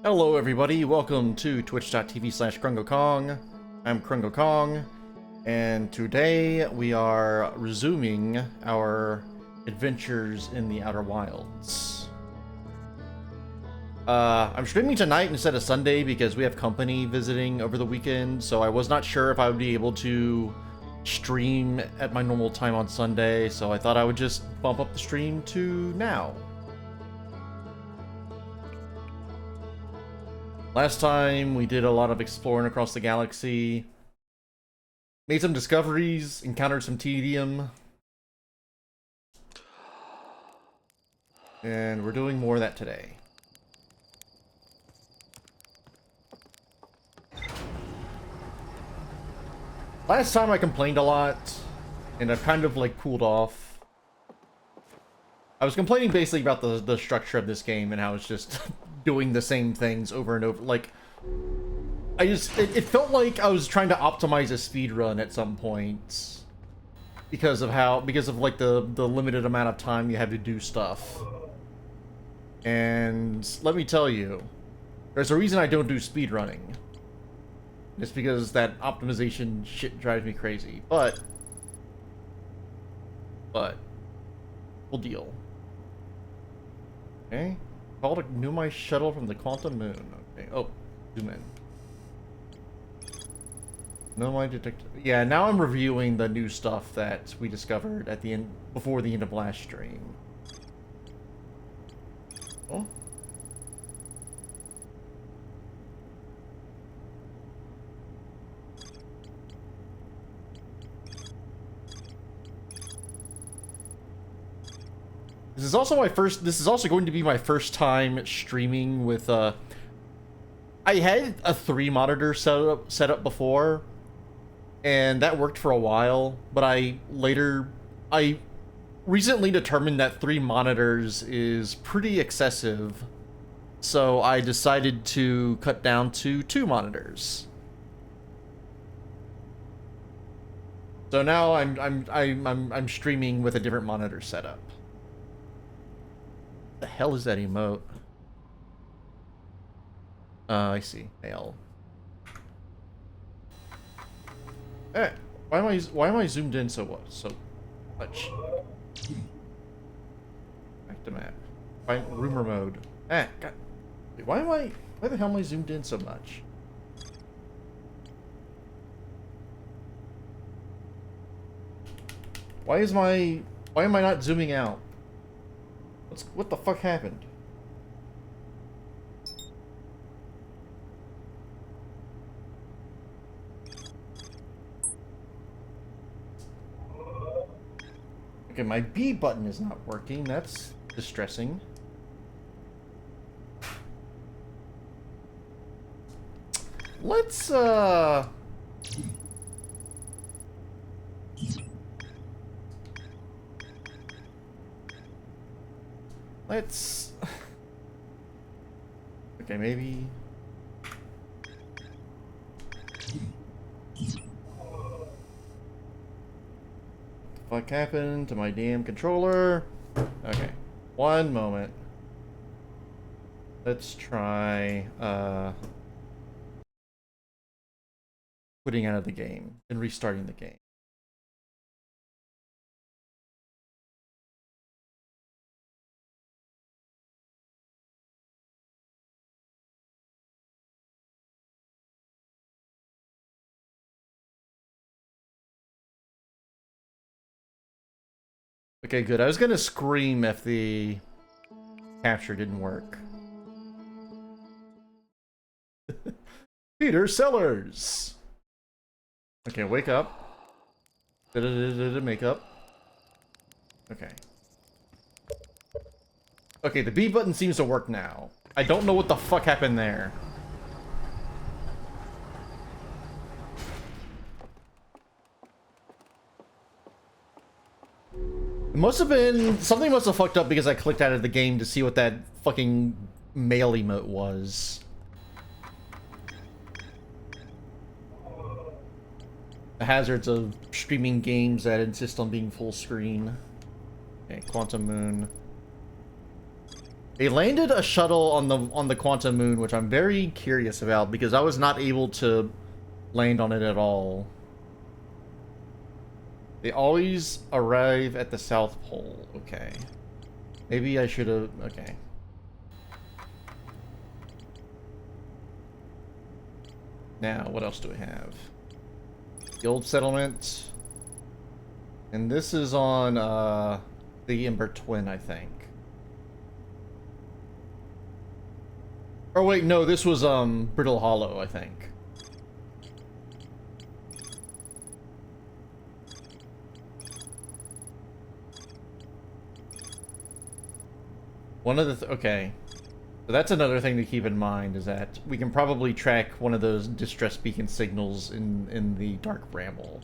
Hello everybody, welcome to twitch.tv/Crungo Kong. I'm Crungo Kong, and today we are resuming our adventures in the Outer Wilds. I'm streaming tonight instead of Sunday because we have company visiting over the weekend, so I was not sure if I would be able to stream at my normal time on Sunday, so I thought I would just bump up the stream to now. Last time, we did a lot of exploring across the galaxy, made some discoveries, encountered some tedium, and we're doing more of that today. Last time I complained a lot, and I've kind of like cooled off. I was complaining basically about the structure of this game and how it's just doing the same things over and over. Like, it felt like I was trying to optimize a speed run at some point because of like the limited amount of time you have to do stuff. And let me tell you, there's a reason I don't do speed running. It's because that optimization shit drives me crazy. But we'll deal. Okay. Called a Numai shuttle from the quantum moon. Okay. Oh, zoom in. Numai detector. Yeah, now I'm reviewing the new stuff that we discovered at the end, before the end of last stream. Oh. This is also going to be my first time streaming with, I had a 3 monitor set up before, and that worked for a while, but I recently determined that 3 monitors is pretty excessive, so I decided to cut down to 2 monitors. So now I'm streaming with a different monitor setup. The hell is that emote? I see. L. Eh, why am I zoomed in so much? Back to map. Find rumor mode. God. Wait, why the hell am I zoomed in so much? Why am I not zooming out? What the fuck happened? Okay, my B button is not working. That's distressing. Let's okay, maybe what happened to my damn controller? Okay, one moment. Let's try quitting out of the game and restarting the game. Okay, good. I was gonna scream if the capture didn't work. Peter Sellers! Okay, wake up. Make up. Okay. Okay, the B button seems to work now. I don't know what the fuck happened there. Something must have fucked up because I clicked out of the game to see what that fucking mail emote was. The hazards of streaming games that insist on being full screen. Okay, Quantum Moon. They landed a shuttle on the Quantum Moon, which I'm very curious about because I was not able to land on it at all. They always arrive at the South Pole. Okay. Maybe I should have... Okay. Now, what else do we have? The old settlement. And this is on the Ember Twin, I think. Oh wait, no, this was Brittle Hollow, I think. One of the okay. So that's another thing to keep in mind, is that we can probably track one of those distress beacon signals in the Dark Bramble.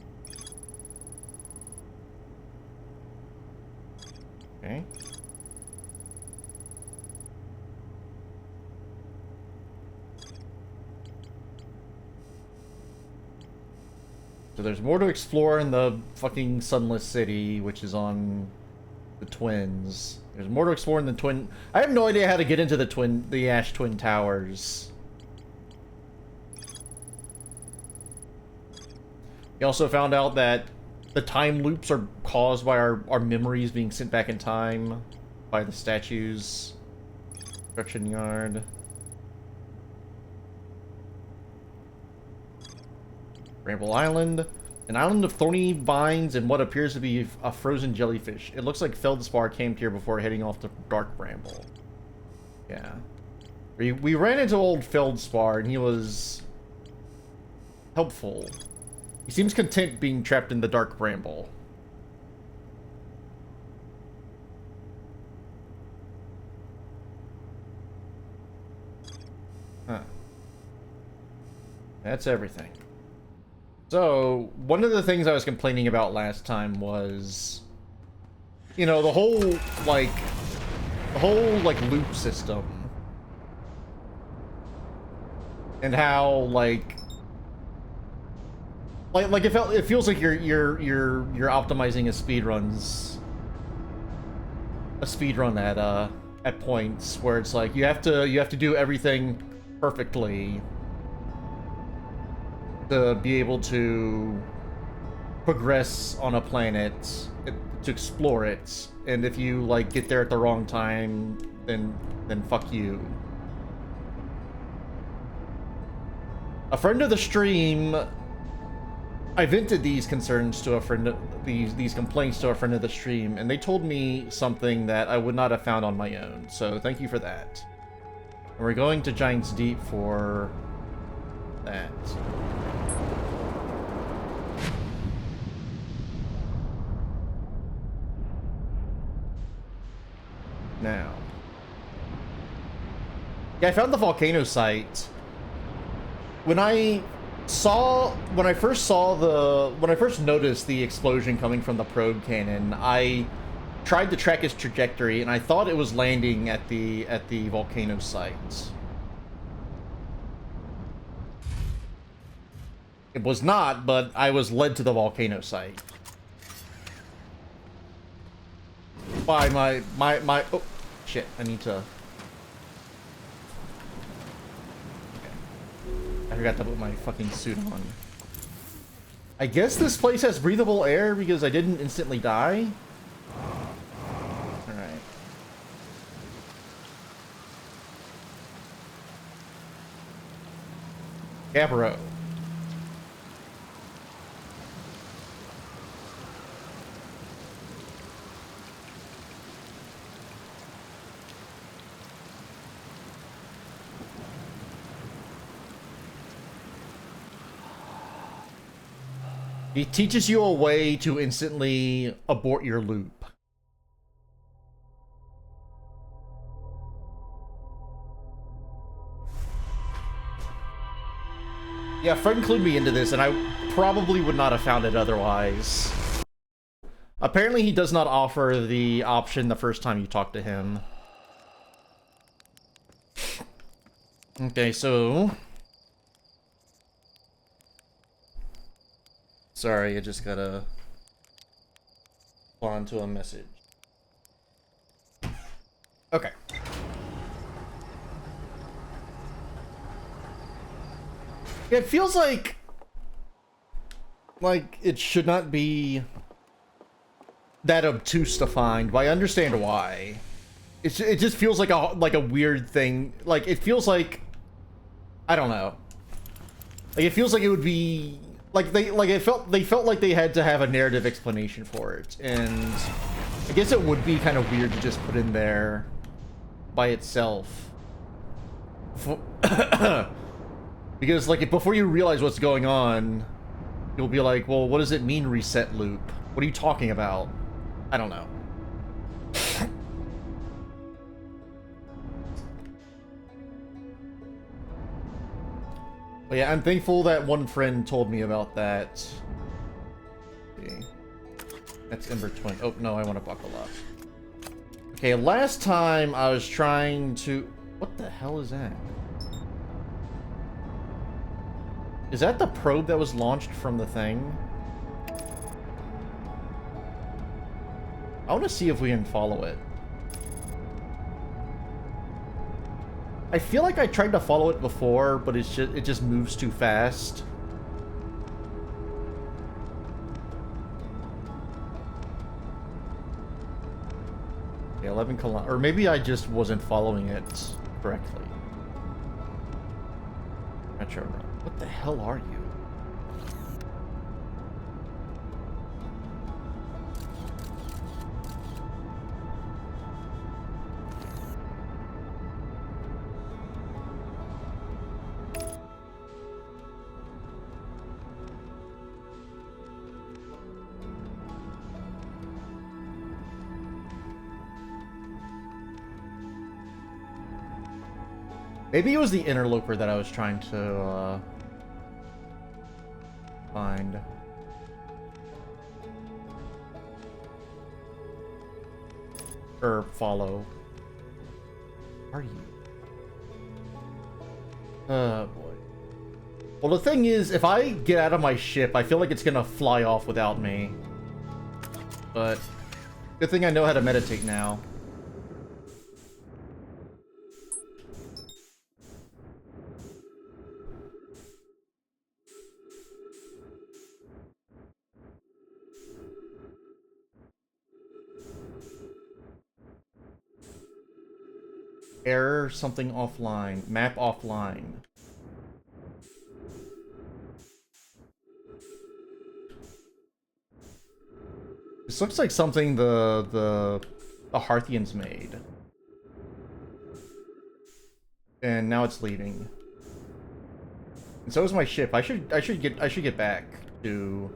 Okay. So there's more to explore in the fucking Sunless City, which is on the Twins. There's more to explore in the Twin... I have no idea how to get into the Ash Twin Towers. We also found out that the time loops are caused by our memories being sent back in time by the statues. Construction yard. Bramble Island. An island of thorny vines and what appears to be a frozen jellyfish. It looks like Feldspar camped here before heading off to Dark Bramble. Yeah. We ran into old Feldspar and he was helpful. He seems content being trapped in the Dark Bramble. Huh. That's everything. So, one of the things I was complaining about last time was, you know, the whole loop system. And how, like it feels like you're optimizing a speedrun at points where it's like you have to do everything perfectly to be able to progress on a planet, to explore it, and if you like get there at the wrong time, then fuck you. A friend of the stream, I vented these concerns to a friend, these complaints to a friend of the stream, and they told me something that I would not have found on my own. So thank you for that. And we're going to Giant's Deep for that. Now, yeah, I found the volcano site. When I first noticed the explosion coming from the probe cannon, I tried to track its trajectory, and I thought it was landing at the volcano site. It was not, but I was led to the volcano site by my oh shit, I need to. I forgot to put my fucking suit on. I guess this place has breathable air because I didn't instantly die. Alright. Gabbro. He teaches you a way to instantly abort your loop. Yeah, Fred clued me into this, and I probably would not have found it otherwise. Apparently, he does not offer the option the first time you talk to him. Okay, so... Sorry, I just gotta respond to a message. Okay. It feels like it should not be that obtuse to find, but I understand why. It just feels like a weird thing. Like it feels like, I don't know. Like it feels like it would be like they felt like they had to have a narrative explanation for it, and I guess it would be kind of weird to just put in there by itself. Because like before you realize what's going on, you'll be like, well, what does it mean reset loop? What are you talking about? I don't know. But yeah, I'm thankful that one friend told me about that. Okay. That's Ember Twin. Oh, no, I want to buckle up. Okay, last time I was trying to... What the hell is that? Is that the probe that was launched from the thing? I want to see if we can follow it. I feel like I tried to follow it before, but it just moves too fast. Okay, 11 kilometers, or maybe I just wasn't following it correctly. Metro Run. What the hell are you? Maybe it was the interloper that I was trying to find. Or follow. Are you? Oh boy. Well, the thing is, if I get out of my ship, I feel like it's gonna fly off without me. But good thing I know how to meditate now. Error, something offline. Map offline. This looks like something the Harthians made. And now it's leaving. And so is my ship. I should get back to...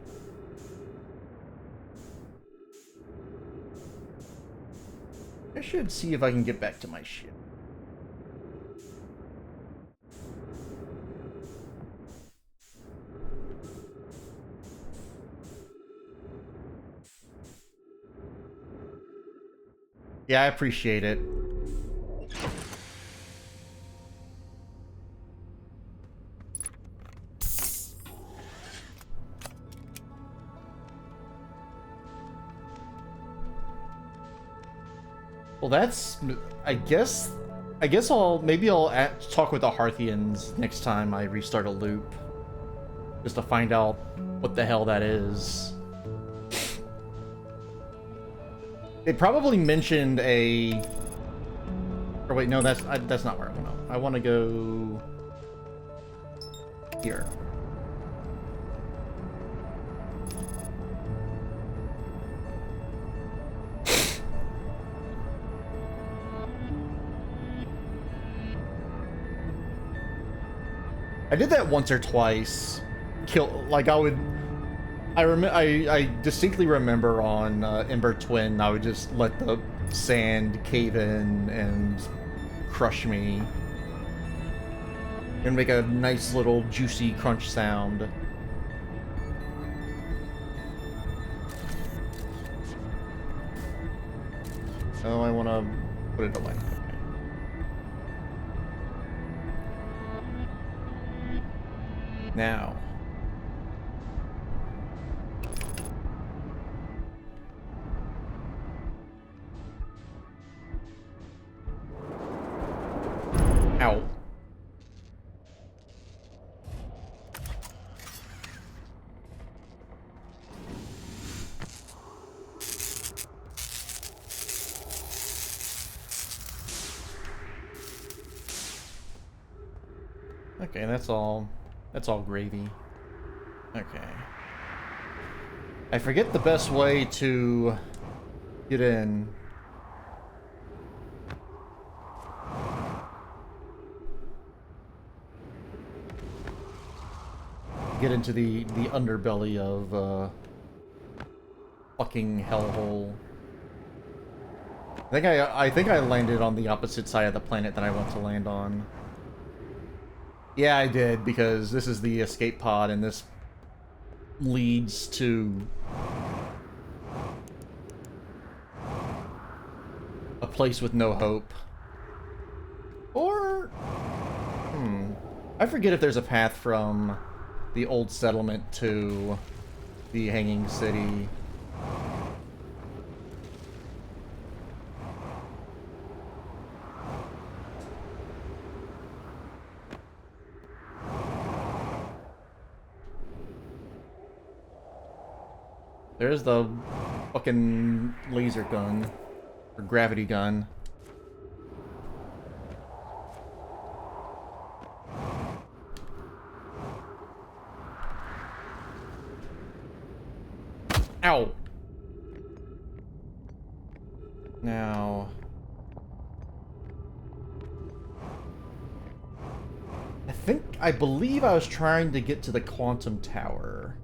I should see if I can get back to my ship. Yeah, I appreciate it. Well, that's... I guess maybe I'll talk with the Harthians next time I restart a loop. Just to find out what the hell that is. They probably mentioned a... Or wait, no, that's not where I want to go. I want to go... here. I did that once or twice. I distinctly remember on Ember Twin, I would just let the sand cave in and crush me. And make a nice little juicy crunch sound. Oh, I want to put it away. Now. Ow. Okay, that's all. That's all gravy. Okay. I forget the best way to get in. Get into the underbelly of fucking hellhole. I think I landed on the opposite side of the planet that I want to land on. Yeah, I did, because this is the escape pod, and this leads to a place with no hope. Or... I forget if there's a path from the old settlement to the Hanging City. There's the fucking laser gun, or gravity gun. Ow! Now... I believe I was trying to get to the quantum tower.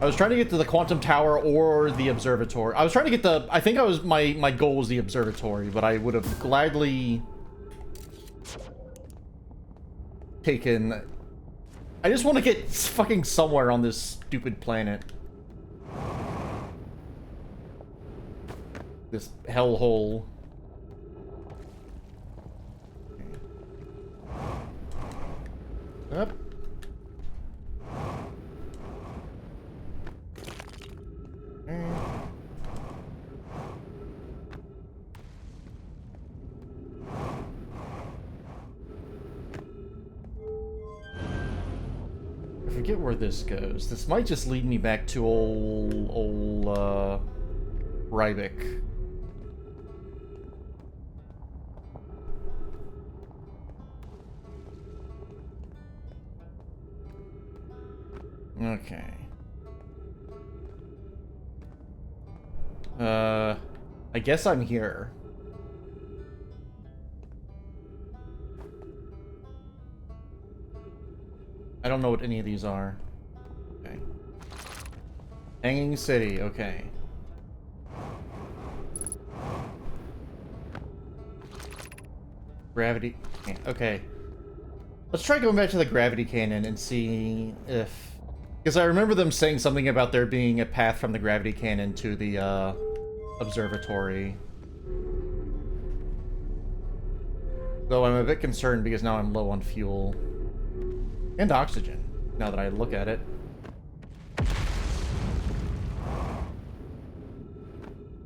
I was trying to get to the quantum tower or the observatory. I was trying to get the... I think I was... My goal was the observatory, but I would have gladly taken... I just want to get fucking somewhere on this stupid planet. This hellhole. Up. I forget where this goes. This might just lead me back to old Ryvik. Okay. I guess I'm here. I don't know what any of these are. Okay. Hanging City, okay. Gravity... Okay. Let's try going back to the gravity cannon and see if... Because I remember them saying something about there being a path from the gravity cannon to the, observatory. Though I'm a bit concerned because now I'm low on fuel. And oxygen, now that I look at it.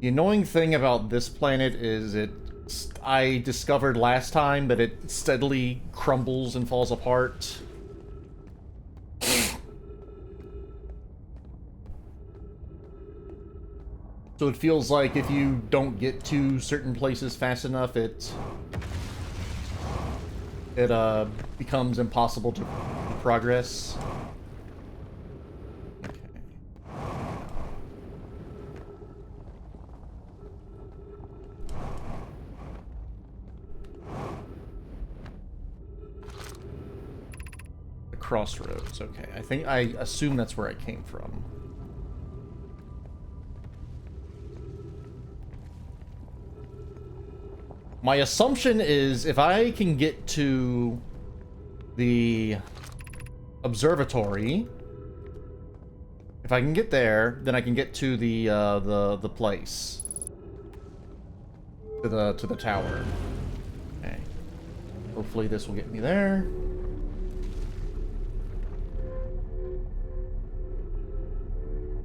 The annoying thing about this planet is I discovered last time that it steadily crumbles and falls apart. So it feels like if you don't get to certain places fast enough, it becomes impossible to progress. Okay. The crossroads, okay. I assume that's where I came from. My assumption is if I can get to the observatory, if I can get there, then I can get to the place, to the tower. Okay. Hopefully this will get me there.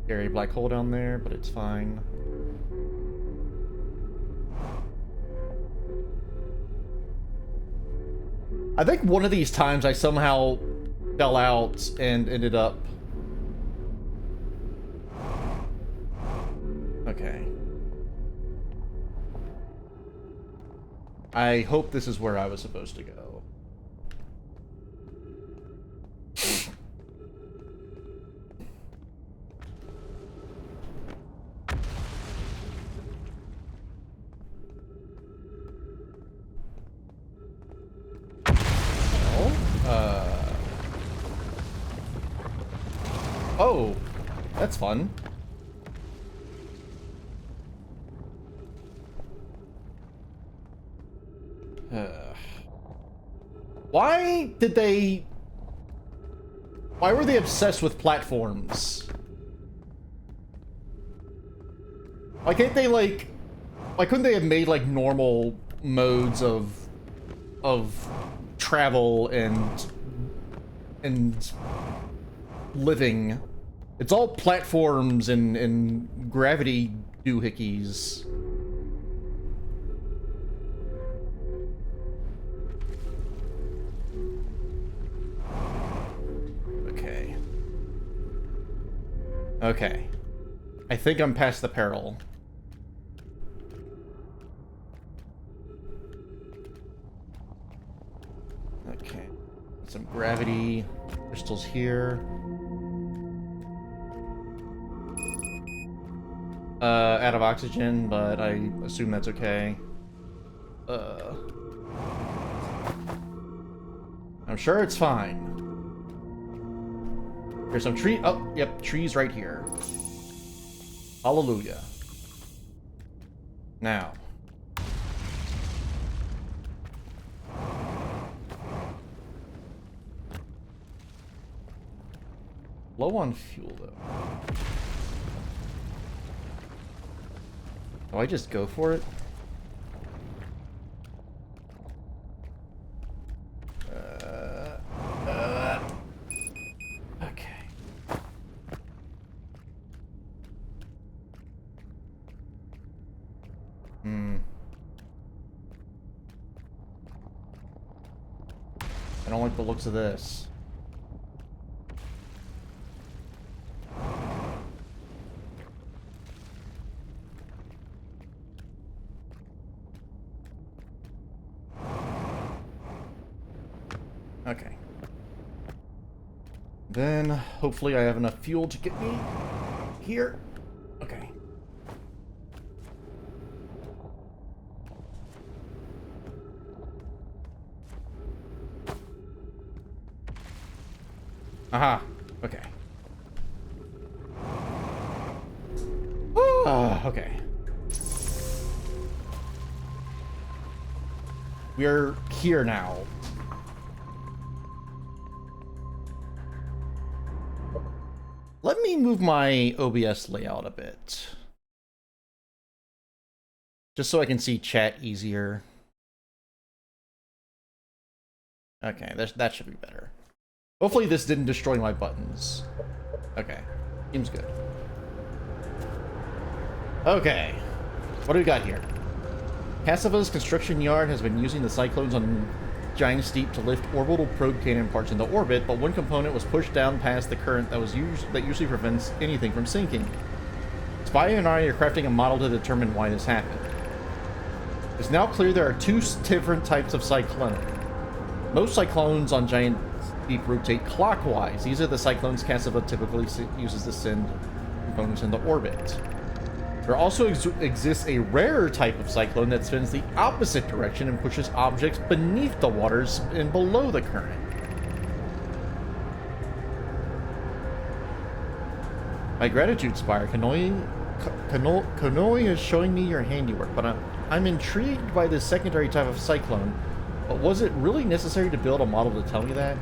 Scary black hole down there, but it's fine. I think one of these times I somehow fell out and ended up... Okay. I hope this is where I was supposed to go. Oh, that's fun. Why were they obsessed with platforms? Why can't they, like, why couldn't they have made, like, normal modes of travel and living? It's all platforms and gravity doohickeys. Okay. Okay. I think I'm past the peril. Okay. Some gravity crystals here. Out of oxygen, but I assume that's okay. I'm sure it's fine. There's some tree. Oh, yep, trees right here. Hallelujah. Now. Low on fuel, though. Do I just go for it? Okay. I don't like the looks of this. Okay. Then, hopefully I have enough fuel to get me here. Okay. Aha. Okay. Okay. We're here now. Let me move my OBS layout a bit. Just so I can see chat easier. Okay, that should be better. Hopefully this didn't destroy my buttons. Okay, seems good. Okay, what do we got here? Cassava's construction yard has been using the cyclones on Giant Steep to lift orbital probe cannon parts into orbit, but one component was pushed down past the current that usually prevents anything from sinking. Spy and I are crafting a model to determine why this happened. It's now clear there are two different types of cyclone. Most cyclones on Giant Steep rotate clockwise. These are the cyclones Cassava typically uses to send components into orbit. There also exists a rarer type of cyclone that spins the opposite direction and pushes objects beneath the waters and below the current. My gratitude, Spire. Kanoi is showing me your handiwork, but I'm intrigued by this secondary type of cyclone. But was it really necessary to build a model to tell me that?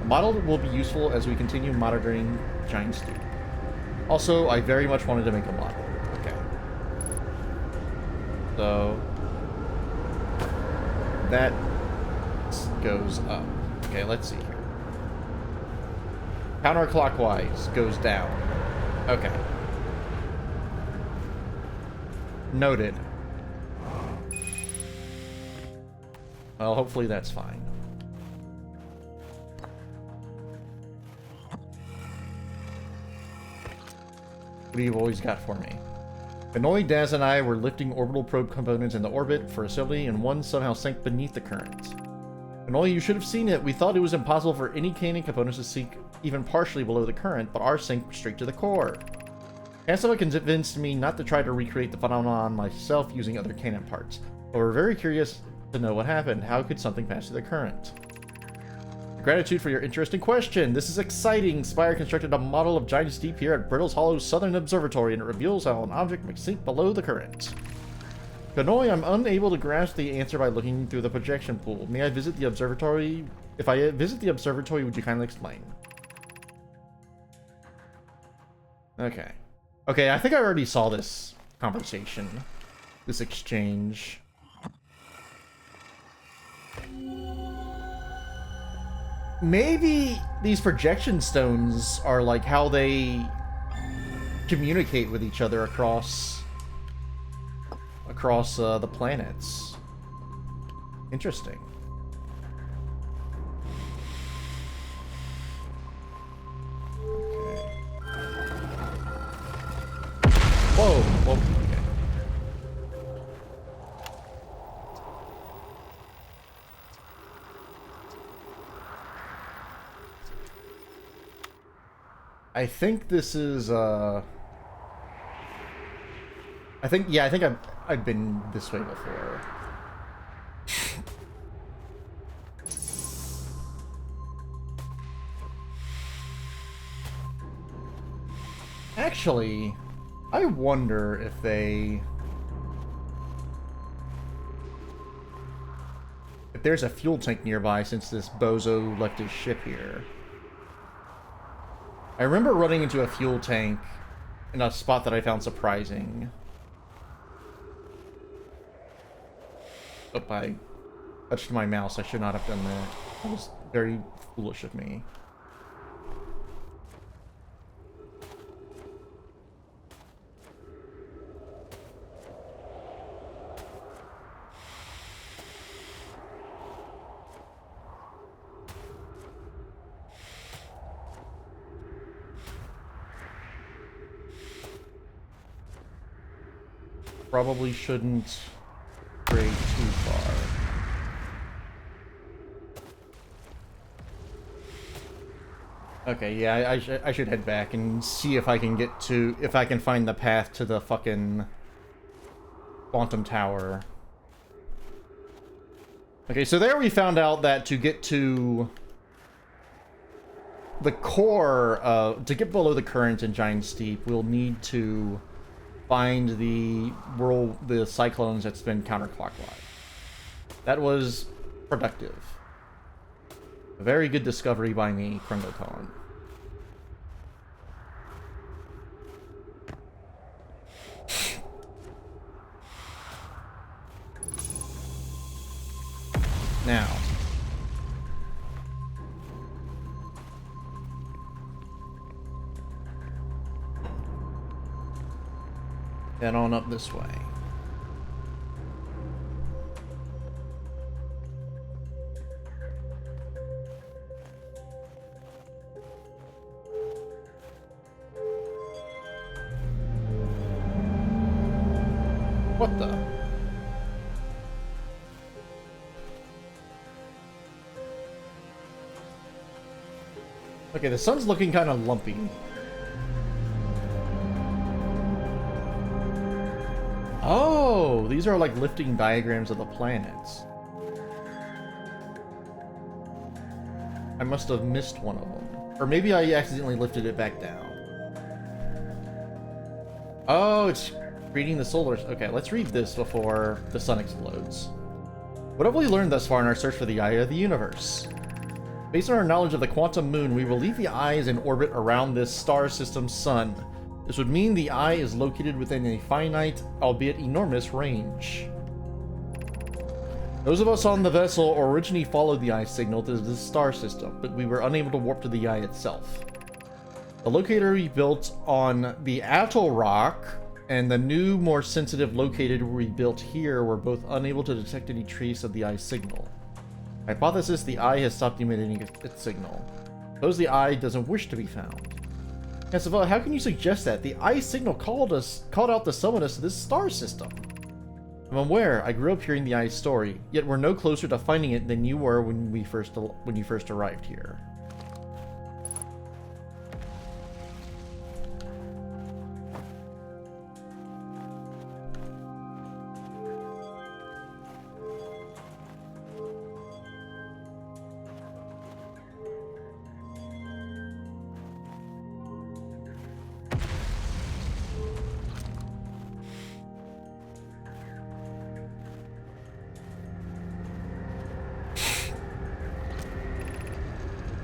A model will be useful as we continue monitoring Giant Steep. Also, I very much wanted to make a model. Okay. So that goes up. Okay, let's see here. Counterclockwise goes down. Okay. Noted. Well, hopefully that's fine. What do you always got for me? Hanoi, Daz, and I were lifting orbital probe components into orbit for assembly, and one somehow sank beneath the current. Hanoi, you should have seen it. We thought it was impossible for any cannon components to sink even partially below the current, but ours sank straight to the core. Kansama convinced me not to try to recreate the phenomenon myself using other cannon parts, but we're very curious to know what happened. How could something pass through the current? Gratitude for your interesting question. This is exciting. Spire constructed a model of Giant Steep here at Brittle's Hollow Southern Observatory, and it reveals how an object may sink below the current. Kanoi, I'm unable to grasp the answer by looking through the projection pool. May I visit the observatory? If I visit the observatory, would you kindly explain? Okay. Okay, I think I already saw this conversation. This exchange. Maybe these projection stones are like how they communicate with each other across the planets. Interesting. Okay. Whoa, whoa, okay. I think this is, I think I've been this way before. Actually, I wonder if there's a fuel tank nearby since this bozo left his ship here. I remember running into a fuel tank in a spot that I found surprising. Oh, I touched my mouse. I should not have done that. That was very foolish of me. Probably shouldn't stray too far. Okay, yeah, I should head back and see if I can find the path to the fucking quantum tower. Okay, so there we found out that to get to the core, to get below the current in Giant Steep, we'll need to find the cyclones that spin counterclockwise. That was productive. A very good discovery by me, Crungo Kong. Now. Head on up this way. What the? Okay, the sun's looking kind of lumpy. Oh, these are like lifting diagrams of the planets. I must have missed one of them. Or maybe I accidentally lifted it back down. Oh, it's reading the solar... Okay, let's read this before the sun explodes. What have we learned thus far in our search for the eye of the universe? Based on our knowledge of the quantum moon, we believe the eye is in orbit around this star system's sun. This would mean the eye is located within a finite, albeit enormous, range. Those of us on the vessel originally followed the eye signal to the star system, but we were unable to warp to the eye itself. The locator we built on the Atoll Rock and the new, more sensitive locator we built here were both unable to detect any trace of the eye signal. Hypothesis: the eye has stopped emitting its signal. Suppose the eye doesn't wish to be found. And so, how can you suggest that? The eye signal called out to summon us to this star system. I'm aware. I grew up hearing the eye's story, yet we're no closer to finding it than you were when you first arrived here.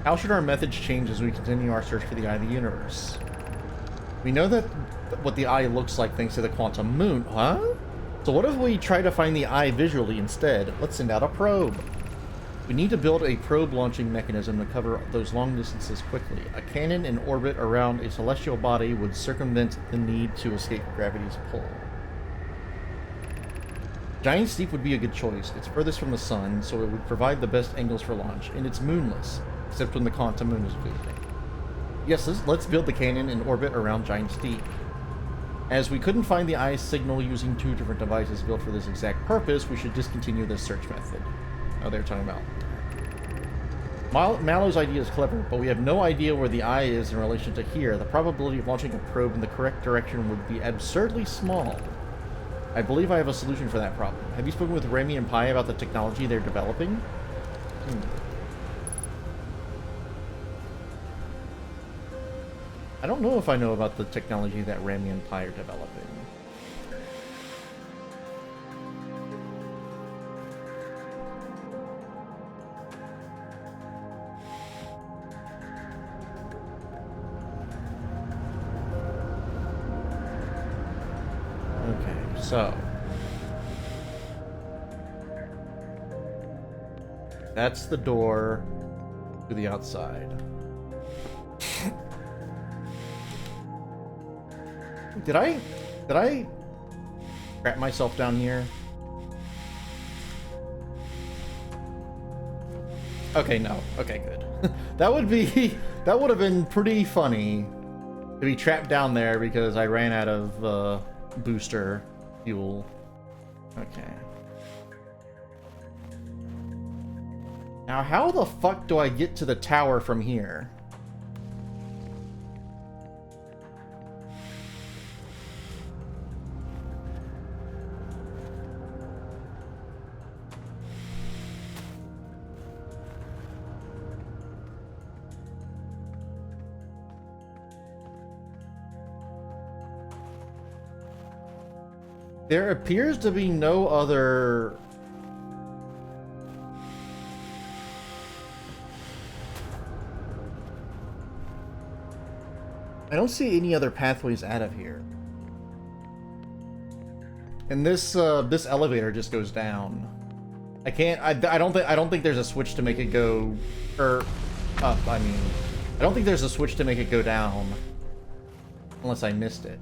How should our methods change as we continue our search for the Eye of the Universe? We know that what the eye looks like thanks to the quantum moon, huh? So what if we try to find the eye visually instead? Let's send out a probe. We need to build a probe launching mechanism to cover those long distances quickly. A cannon in orbit around a celestial body would circumvent the need to escape gravity's pull. Giant Steep would be a good choice. It's furthest from the sun, so it would provide the best angles for launch, and it's moonless, except when the quantum moon is visiting. Yes, let's build the cannon in orbit around Giant Steep. As we couldn't find the eye's signal using two different devices built for this exact purpose, we should discontinue this search method. Oh, they're talking about. Mallow's idea is clever, but we have no idea where the eye is in relation to here. The probability of launching a probe in the correct direction would be absurdly small. I believe I have a solution for that problem. Have you spoken with Remy and Pi about the technology they're developing? I don't know if I know about the technology that Remy and Pi are developing. Okay, so that's the door to the outside. Did I trap myself down here? Okay, no. Okay, good. that would have been pretty funny to be trapped down there because I ran out of booster fuel. Okay. Now, how the fuck do I get to the tower from here? There appears to be no other... I don't see any other pathways out of here. And this this elevator just goes down. I can't. I don't think there's a switch to make it go, or up. I mean, I don't think there's a switch to make it go down, unless I missed it.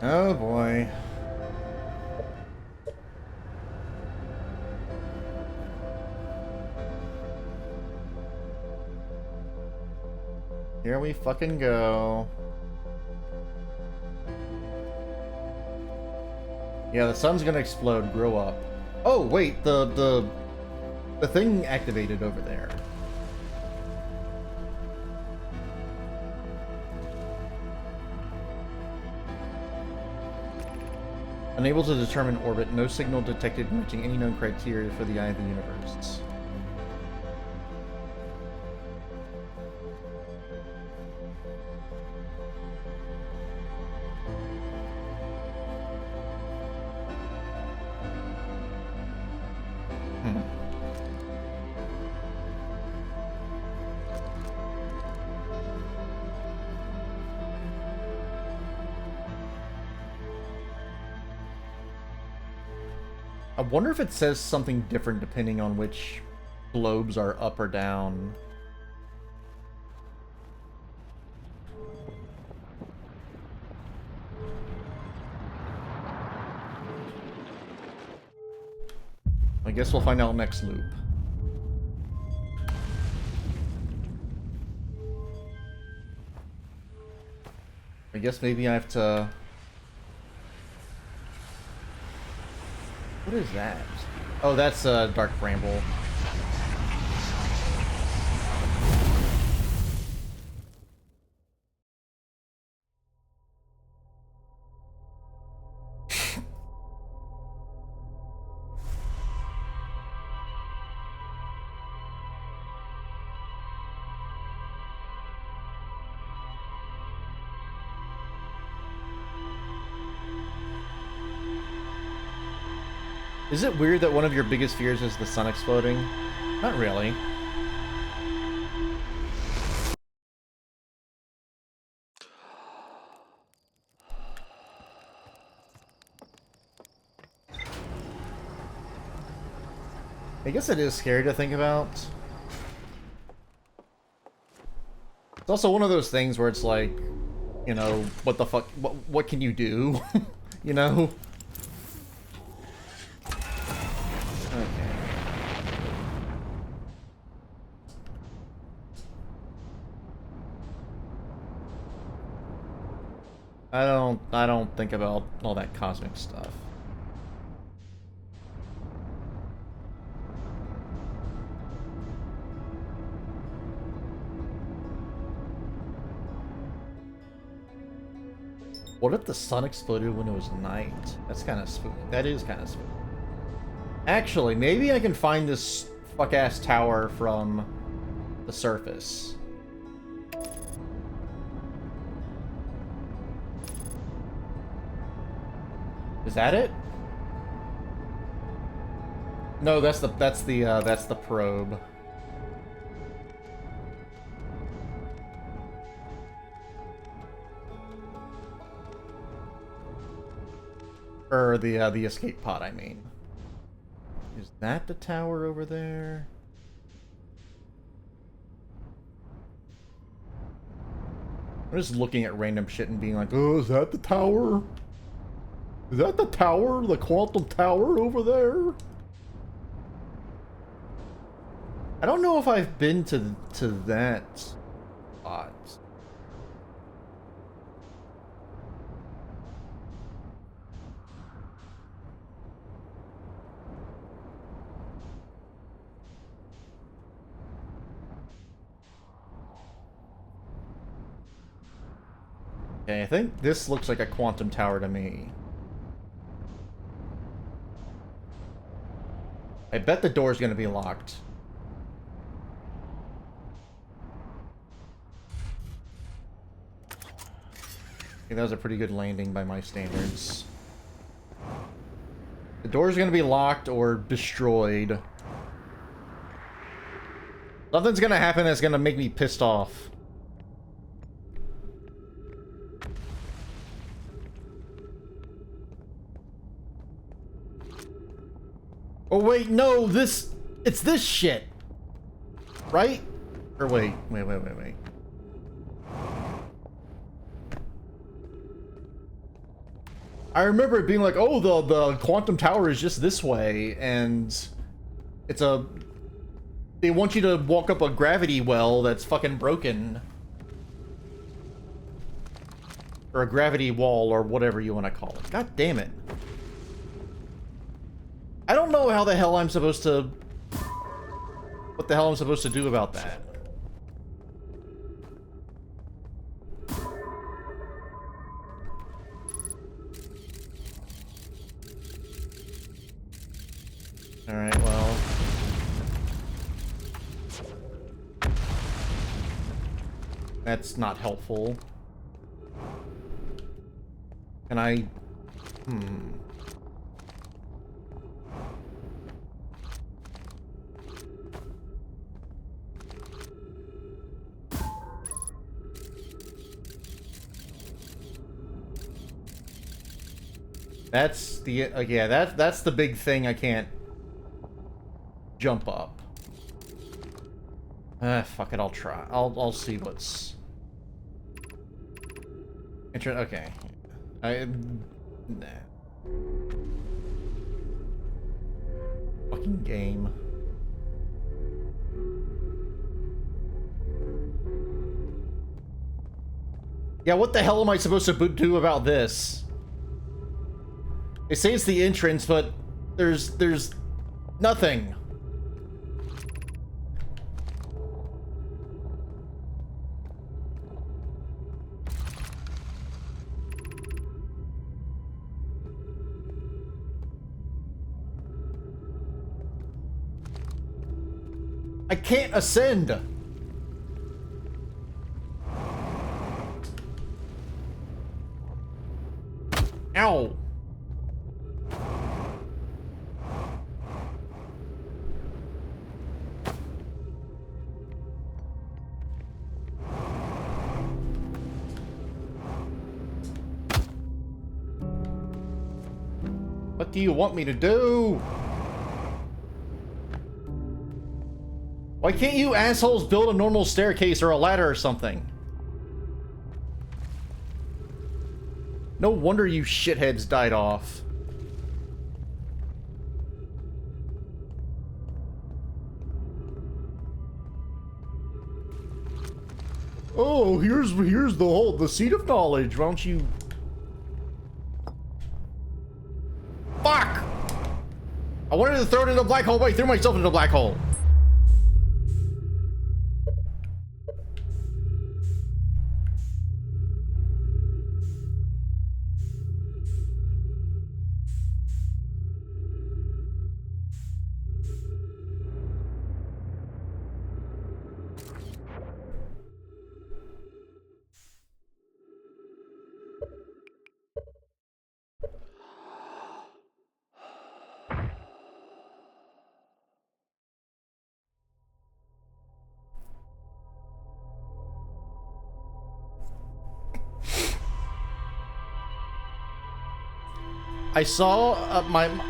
Oh boy. Here we fucking go. Yeah, the sun's gonna explode. Grow up. Oh wait, the thing activated over there. Unable to determine orbit, no signal detected matching any known criteria for the Eye of the Universe. I wonder if it says something different depending on which globes are up or down. I guess we'll find out next loop. I guess maybe I have to... What is that? Oh, that's a dark bramble. Is it weird that one of your biggest fears is the sun exploding? Not really. I guess it is scary to think about. It's also one of those things where it's like, you know, what the fuck, what can you do? You know? Okay. I don't think about all that cosmic stuff. What if the sun exploded when it was night? That's kind of spooky. That is kind of spooky. Actually, maybe I can find this fuck-ass tower from the surface. Is that it? No, that's the probe. Or the escape pod, I mean. Is that the tower over there? I'm just looking at random shit and being like, oh, is that the tower? Is that the tower? The quantum tower over there? I don't know if I've been to that spot. Okay, I think this looks like a quantum tower to me. I bet the door's gonna be locked. Okay, that was a pretty good landing by my standards. The door's gonna be locked or destroyed. Something's gonna happen that's gonna make me pissed off. Oh wait, no, it's this shit. Right? Or wait. I remember it being like, oh, the quantum tower is just this way, and it's a... They want you to walk up a gravity well that's fucking broken. Or a gravity wall, or whatever you want to call it. God damn it. I don't know how the hell I'm supposed to... What the hell I'm supposed to do about that. Alright, well... That's not helpful. Can I... That's the... yeah, that's the big thing I can't jump up. Fuck it, I'll try. I'll see what's... Okay. Nah. Fucking game. Yeah, what the hell am I supposed to do about this? They say it's the entrance, but there's nothing. I can't ascend. Ow. What do you want me to do? Why can't you assholes build a normal staircase or a ladder or something? No wonder you shitheads died off. Oh, here's the seat of knowledge. Why don't you... Fuck! I wanted to throw it into a black hole, but I threw myself into a black hole. I saw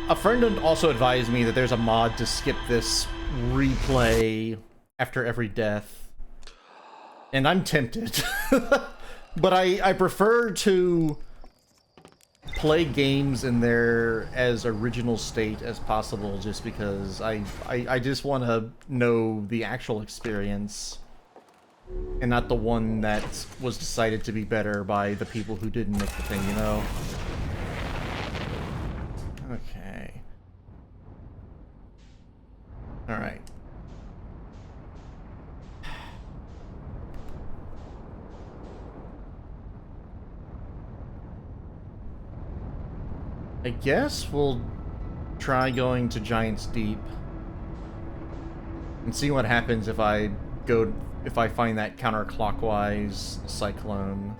a friend also advised me that there's a mod to skip this replay after every death, and I'm tempted. But I prefer to play games in their as original state as possible, just because I just want to know the actual experience and not the one that was decided to be better by the people who didn't make the thing, you know? Okay. Alright. I guess we'll try going to Giant's Deep and see what happens if I find that counterclockwise cyclone.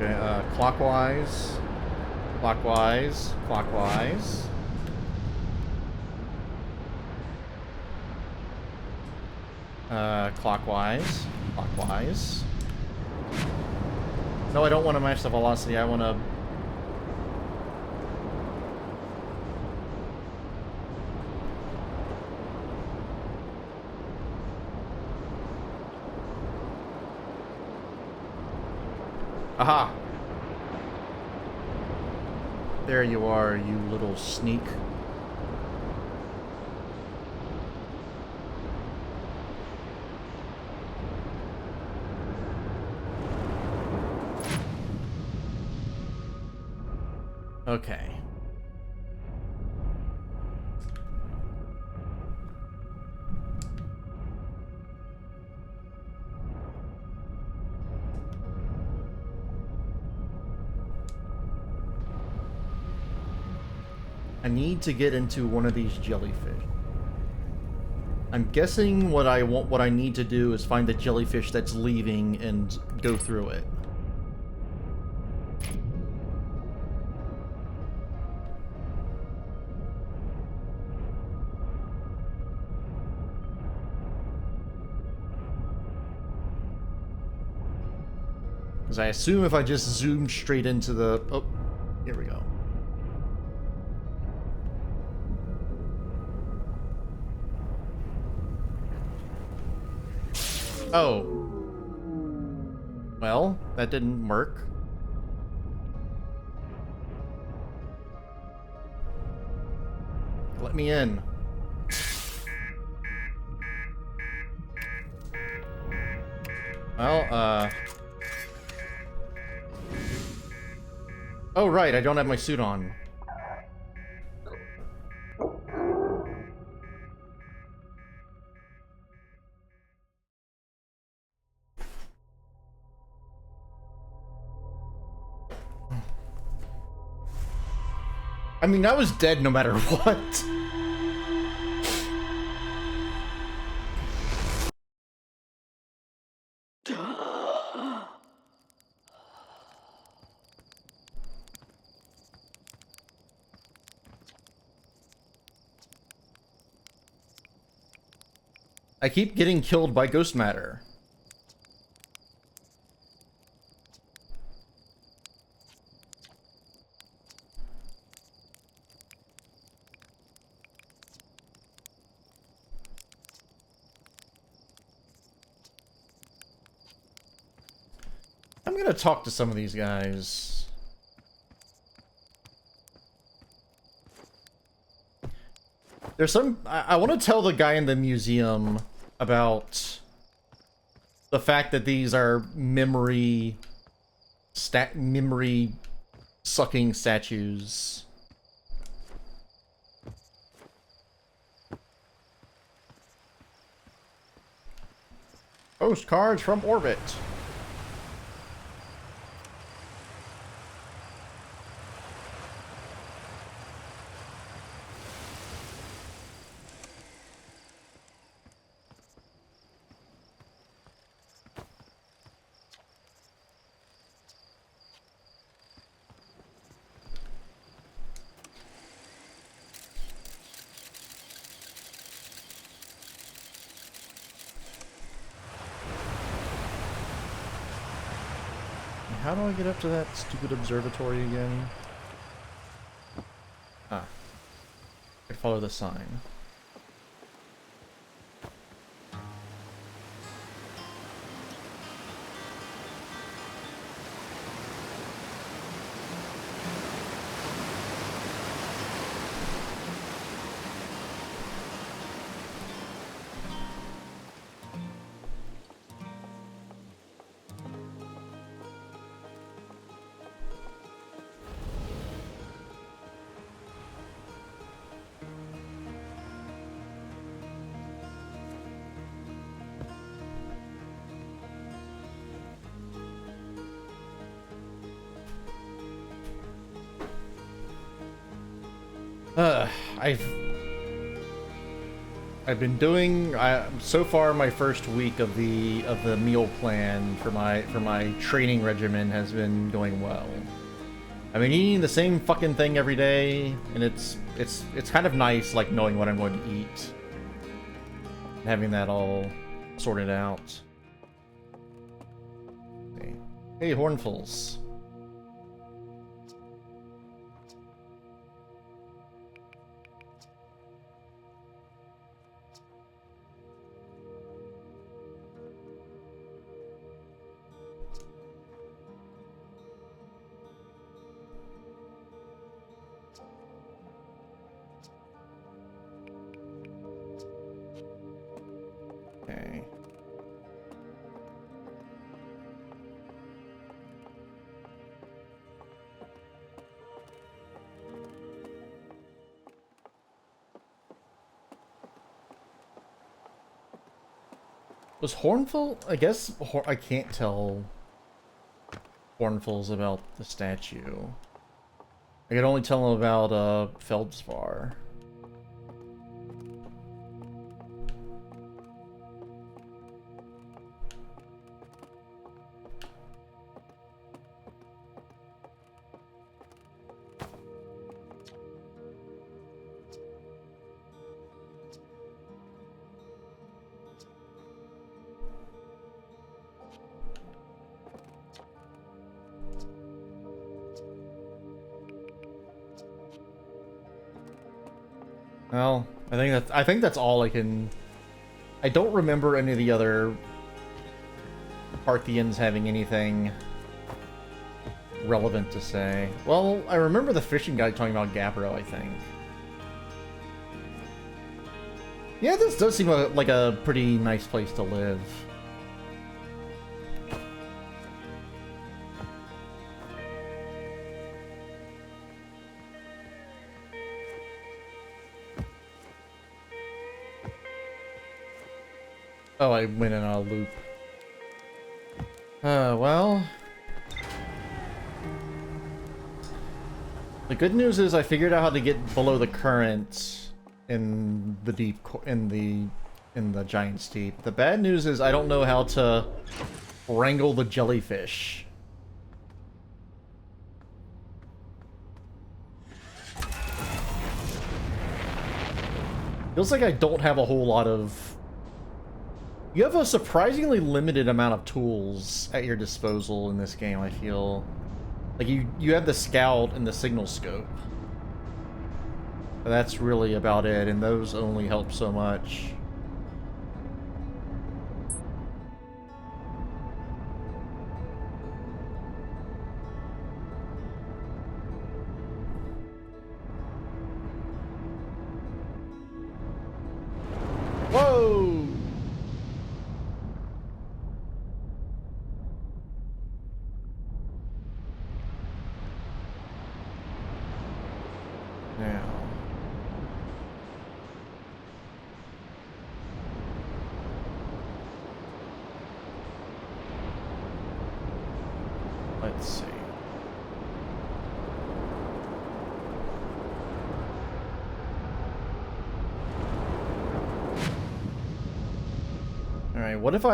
Okay, clockwise, clockwise, clockwise. Clockwise, clockwise. No, I don't want to match the velocity, I want to... Aha! There you are, you little sneak. Okay. I need to get into one of these jellyfish. I'm guessing what I need to do is find the jellyfish that's leaving and go through it. Because I assume if I just zoom straight into the... Oh, here we go. Oh. Well, that didn't work. Let me in. Well, oh, right, I don't have my suit on. I mean, I was dead no matter what. I keep getting killed by ghost matter. I'm gonna talk to some of these guys. There's some... I want to tell the guy in the museum about the fact that these are memory sucking statues. Postcards from orbit. How do I get up to that stupid observatory again? Ah. I follow the sign. I've been doing so far my first week of the meal plan for my training regimen has been going well. I've been eating the same fucking thing every day, and it's kind of nice, like, knowing what I'm going to eat and having that all sorted out. Hey, Hornfuls. Okay. Was Hornful? I guess I can't tell Hornfuls about the statue. I could only tell him about Feldspar. Well, I think that's all I can. I don't remember any of the other Parthians having anything relevant to say. Well, I remember the fishing guy talking about Gabbro, I think. Yeah, this does seem like a pretty nice place to live. Oh, I went in a loop. Well... The good news is I figured out how to get below the current in the deep... in the Giant's Deep. The bad news is I don't know how to wrangle the jellyfish. Feels like I don't have a whole lot of... You have a surprisingly limited amount of tools at your disposal in this game, I feel. Like, you have the scout and the signal scope. But that's really about it, and those only help so much. Whoa! Now. Let's see. All right, what if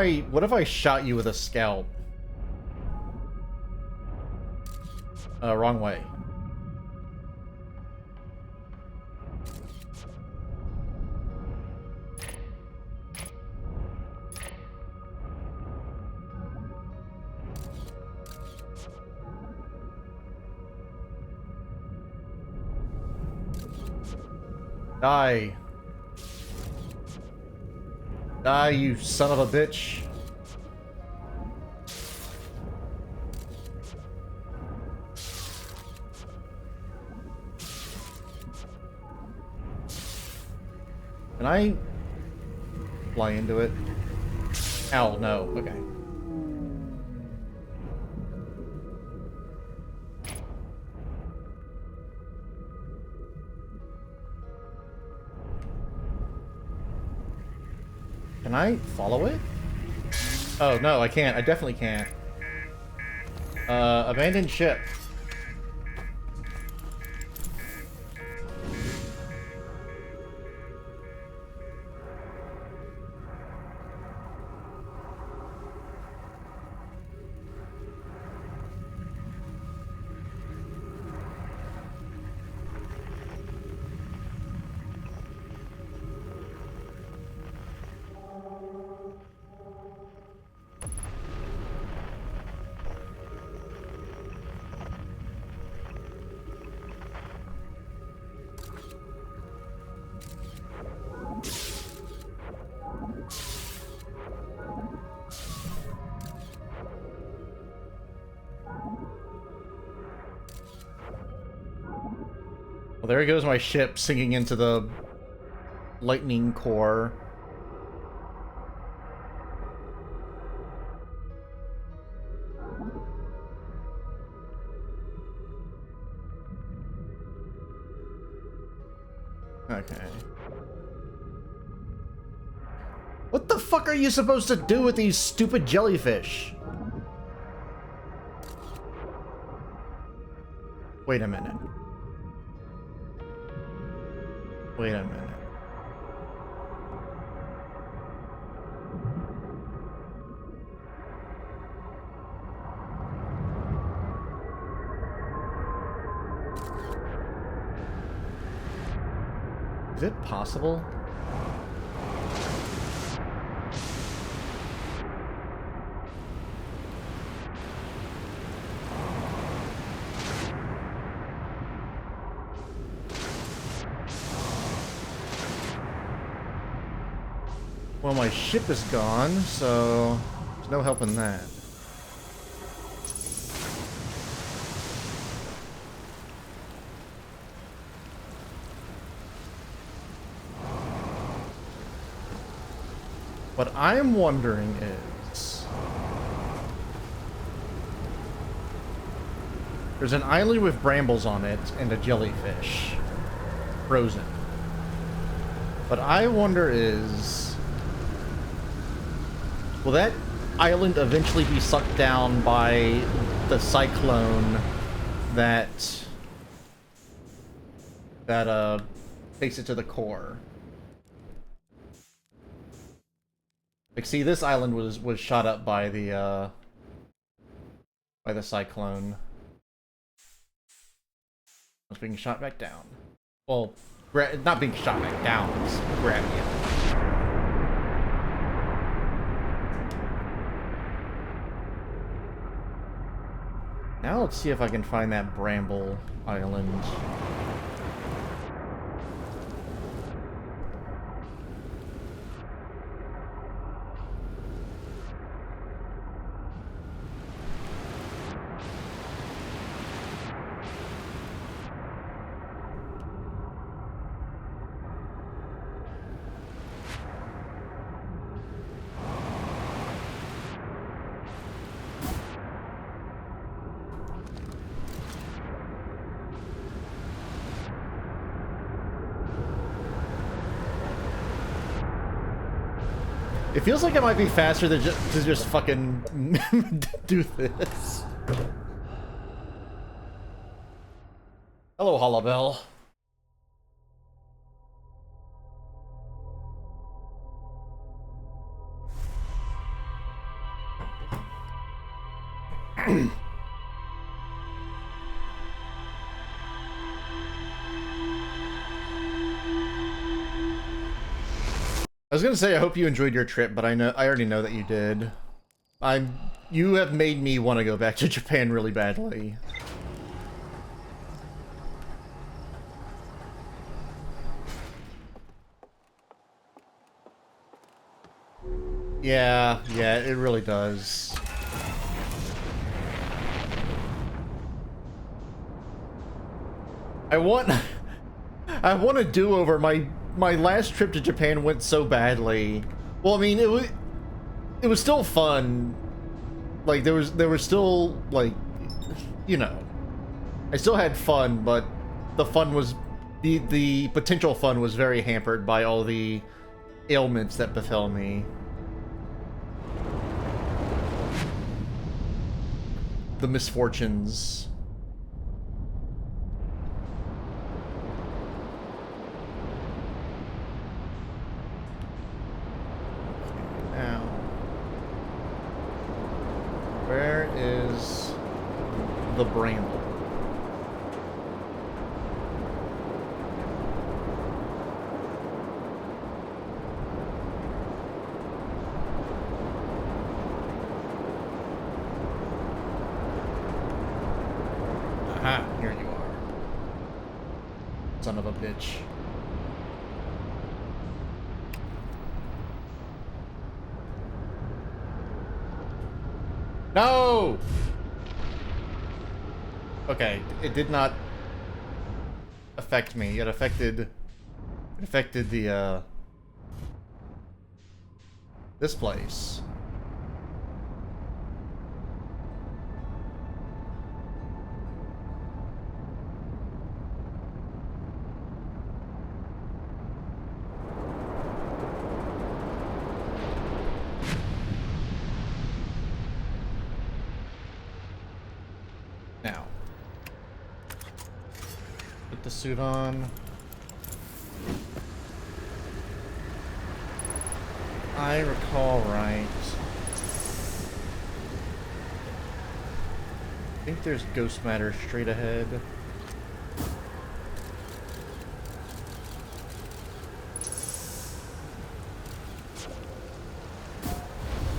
I shot you with a scout? Wrong way. Die. Die, you son of a bitch. Can I fly into it? Ow, no. Okay. Can I follow it? Oh, no, I can't. I definitely can't. Abandoned ship. Well, there goes my ship sinking into the lightning core. Okay. What the fuck are you supposed to do with these stupid jellyfish? Wait a minute. Wait a minute. Is it possible? Well, my ship is gone, so there's no help in that. What I'm wondering is... there's an island with brambles on it and a jellyfish. Frozen. What I wonder is... will that island eventually be sucked down by the cyclone that takes it to the core? Like, see, this island was shot up by the cyclone. It's being shot back down. Well, not being shot back down, it's grabbing it. Now let's see if I can find that bramble island. It feels like it might be faster than to just fucking do this. Hello, Hollowbell. I was gonna say I hope you enjoyed your trip, but I already know that you did. You have made me want to go back to Japan really badly. Yeah, it really does. I want a do-over. My last trip to Japan went so badly. Well, I mean, it was still fun. Like there was still, like, you know, I still had fun, but the fun was the potential fun was very hampered by all the ailments that befell me. The misfortunes. Now, where is the bramble? Aha, here you are. Son of a bitch. No! Okay, it did not affect me. It affected the this place. Now, put the suit on. I recall right. I think there's ghost matter straight ahead.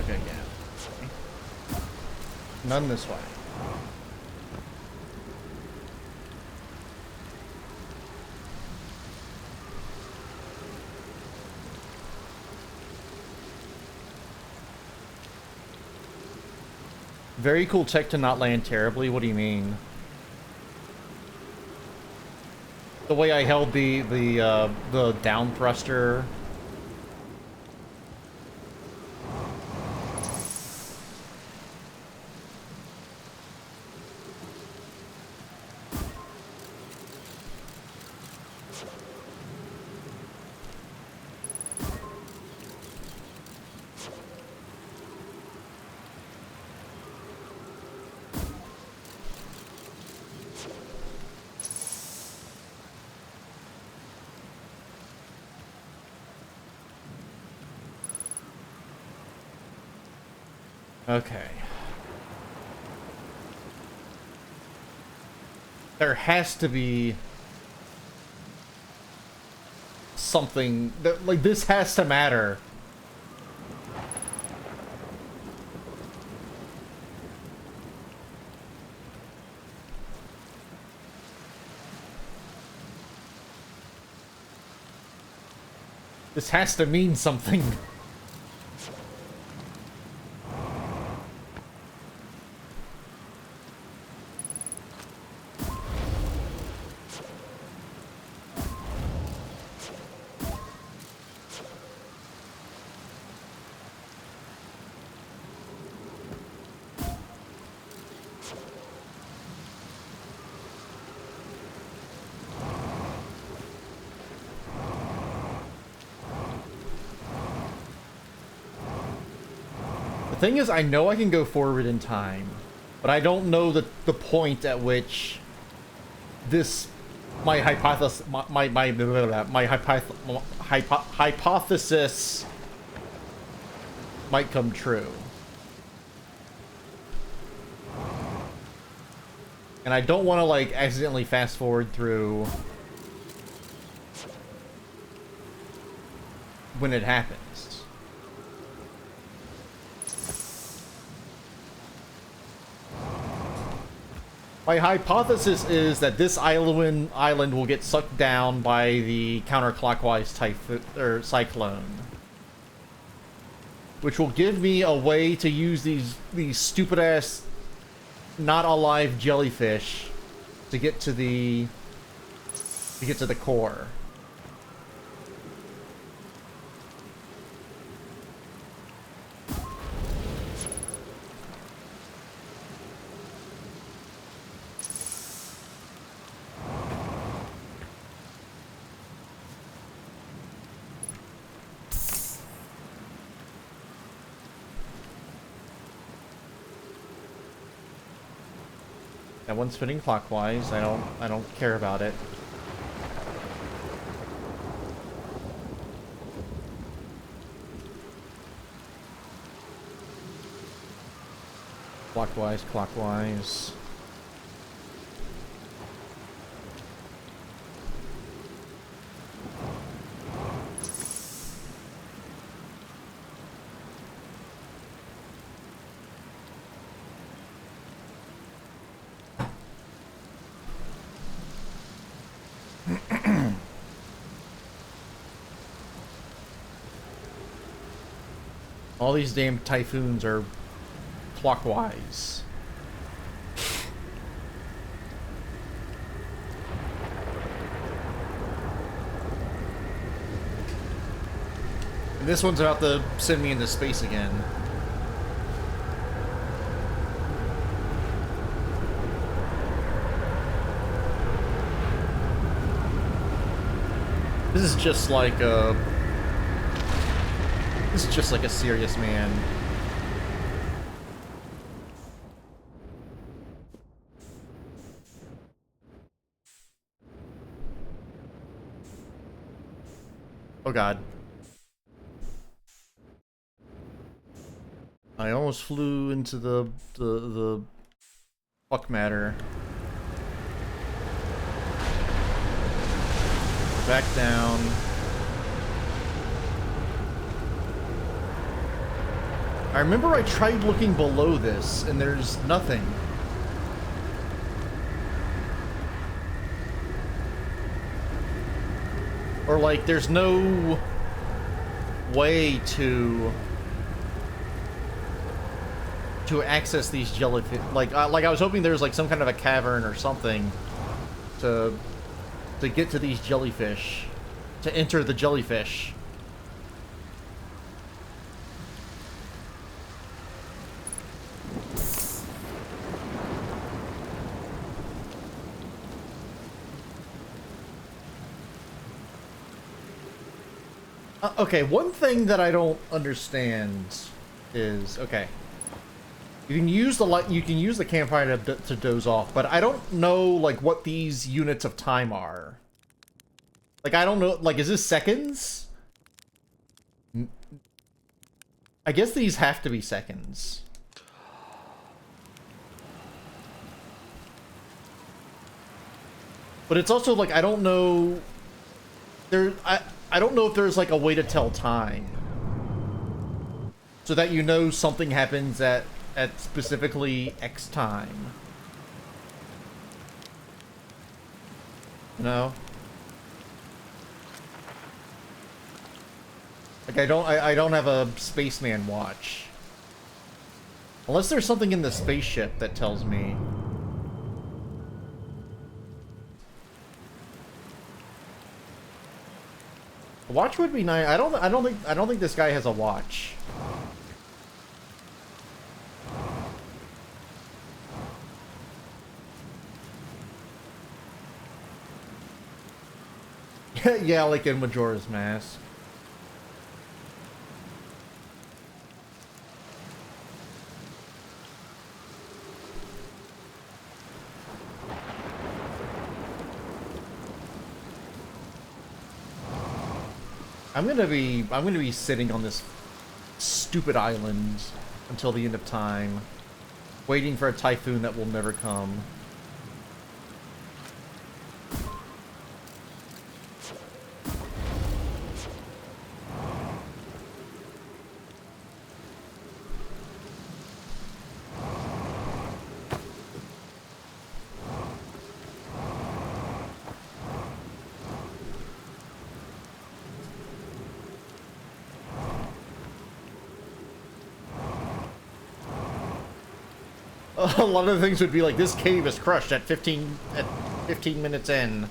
Okay, yeah. None this way. Very cool tech to not land terribly. What do you mean? The way I held the down thruster. Okay. There has to be something that, like, this has to matter. This has to mean something. The thing is, I know I can go forward in time, but I don't know the point at which this my hypothesis hypothesis might come true. And I don't want to, like, accidentally fast forward through when it happens. My hypothesis is that this island will get sucked down by the counterclockwise typhoon or cyclone, which will give me a way to use these stupid ass not alive jellyfish to get to the core. That one's spinning clockwise. I don't care about it. Clockwise, clockwise. All these damn typhoons are clockwise. And this one's about to send me into space again. This is just like a... This is just like a serious man. Oh god. I almost flew into the fuck matter. Back down. I remember I tried looking below this, and there's nothing. Or, like, there's no way to to access these jellyfish. Like I was hoping there was like some kind of a cavern or something to get to these jellyfish, to enter the jellyfish. Okay, one thing that I don't understand is, okay, you can use the light, you can use the campfire to doze off, but I don't know like what these units of time are. Like I don't know, like is this seconds? I guess these have to be seconds. But it's also like I don't know. I don't know if there's like a way to tell time, so that you know something happens at specifically X time. No. Like I don't have a spaceman watch. Unless there's something in the spaceship that tells me. A watch would be nice. I don't think this guy has a watch. Yeah, like in Majora's Mask. I'm gonna be sitting on this stupid island until the end of time, waiting for a typhoon that will never come. A lot of the things would be like, this cave is crushed at 15 minutes in.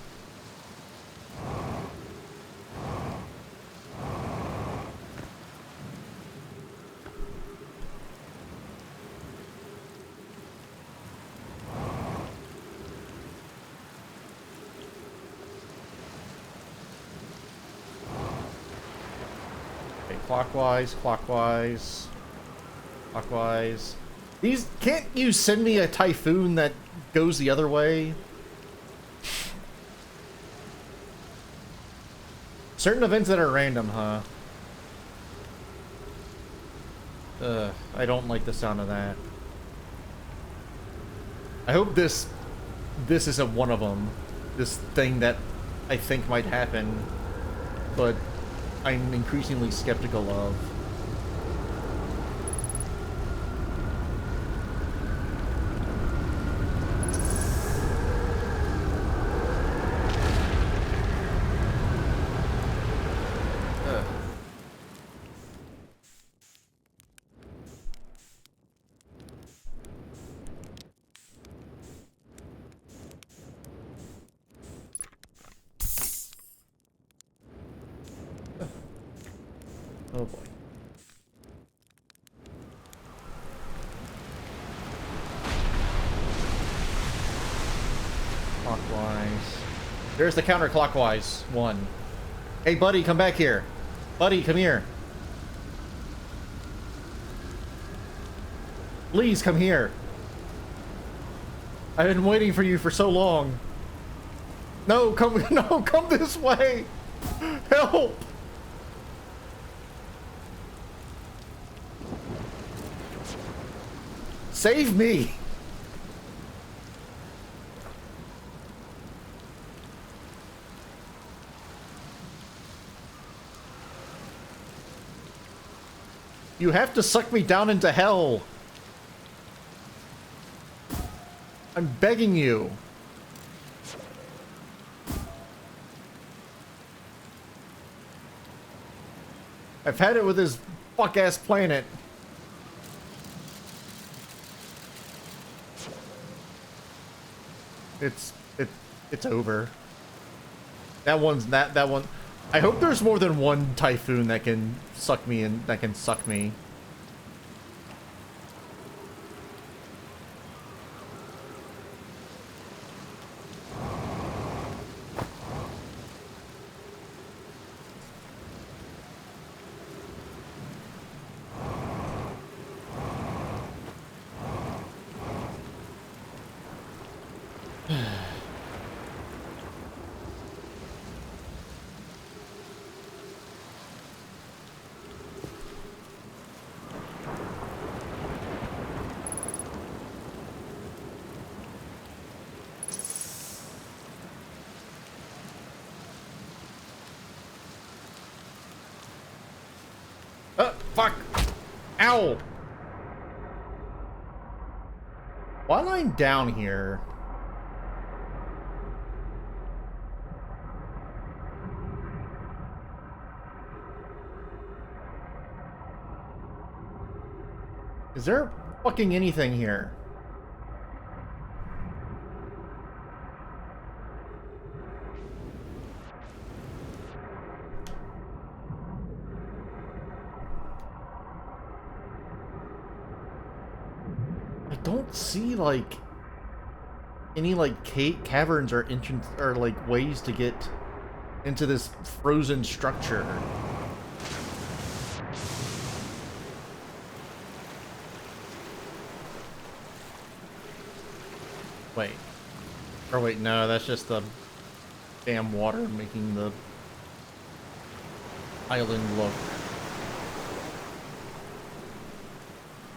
Okay, clockwise, clockwise, clockwise. These, can't you send me a typhoon that goes the other way? Certain events that are random, huh? I don't like the sound of that. I hope this isn't one of them. This thing that I think might happen, but I'm increasingly skeptical of. Oh boy. Clockwise. There's the counterclockwise one. Hey buddy, come back here. Buddy, come here. Please come here. I've been waiting for you for so long. No, come this way. Help. Save me! You have to suck me down into hell. I'm begging you. I've had it with this fuck-ass planet. It's it's over. That one. I hope there's more than one typhoon that can suck me in. That can suck me. Fuck! Ow! While I'm down here... Is there fucking anything here? I don't see, like, any, like, caverns or entrance or, like, ways to get into this frozen structure. Wait. Or wait, no, that's just the damn water making the island look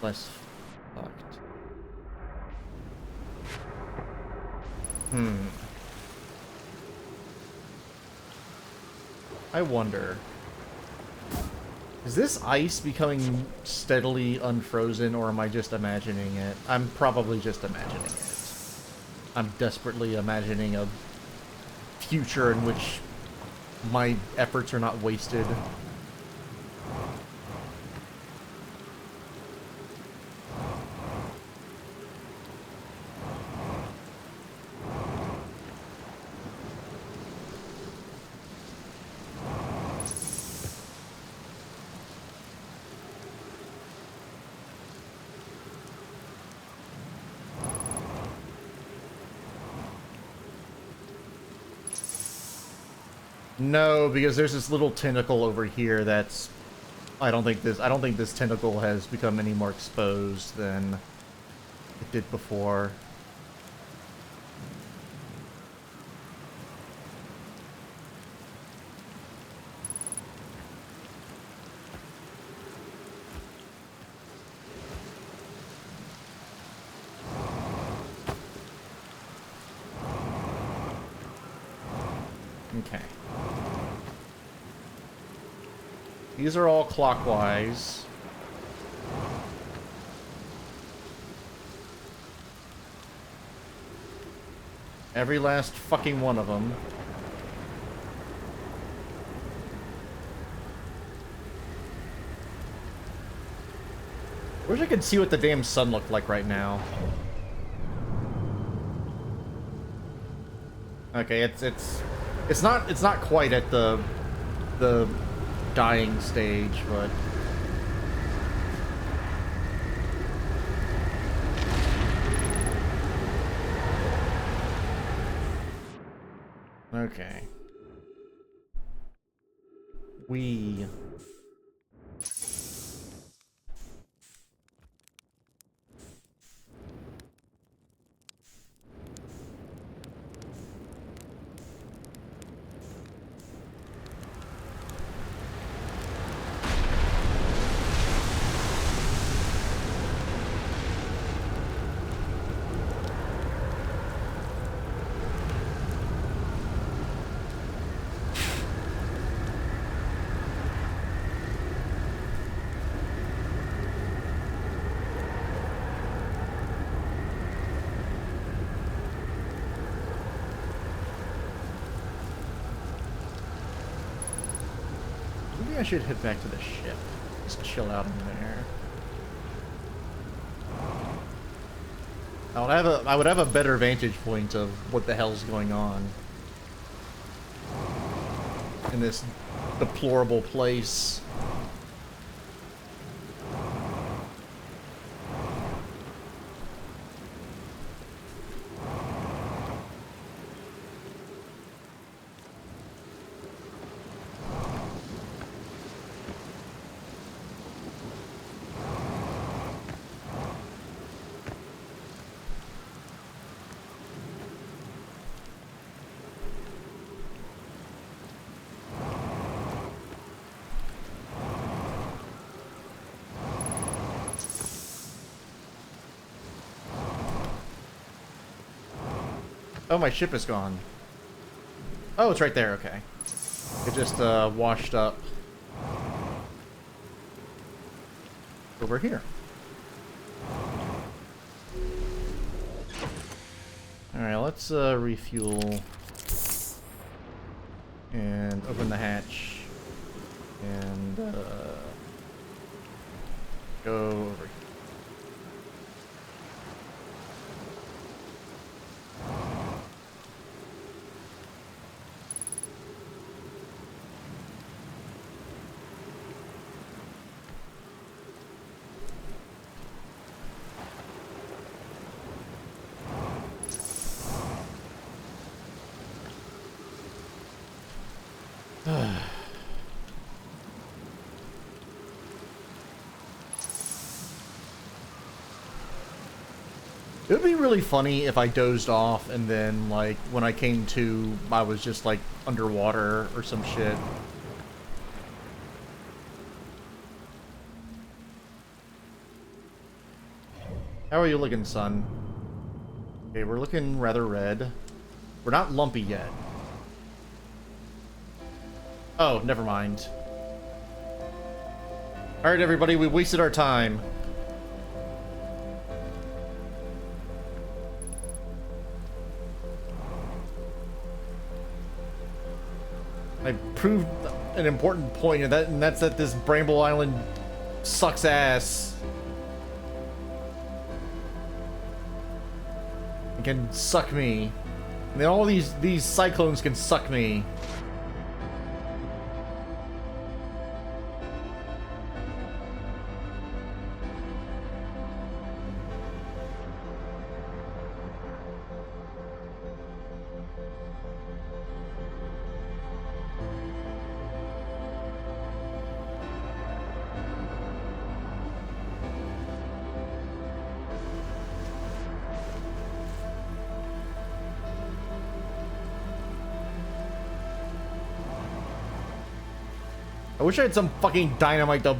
less fucked. I wonder, is this ice becoming steadily unfrozen, or am I just imagining it? I'm probably just imagining it. I'm desperately imagining a future in which my efforts are not wasted. No, because there's this little tentacle over here that's... I don't think this tentacle has become any more exposed than it did before. Okay. These are all clockwise. Every last fucking one of them. I wish I could see what the damn sun looked like right now. Okay, it's not quite at the dying stage, but okay. Maybe I should head back to the ship. Just chill out in there. I would have a better vantage point of what the hell's going on in this deplorable place. Oh, my ship is gone. Oh, it's right there, okay. It just washed up over here. Alright, let's refuel and open the hatch and go over here. It would be really funny if I dozed off and then, like, when I came to, I was just, like, underwater or some shit. How are you looking, son? Okay, we're looking rather red. We're not lumpy yet. Oh, never mind. Alright, everybody, we wasted our time. I proved an important point, and that's that this Bramble Island sucks ass. It can suck me. And then all these cyclones can suck me. I wish I had some fucking dynamite to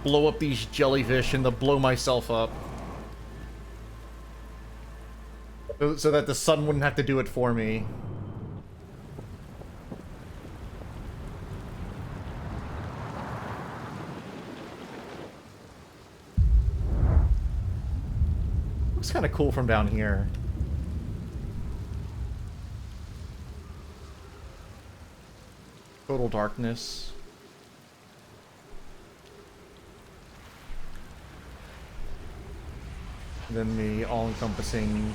blow up these jellyfish and to blow myself up. So that the sun wouldn't have to do it for me. Looks kind of cool from down here. Total darkness. Then the all-encompassing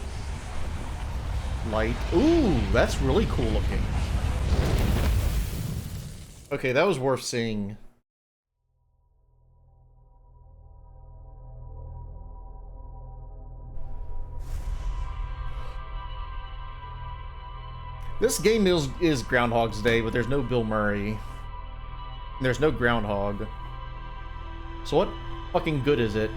light. Ooh, that's really cool looking. Okay, that was worth seeing. This game is Groundhog's Day, but there's no Bill Murray. There's no Groundhog. So what fucking good is it?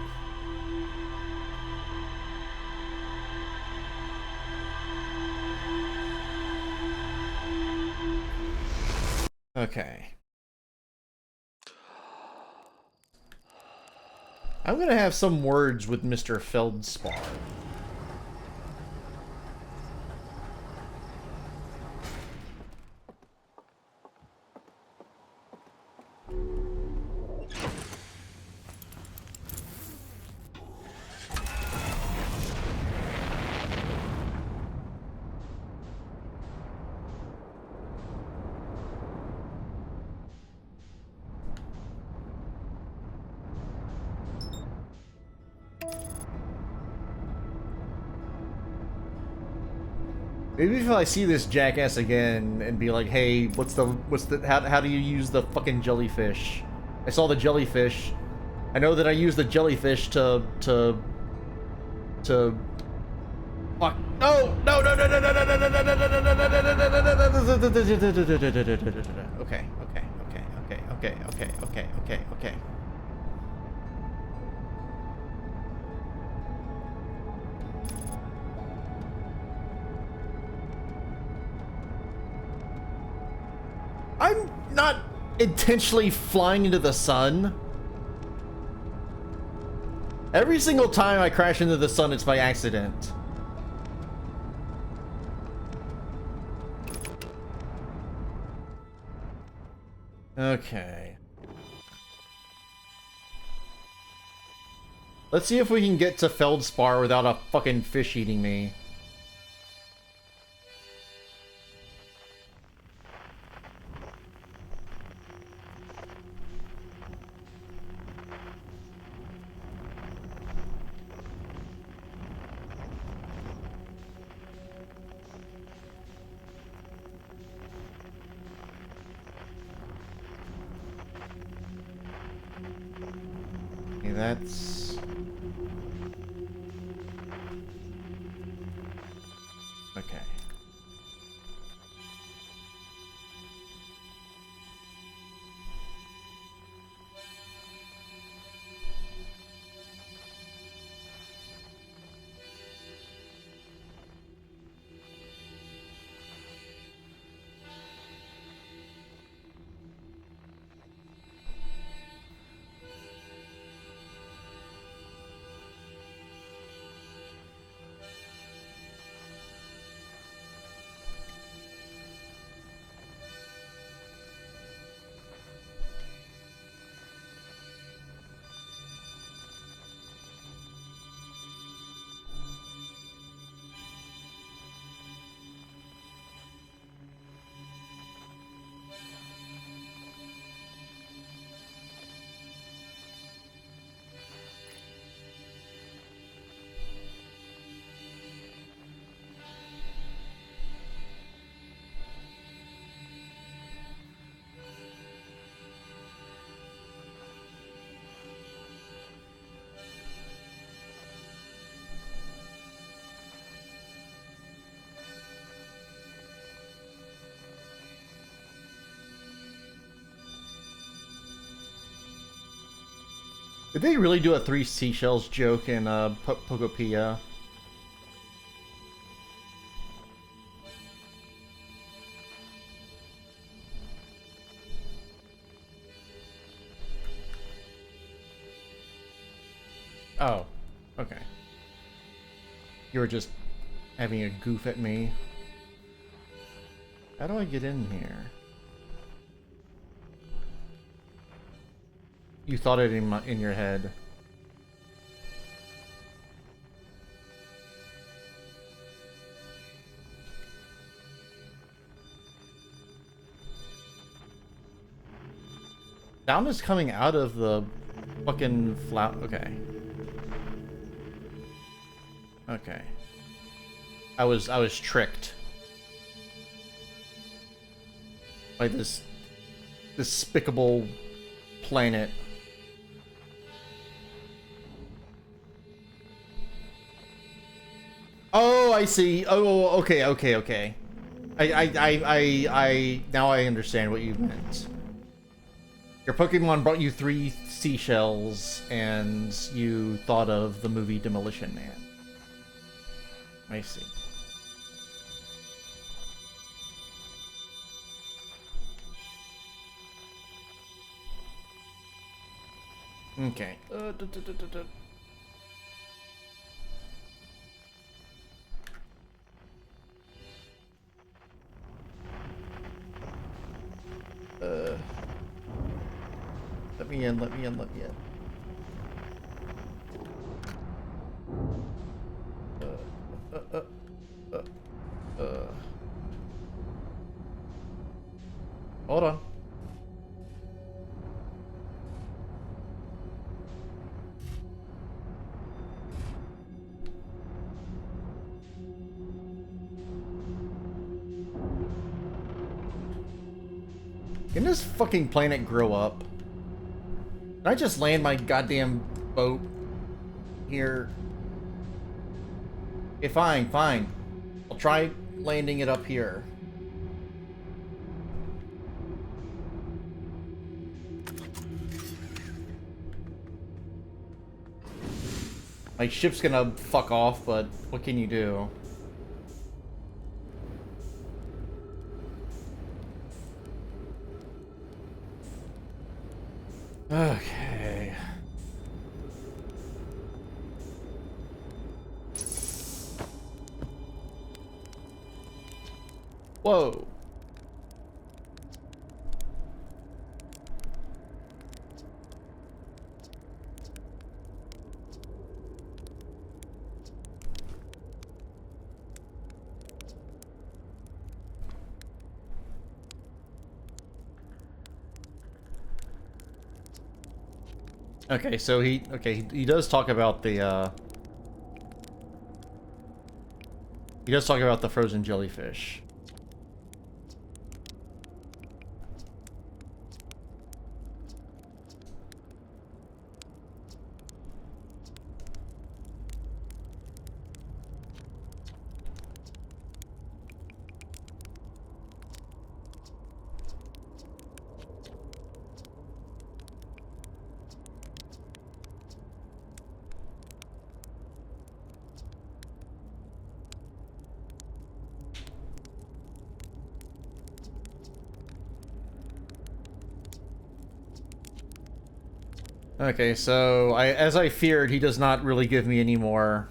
Okay. I'm gonna have some words with Mr. Feldspar. Maybe if I see this jackass again and be like, hey, how do you use the fucking jellyfish? I saw the jellyfish. I know that I use the jellyfish to fuck. No, no, no, no, no, no, no, no, no, no, no, no, no, no. Okay, okay, okay, okay, okay, okay, okay, okay, okay. I'm not intentionally flying into the sun. Every single time I crash into the sun, it's by accident. Okay. Let's see if we can get to Feldspar without a fucking fish eating me. Okay, that's... Okay. Did they really do a 3 seashells joke in Pokopia? Oh, okay. You were just having a goof at me. How do I get in here? You thought it in your head. Sound is coming out of the fucking flower. Okay. Okay. I was tricked by this despicable planet. Oh, I see. Oh, okay, okay, okay. Now I understand what you meant. Your Pokemon brought you 3 seashells, and you thought of the movie Demolition Man. I see. Okay. Let me in, let me in, let me in. Hold on. Can this fucking planet grow up? Can I just land my goddamn boat here? Okay, fine, fine. I'll try landing it up here. My ship's gonna fuck off, but what can you do? Okay. Whoa. Okay, so he does talk about the he does talk about the frozen jellyfish. Okay, so as I feared, he does not really give me any more.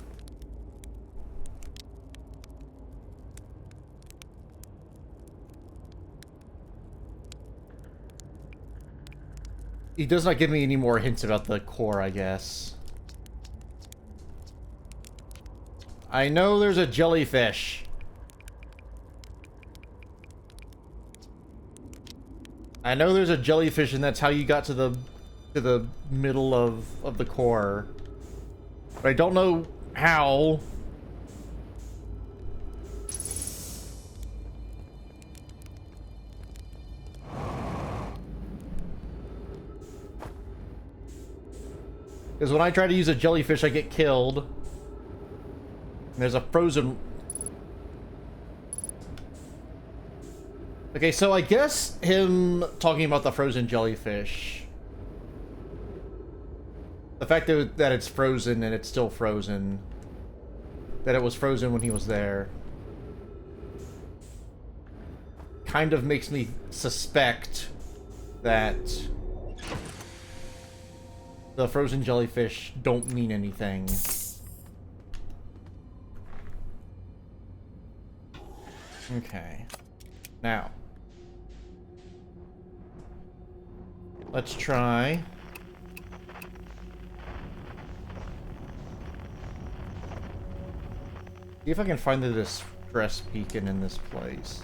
He does not give me any more hints about the core, I guess. I know there's a jellyfish. I know there's a jellyfish, and that's how you got to the middle of the core. But I don't know how. Because when I try to use a jellyfish, I get killed. And there's a frozen... Okay, so I guess him talking about the frozen jellyfish... The fact that it's frozen and it's still frozen... That it was frozen when he was there... kind of makes me suspect that... the frozen jellyfish don't mean anything. Okay. Now. Let's try. See if I can find the distress beacon in this place.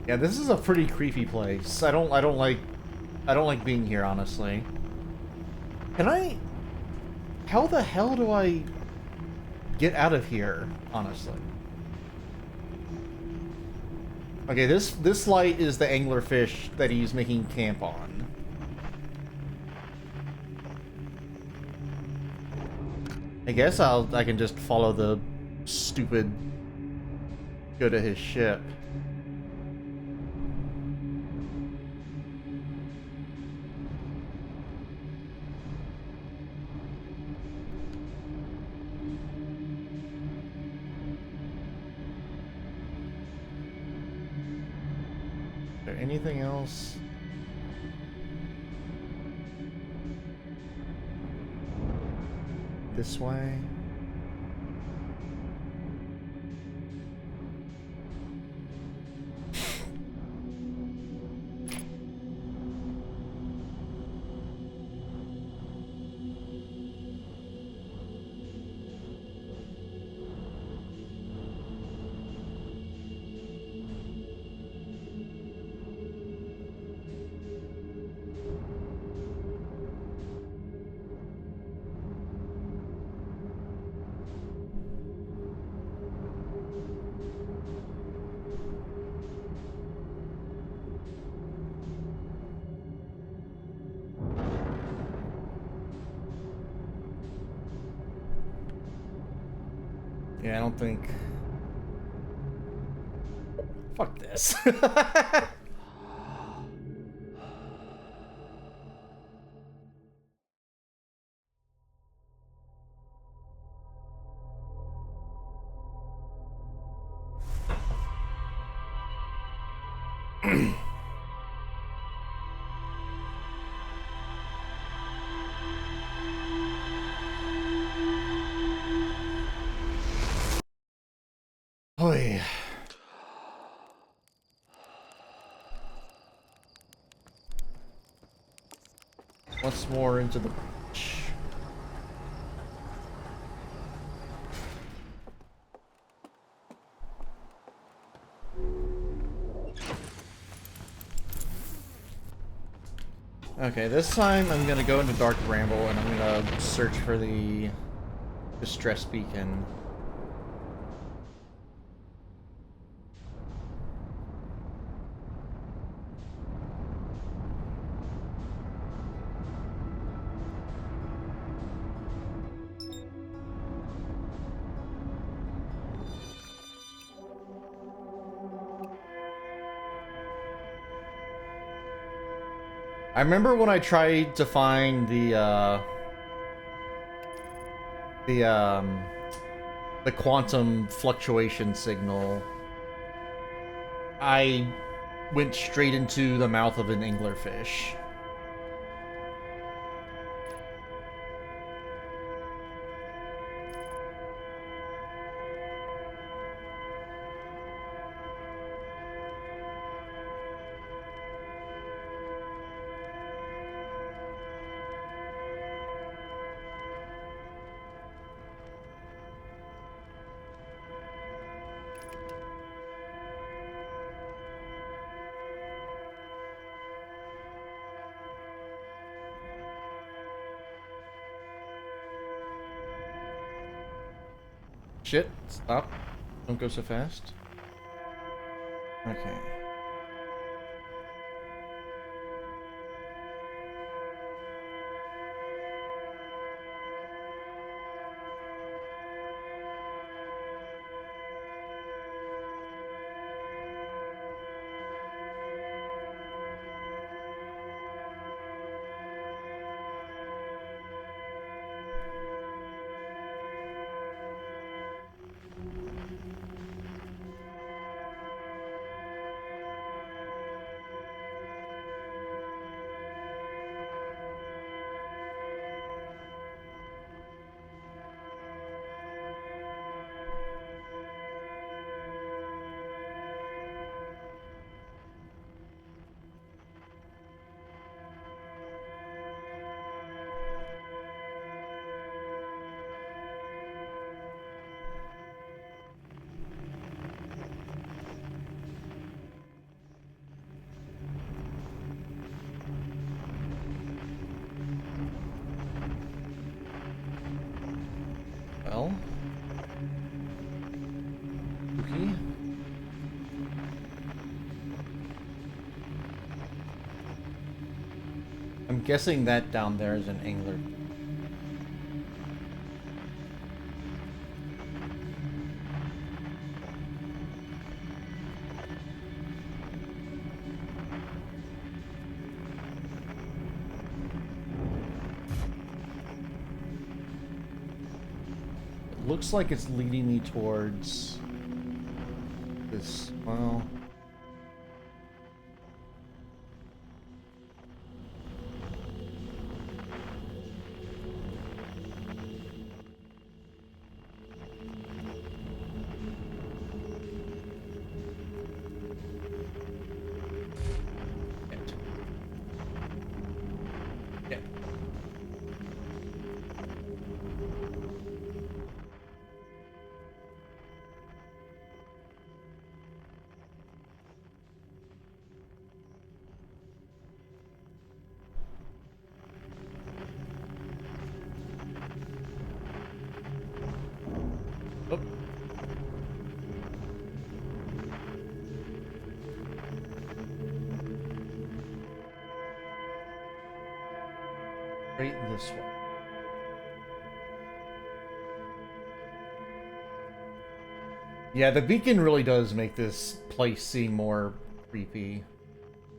Yeah, this is a pretty creepy place. I don't like being here, honestly. Can I... How the hell do I get out of here, honestly? Okay, this light is the anglerfish that he's making camp on. I guess I can just follow the stupid go to his ship. Anything else? This way? Yeah, I don't think... Fuck this. Oy. Once more into the bush. Okay, this time I'm gonna go into Dark Bramble and I'm gonna search for the distress beacon. I remember when I tried to find the quantum fluctuation signal, I went straight into the mouth of an anglerfish. Shit, stop. Don't go so fast. Okay. Well. Okay. I'm guessing that down there is an angler. It looks like it's leading me towards this, well... Oh. Right this way. Yeah, the beacon really does make this place seem more creepy.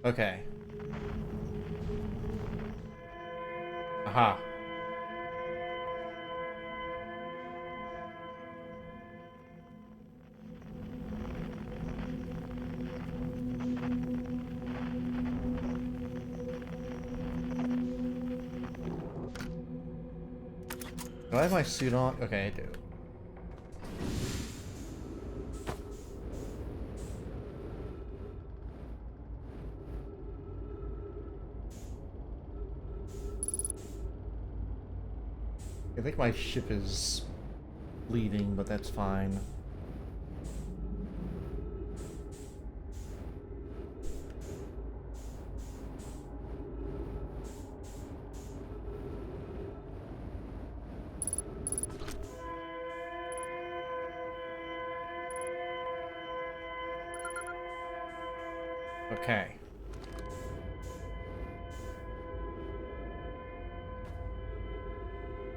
Okay. Aha. Do I have my suit on? Okay, I do. I think my ship is bleeding, but that's fine. Okay.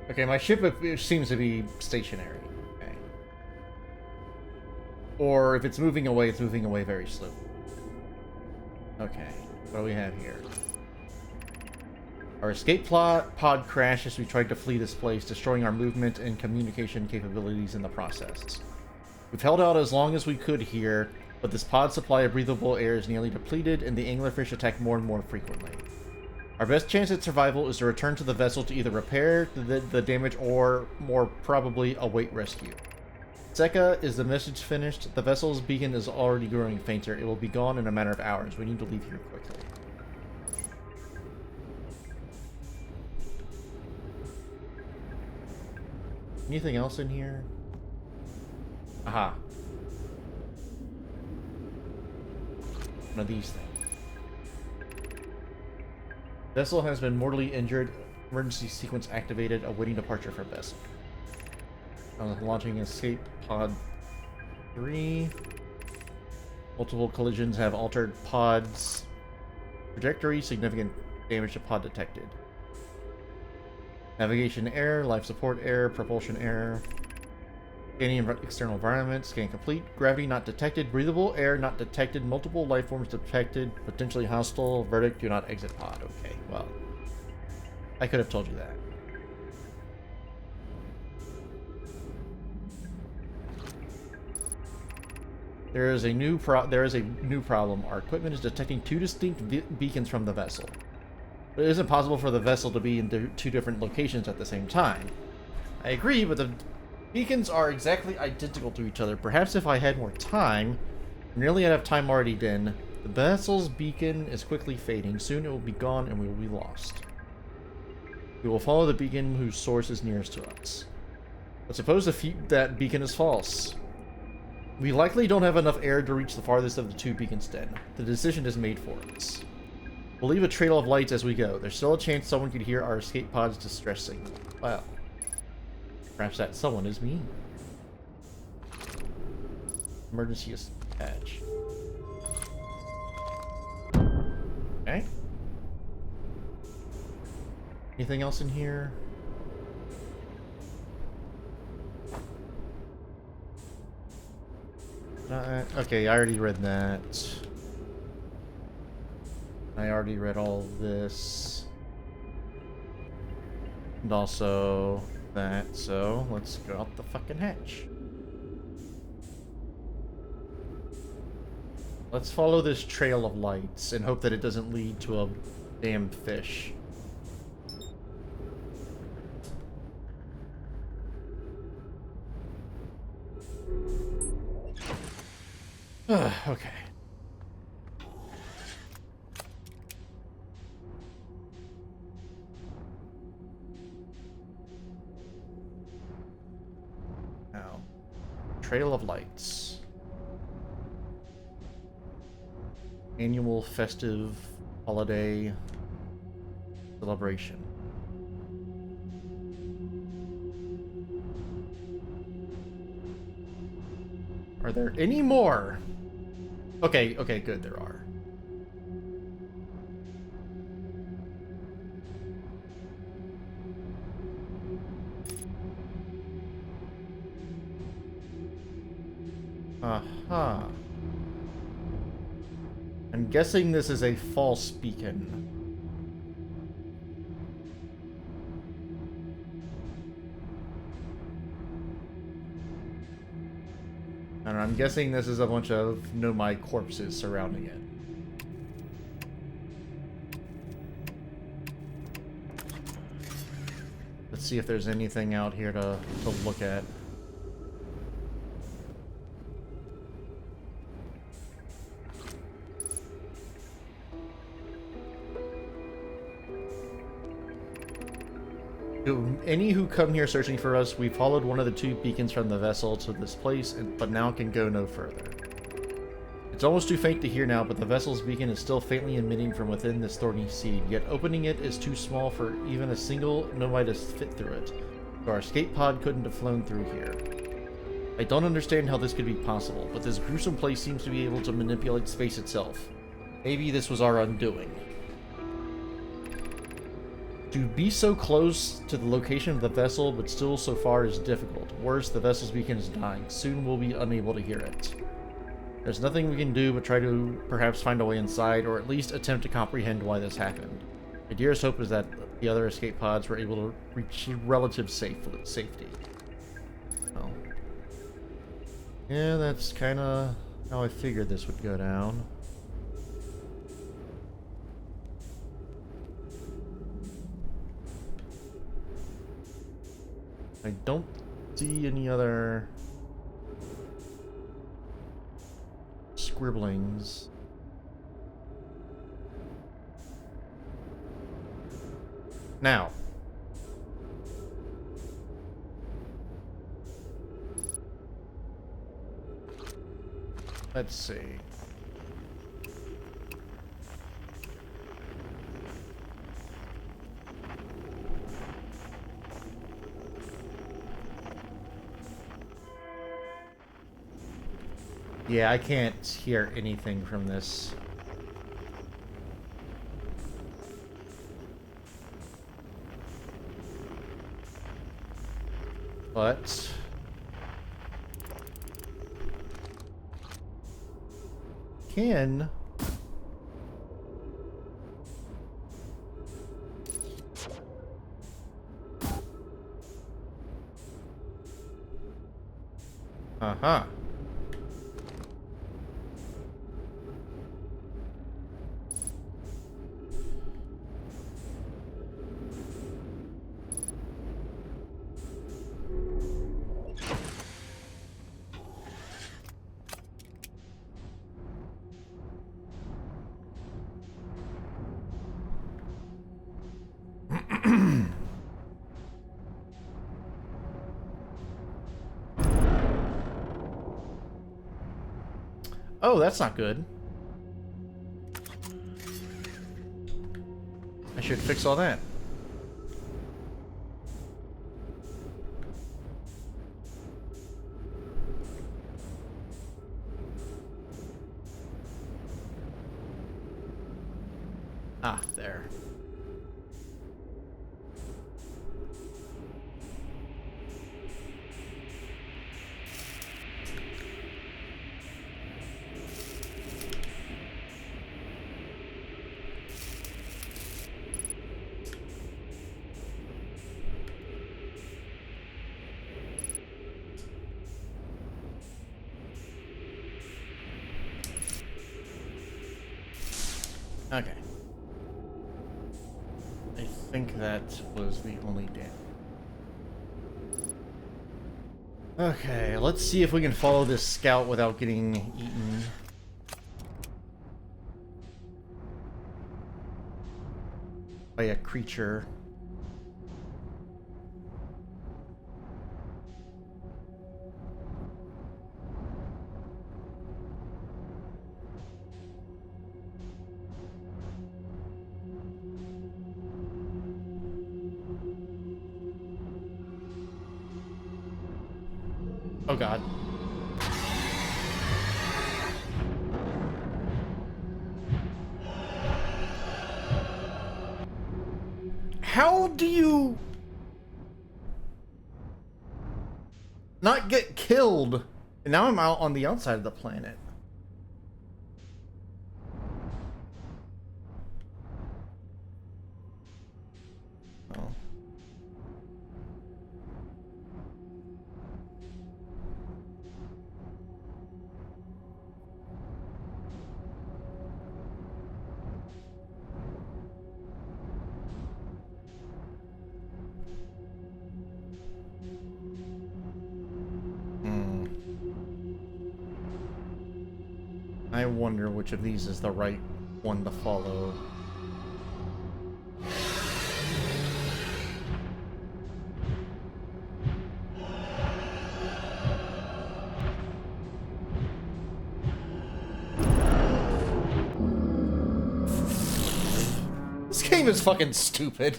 Okay, my ship it seems to be stationary. Okay. Or if it's moving away, it's moving away very slowly. Okay. What do we have here? Our escape pod crashed as we tried to flee this place, destroying our movement and communication capabilities in the process. We've held out as long as we could here, but this pod's supply of breathable air is nearly depleted, and the anglerfish attack more and more frequently. Our best chance at survival is to return to the vessel to either repair the damage or, more probably, await rescue. Seka, is the message finished? The vessel's beacon is already growing fainter. It will be gone in a matter of hours. We need to leave here quickly. Anything else in here? Aha. One of these things. Vessel has been mortally injured. Emergency sequence activated. Awaiting departure for vessel. Launching escape pod 3. Multiple collisions have altered pod's trajectory. Significant damage to pod detected. Navigation error. Life support error. Propulsion error. Scanning external environment. Scan complete. Gravity not detected. Breathable air not detected. Multiple life forms detected. Potentially hostile. Verdict: do not exit pod. Okay, well, I could have told you that. There is a new problem. Our equipment is detecting two distinct beacons from the vessel. It isn't possible for the vessel to be in two different locations at the same time. I agree, but the beacons are exactly identical to each other. Perhaps if I had more time, nearly out of time already then, the vessel's beacon is quickly fading. Soon it will be gone and we will be lost. We will follow the beacon whose source is nearest to us. But suppose that beacon is false. We likely don't have enough air to reach the farthest of the two beacons then. The decision is made for us. We'll leave a trail of lights as we go. There's still a chance someone could hear our escape pod's distress signal. Well, perhaps that someone is me. Emergency patch. Okay. Anything else in here? Okay, I already read that. I already read all of this. And also that, so let's go out the fucking hatch. Let's follow this trail of lights and hope that it doesn't lead to a damn fish. Okay. Now, trail of lights. Annual festive holiday celebration. Are there any more? Okay, good, there are. Aha. I'm guessing this is a false beacon. And I'm guessing this is a bunch of nomai corpses surrounding it. Let's see if there's anything out here to look at. To any who come here searching for us, we followed one of the two beacons from the vessel to this place, but now can go no further. It's almost too faint to hear now, but the vessel's beacon is still faintly emitting from within this thorny seed, yet opening it is too small for even a single nomai to fit through it, so our escape pod couldn't have flown through here. I don't understand how this could be possible, but this gruesome place seems to be able to manipulate space itself. Maybe this was our undoing. To be so close to the location of the vessel, but still so far, is difficult. Worse, the vessel's beacon is dying. Soon we'll be unable to hear it. There's nothing we can do but try to perhaps find a way inside, or at least attempt to comprehend why this happened. My dearest hope is that the other escape pods were able to reach relative safety. Well, yeah, that's kind of how I figured this would go down. I don't see any other scribblings. Now, let's see. Yeah, I can't hear anything from this. But can uh-huh. Oh, that's not good. I should fix all that. Ah, there. Okay. I think that was the only damage. Okay, let's see if we can follow this scout without getting eaten. By a creature. Oh god. How do you not get killed And now I'm out on the outside of the planet. Oh. I wonder which of these is the right one to follow. This game is fucking stupid.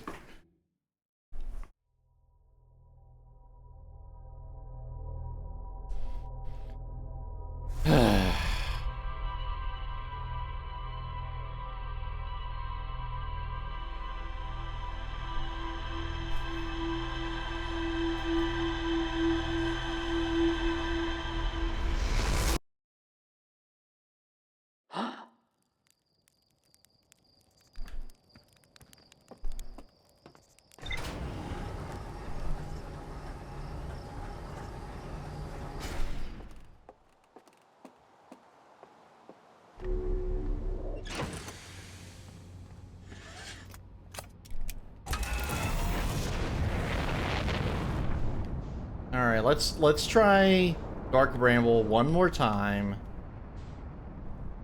Alright, let's try Dark Bramble one more time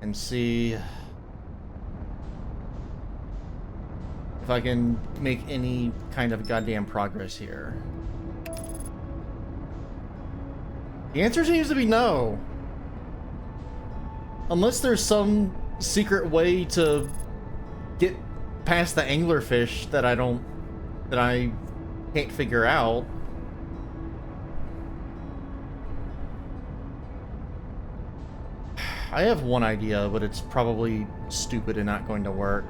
and see if I can make any kind of goddamn progress here. The answer seems to be no. Unless there's some secret way to get past the anglerfish that I can't figure out. I have one idea, but it's probably stupid and not going to work.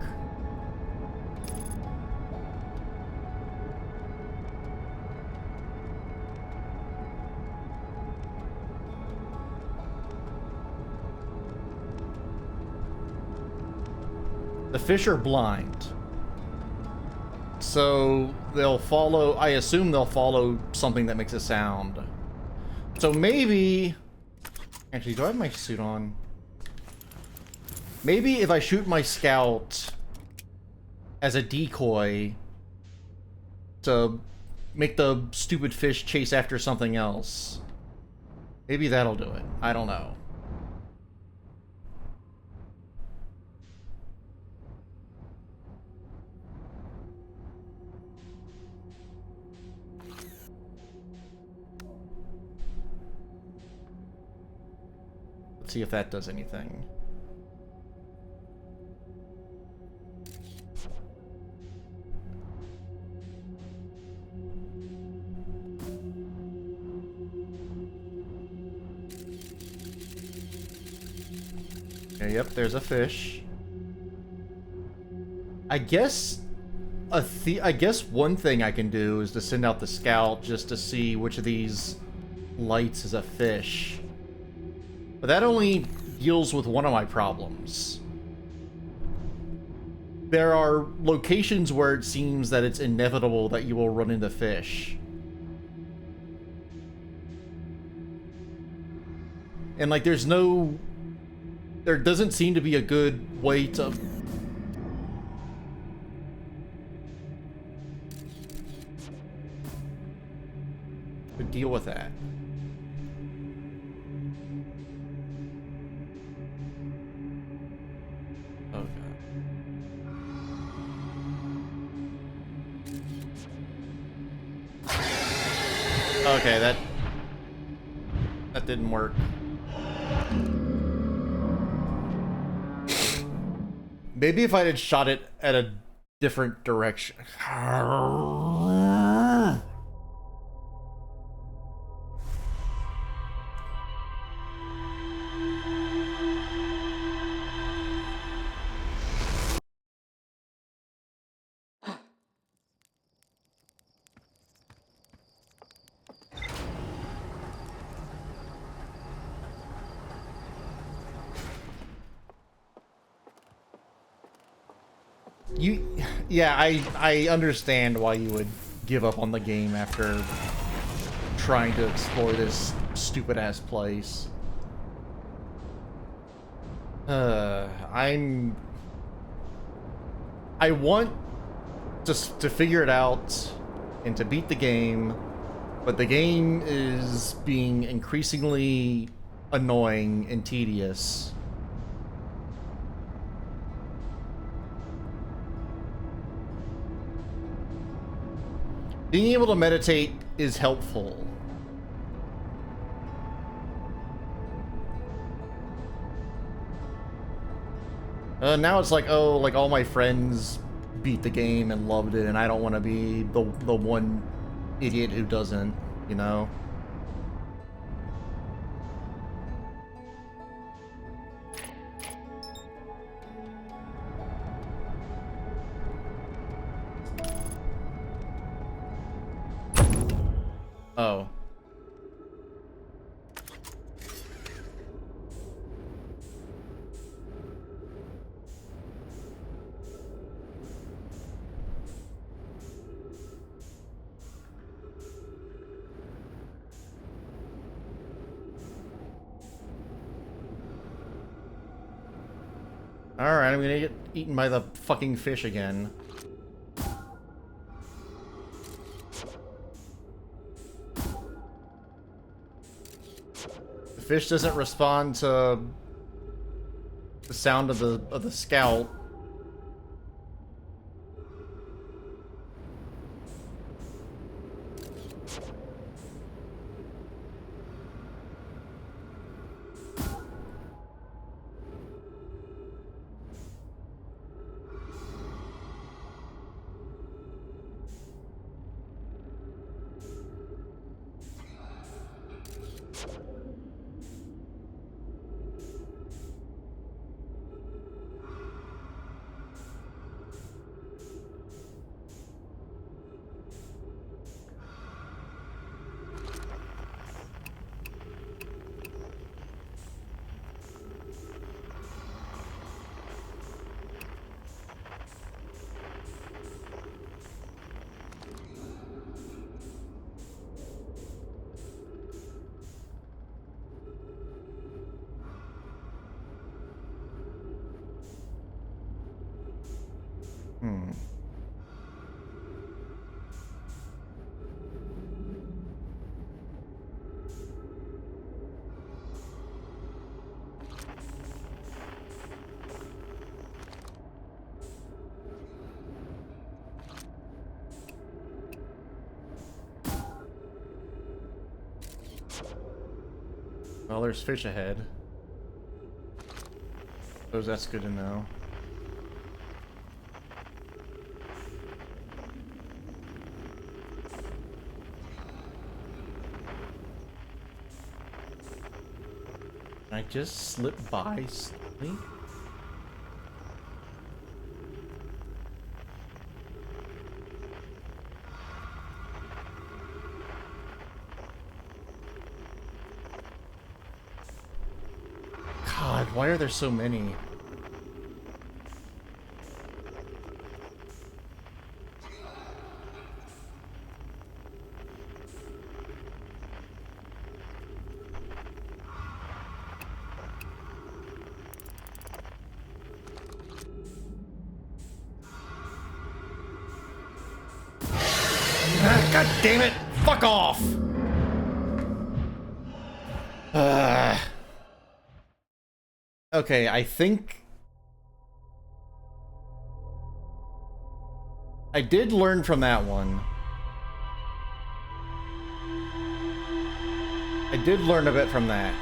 The fish are blind. So they'll follow, I assume they'll follow something that makes a sound. So maybe, actually, do I have my suit on? Maybe if I shoot my scout as a decoy to make the stupid fish chase after something else. Maybe that'll do it. I don't know. Let's see if that does anything. Okay, yep, there's a fish. I guess one thing I can do is to send out the scout just to see which of these lights is a fish. But that only deals with one of my problems. There are locations where it seems that it's inevitable that you will run into fish. And like there doesn't seem to be a good way to deal with that. Oh god. Okay, that didn't work. Maybe if I had shot it at a different direction. Yeah, I understand why you would give up on the game after trying to explore this stupid-ass place. I want to figure it out and to beat the game, but the game is being increasingly annoying and tedious. Being able to meditate is helpful. Now it's like, oh, like all my friends beat the game and loved it, and I don't want to be the one idiot who doesn't, you know? Oh. Alright, I'm gonna get eaten by the fucking fish again. The fish doesn't respond to the sound of the scout. Well, there's fish ahead. Suppose that's good to know. Can I just slip by slowly? God, why are there so many? God damn it! Fuck off! Okay, I think I did learn from that one. I did learn a bit from that.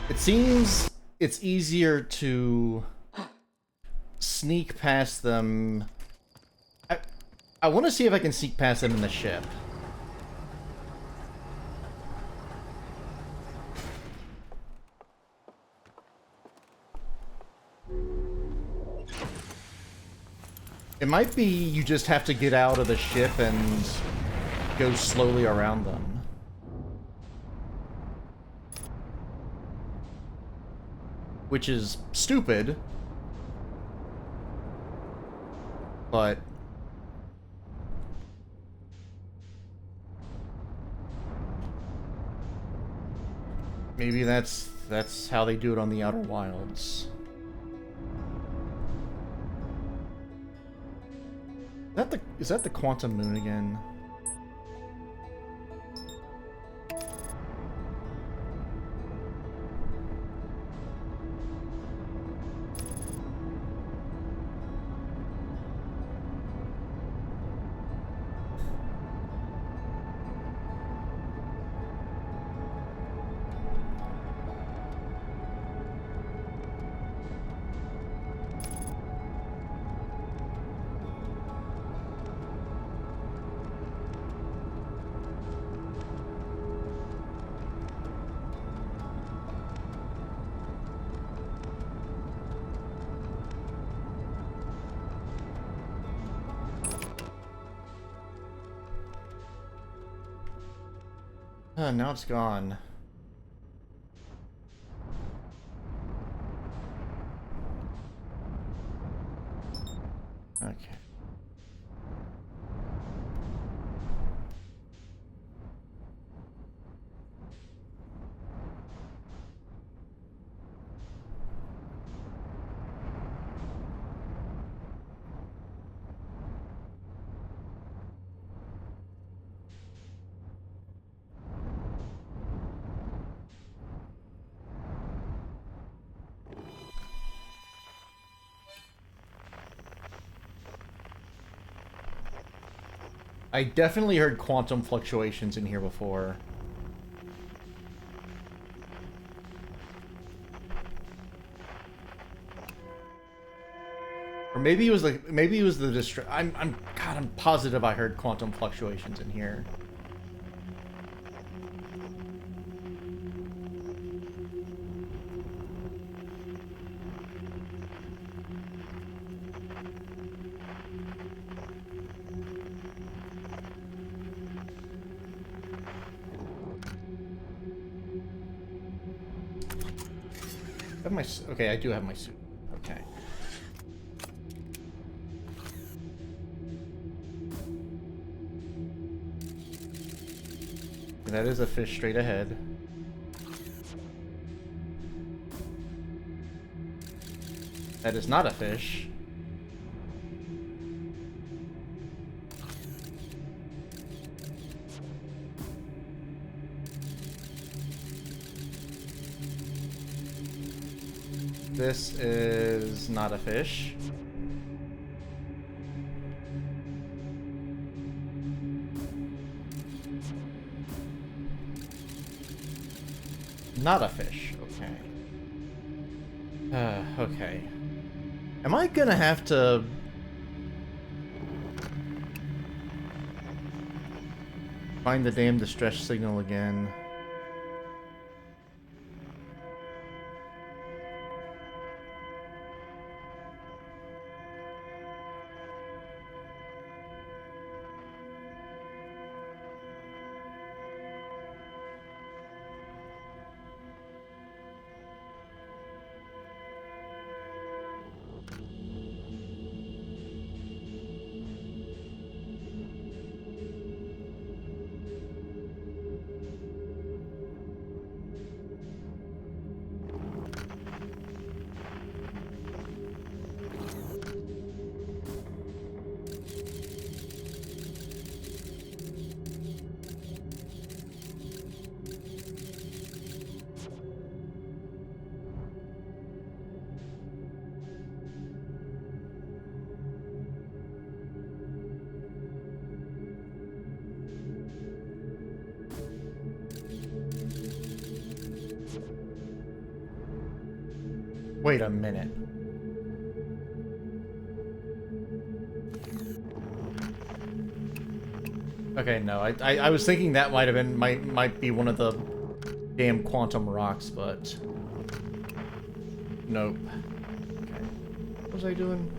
It seems it's easier to sneak past them. I want to see if I can sneak past them in the ship. It might be you just have to get out of the ship and go slowly around them. Which is stupid. But maybe that's how they do it on the Outer Wilds. Is that the Quantum Moon again? Now it's gone. Okay. I definitely heard quantum fluctuations in here before. Or maybe it was the I'm positive I heard quantum fluctuations in here. Okay, I do have my suit. Okay. That is a fish straight ahead. That is not a fish. This is not a fish. Not a fish. Okay. Okay. Am I gonna have to... find the damn distress signal again? Wait a minute. Okay, no, I was thinking that might have been might be one of the damn quantum rocks, but nope. Okay. What was I doing?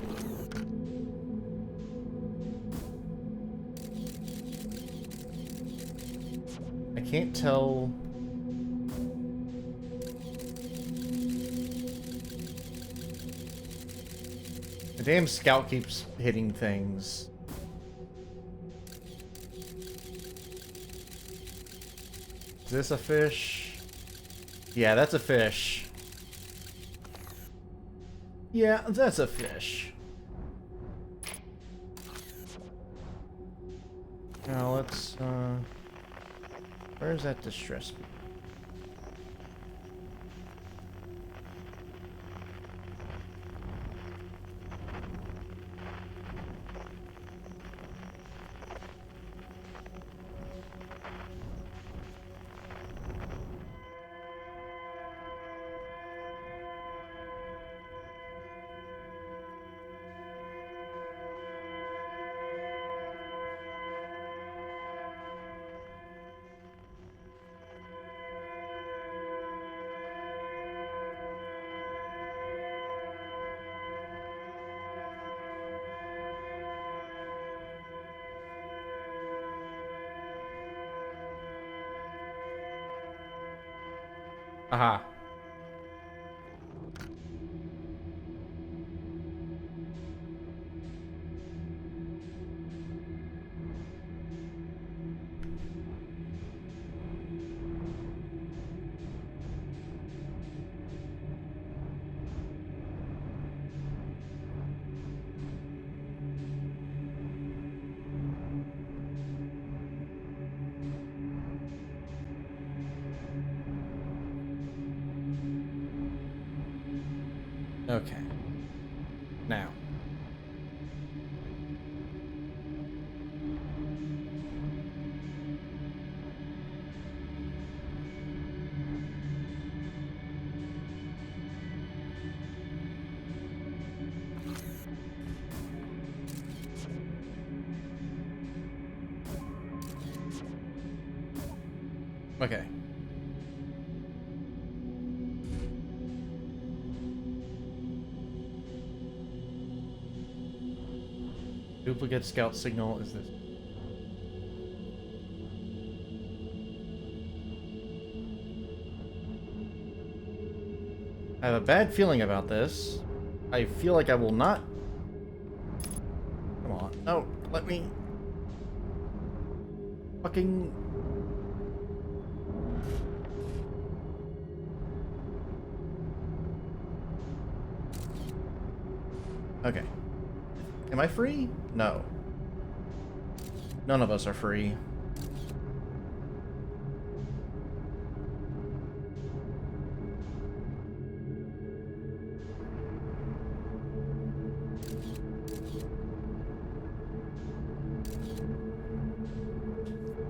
I can't tell. The damn scout keeps hitting things. Is this a fish? Yeah, that's a fish. Yeah, that's a fish. Now let's, where's that distress? Aha. Okay. Now. Okay. Duplicate scout signal is this. I have a bad feeling about this. I feel like I will not. Come on. No, let me. Fucking. Okay. Am I free? No. None of us are free.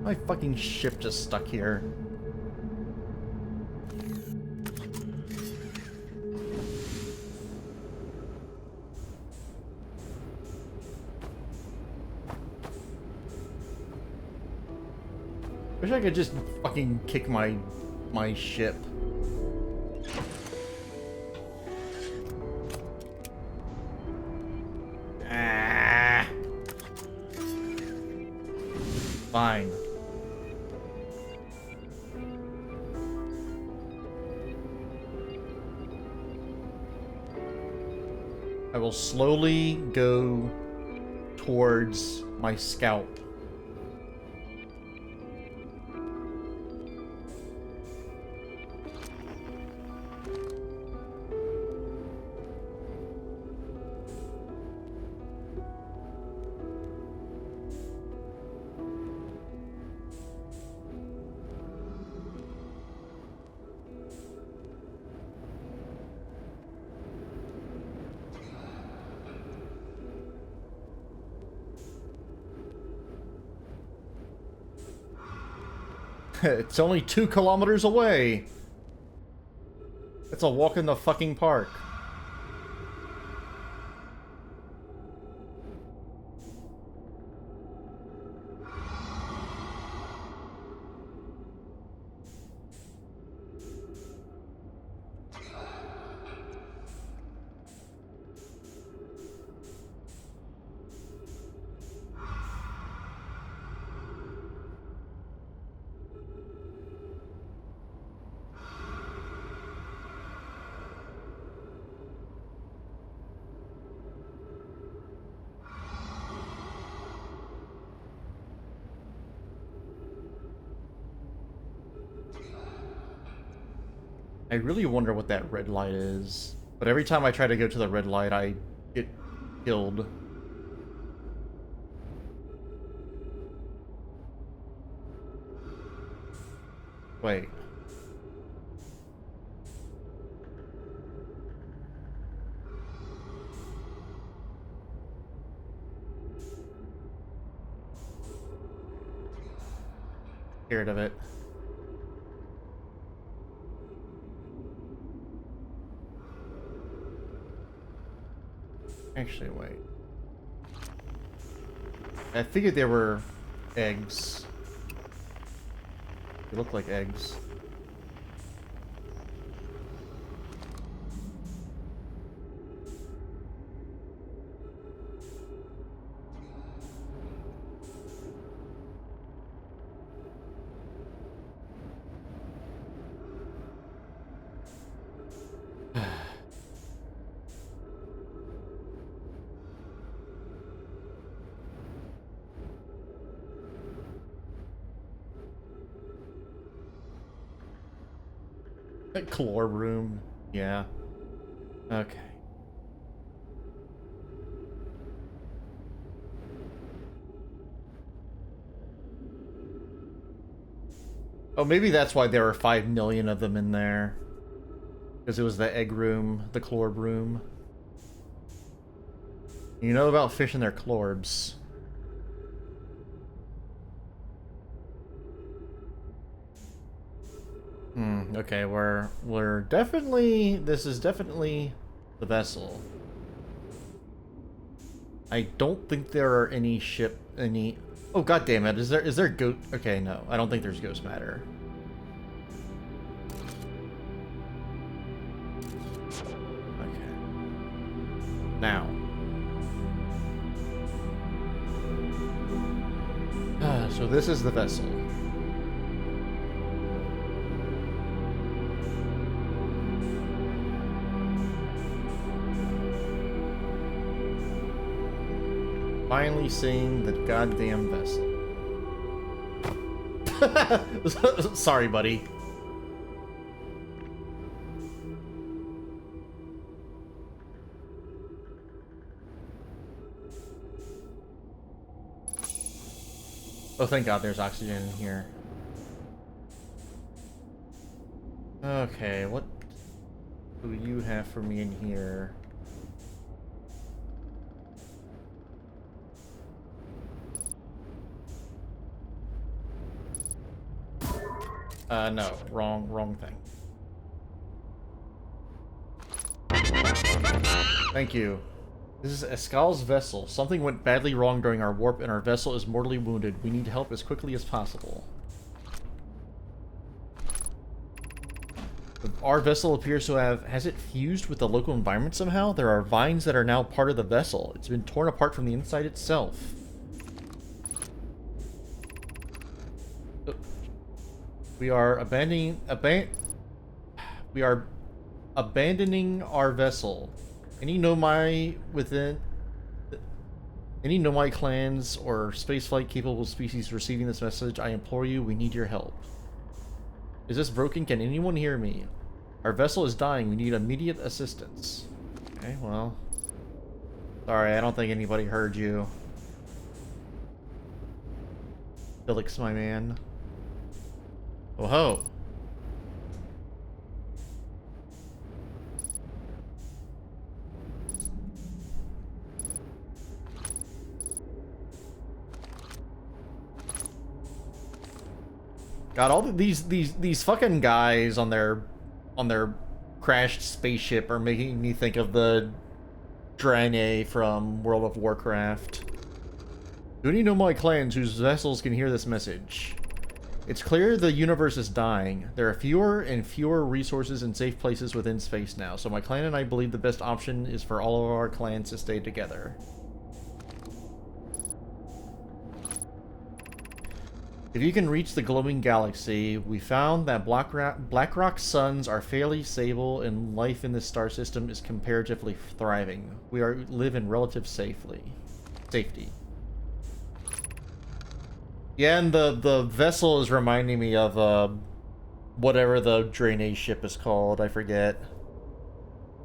My fucking ship just stuck here. Wish I could just fucking kick my ship. Ah. Fine. I will slowly go towards my scout. It's only 2 kilometers away. It's a walk in the fucking park. I really wonder what that red light is. But every time I try to go to the red light, I get killed. Wait. Scared of it. Actually, wait. I figured there were eggs. They look like eggs. Explorer room. Yeah. Okay. Oh, maybe that's why there were 5 million of them in there. Because it was the egg room, the clorb room. You know about fish and their clorbs. Okay, we're definitely, this is definitely the vessel. I don't think there are any oh god damn it, is there ghost? Okay, no, I don't think there's ghost matter. Okay. Now. So this is the vessel. Finally seeing the goddamn vessel. Sorry, buddy. Oh, thank God there's oxygen in here. Okay, what do you have for me in here? No, wrong thing. Thank you. This is Escal's vessel. Something went badly wrong during our warp and our vessel is mortally wounded. We need help as quickly as possible. Our vessel appears to have... Has it fused with the local environment somehow? There are vines that are now part of the vessel. It's been torn apart from the inside itself. We are abandoning our vessel. Any Nomai clans or spaceflight capable species receiving this message, I implore you, we need your help. Is this broken? Can anyone hear me? Our vessel is dying. We need immediate assistance. Okay, well. Sorry, I don't think anybody heard you. Felix, my man. Oh ho. God, all these fucking guys on their crashed spaceship are making me think of the Draenei from World of Warcraft. Do any Nomai clans whose vessels can hear this message? It's clear the universe is dying. There are fewer and fewer resources and safe places within space now, so my clan and I believe the best option is for all of our clans to stay together. If you can reach the glowing galaxy, we found that Blackrock suns are fairly stable and life in this star system is comparatively thriving. We live in relative safety. Yeah, and the vessel is reminding me of whatever the drainage ship is called, I forget.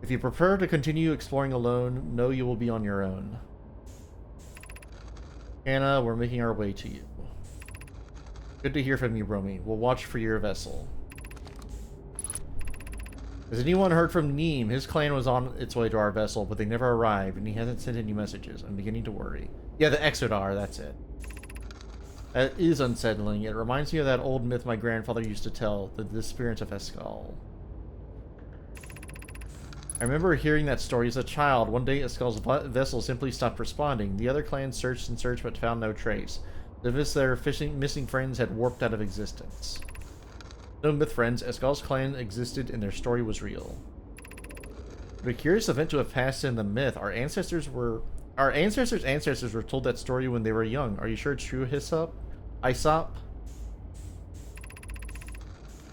If you prefer to continue exploring alone, know you will be on your own. Anna, we're making our way to you. Good to hear from you, Romy. We'll watch for your vessel. Has anyone heard from Neem? His clan was on its way to our vessel, but they never arrived, and he hasn't sent any messages. I'm beginning to worry. Yeah, the Exodar, that's it. That is unsettling. It reminds me of that old myth my grandfather used to tell, the disappearance of Escal. I remember hearing that story as a child. One day, Escal's vessel simply stopped responding. The other clans searched and searched, but found no trace. Their missing friends had warped out of existence. No myth friends, Escal's clan existed and their story was real. But a curious event to have passed in the myth. Our ancestors' ancestors were told that story when they were young. Are you sure it's true, Aesop?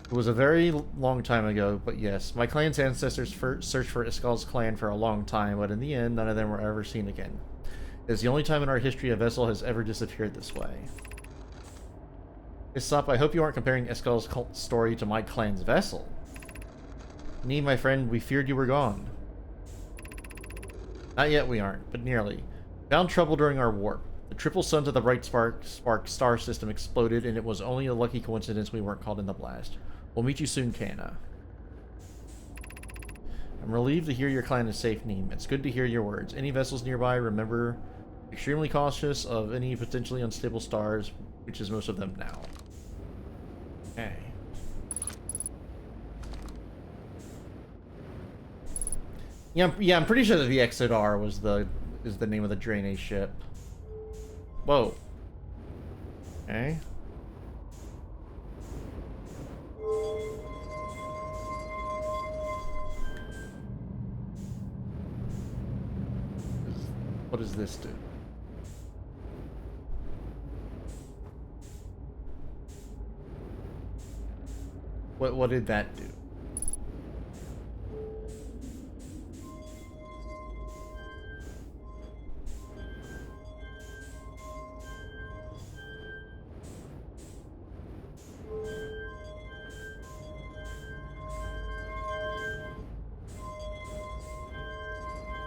It was a very long time ago, but yes. My clan's ancestors searched for Escal's clan for a long time, but in the end, none of them were ever seen again. It is the only time in our history a vessel has ever disappeared this way. Aesop, I hope you aren't comparing Escal's story to my clan's vessel. Nee, my friend, we feared you were gone. Not yet we aren't, but nearly. Found trouble during our warp. The triple suns of the Bright Spark star system exploded, and it was only a lucky coincidence we weren't caught in the blast. We'll meet you soon, Kana. I'm relieved to hear your clan is safe, Neem. It's good to hear your words. Any vessels nearby, remember, extremely cautious of any potentially unstable stars, which is most of them now. Okay. Yeah, I'm pretty sure that the Exodar is the name of the drainage ship. Whoa. Okay. What does this do? What did that do?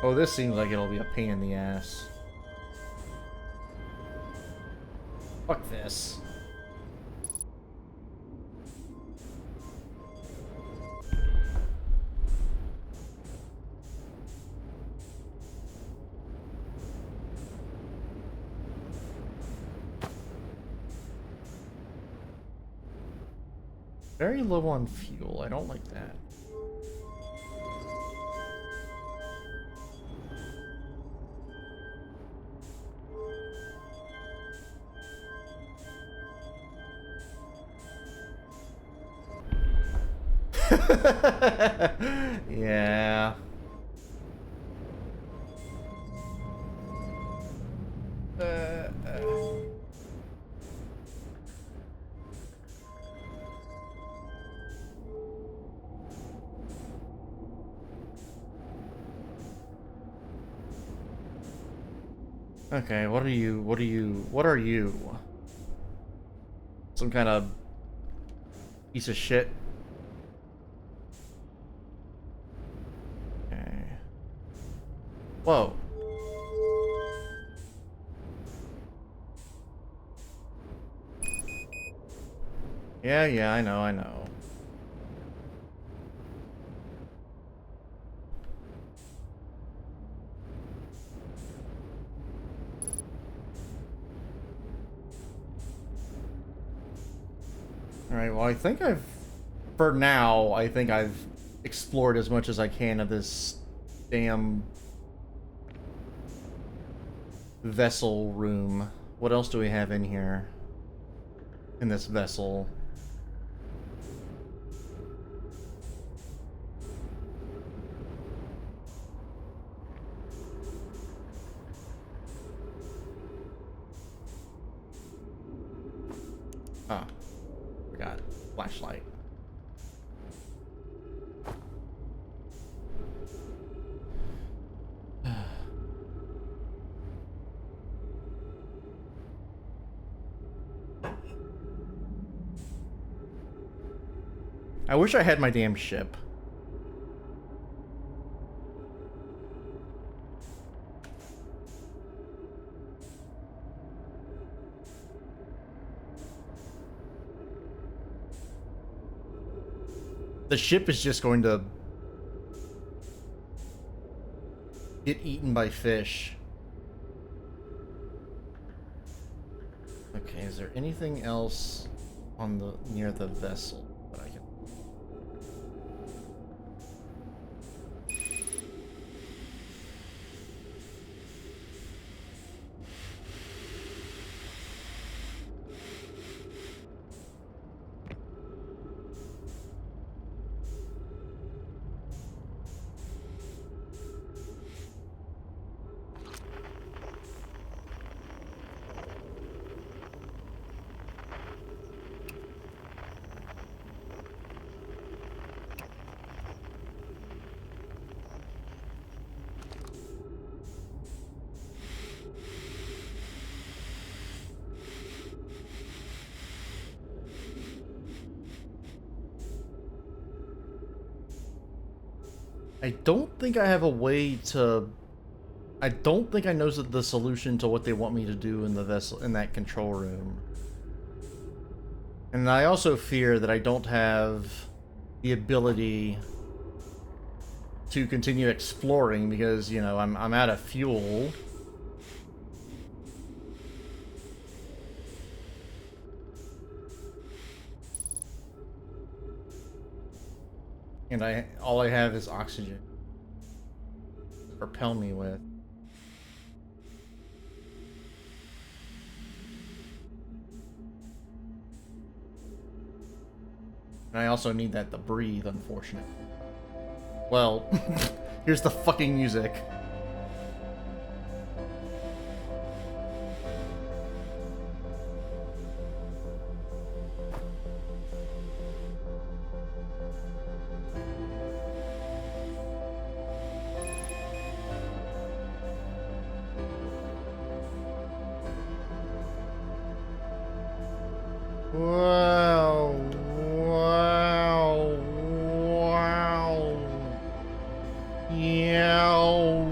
Oh, this seems like it'll be a pain in the ass. Fuck this. Very low on fuel. I don't like that. Yeah. Okay, what are you? Some kind of piece of shit? Okay. Whoa. Yeah, I know. Alright, well, for now, I think I've explored as much as I can of this damn vessel room. What else do we have in here? In this vessel? Ah, forgot. Flashlight. I wish I had my damn ship. The ship is just going to get eaten by fish. Okay, is there anything else on the near the vessel that I can? I don't think I have a way to... I don't think I know the solution to what they want me to do in the vessel, in that control room. And I also fear that I don't have the ability to continue exploring because, you know, I'm out of fuel. And all I have is oxygen to propel me with. And I also need that to breathe, unfortunately. Well, here's the fucking music. Wow. Wow. Wow. Yow.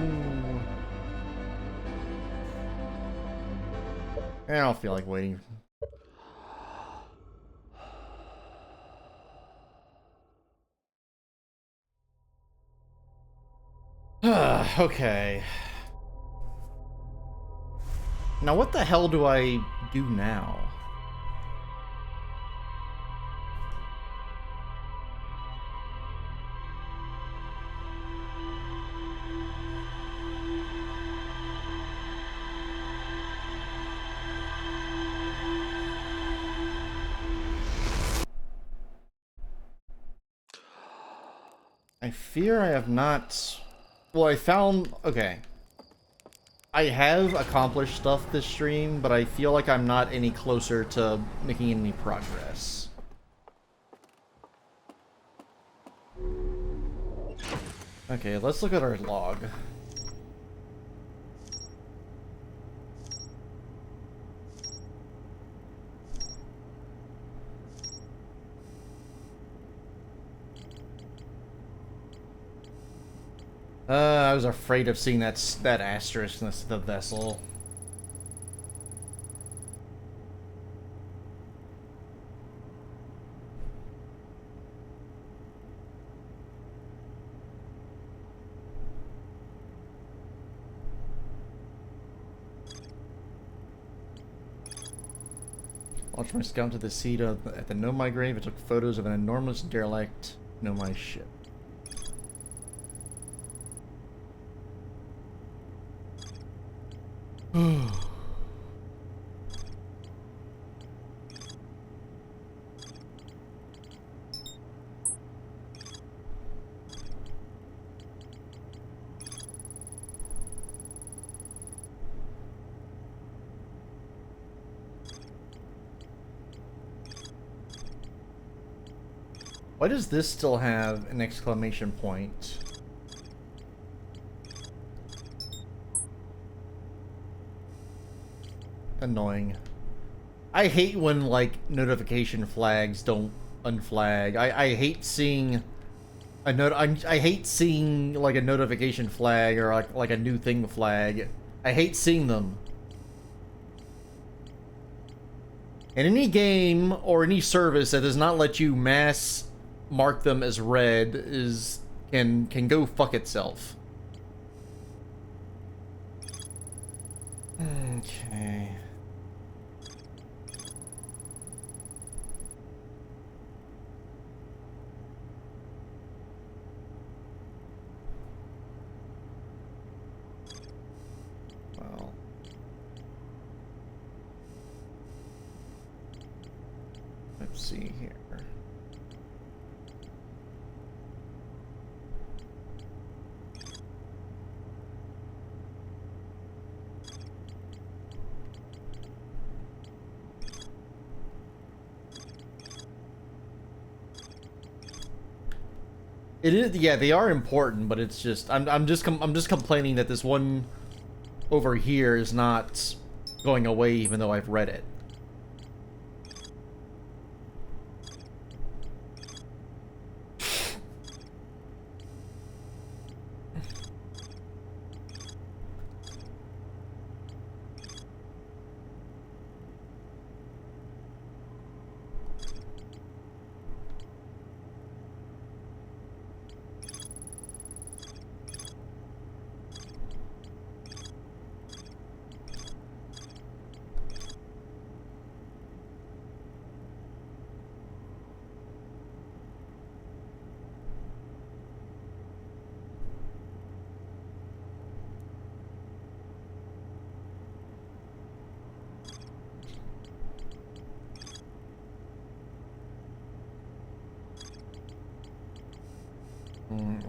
I don't feel like waiting. Okay. Now what the hell do I do now? I fear I have not... Well, I found... Okay. I have accomplished stuff this stream, but I feel like I'm not any closer to making any progress. Okay, let's look at our log. I was afraid of seeing that asterisk next to the vessel. Launched my scout to the seat at the Nomai grave. It took photos of an enormous derelict Nomai ship. Why does this still have an exclamation point? Annoying. I hate when, like, notification flags don't unflag. I hate seeing a I hate seeing like a notification flag or like a new thing flag. I hate seeing them. In any game or any service that does not let you mass mark them as red can go fuck itself. Okay. Well. Let's see here. It is, yeah, they are important, but it's just I'm just complaining that this one over here is not going away even though I've read it.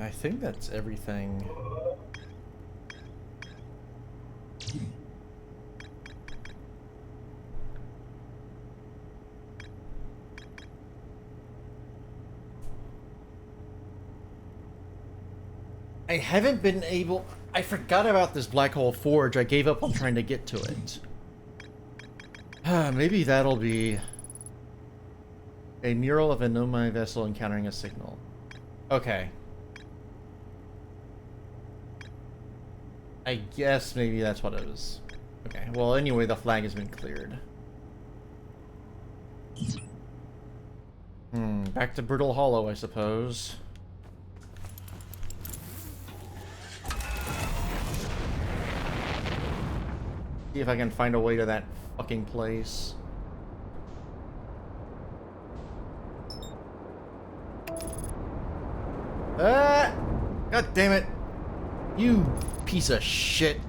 I think that's everything. I haven't been able... I forgot about this Black Hole Forge. I gave up on trying to get to it. Maybe that'll be... a mural of a Nomai vessel encountering a signal. Okay. I guess maybe that's what it is. Okay, well anyway, the flag has been cleared. Back to Brittle Hollow, I suppose. See if I can find a way to that fucking place. Ah! God damn it! You piece of shit.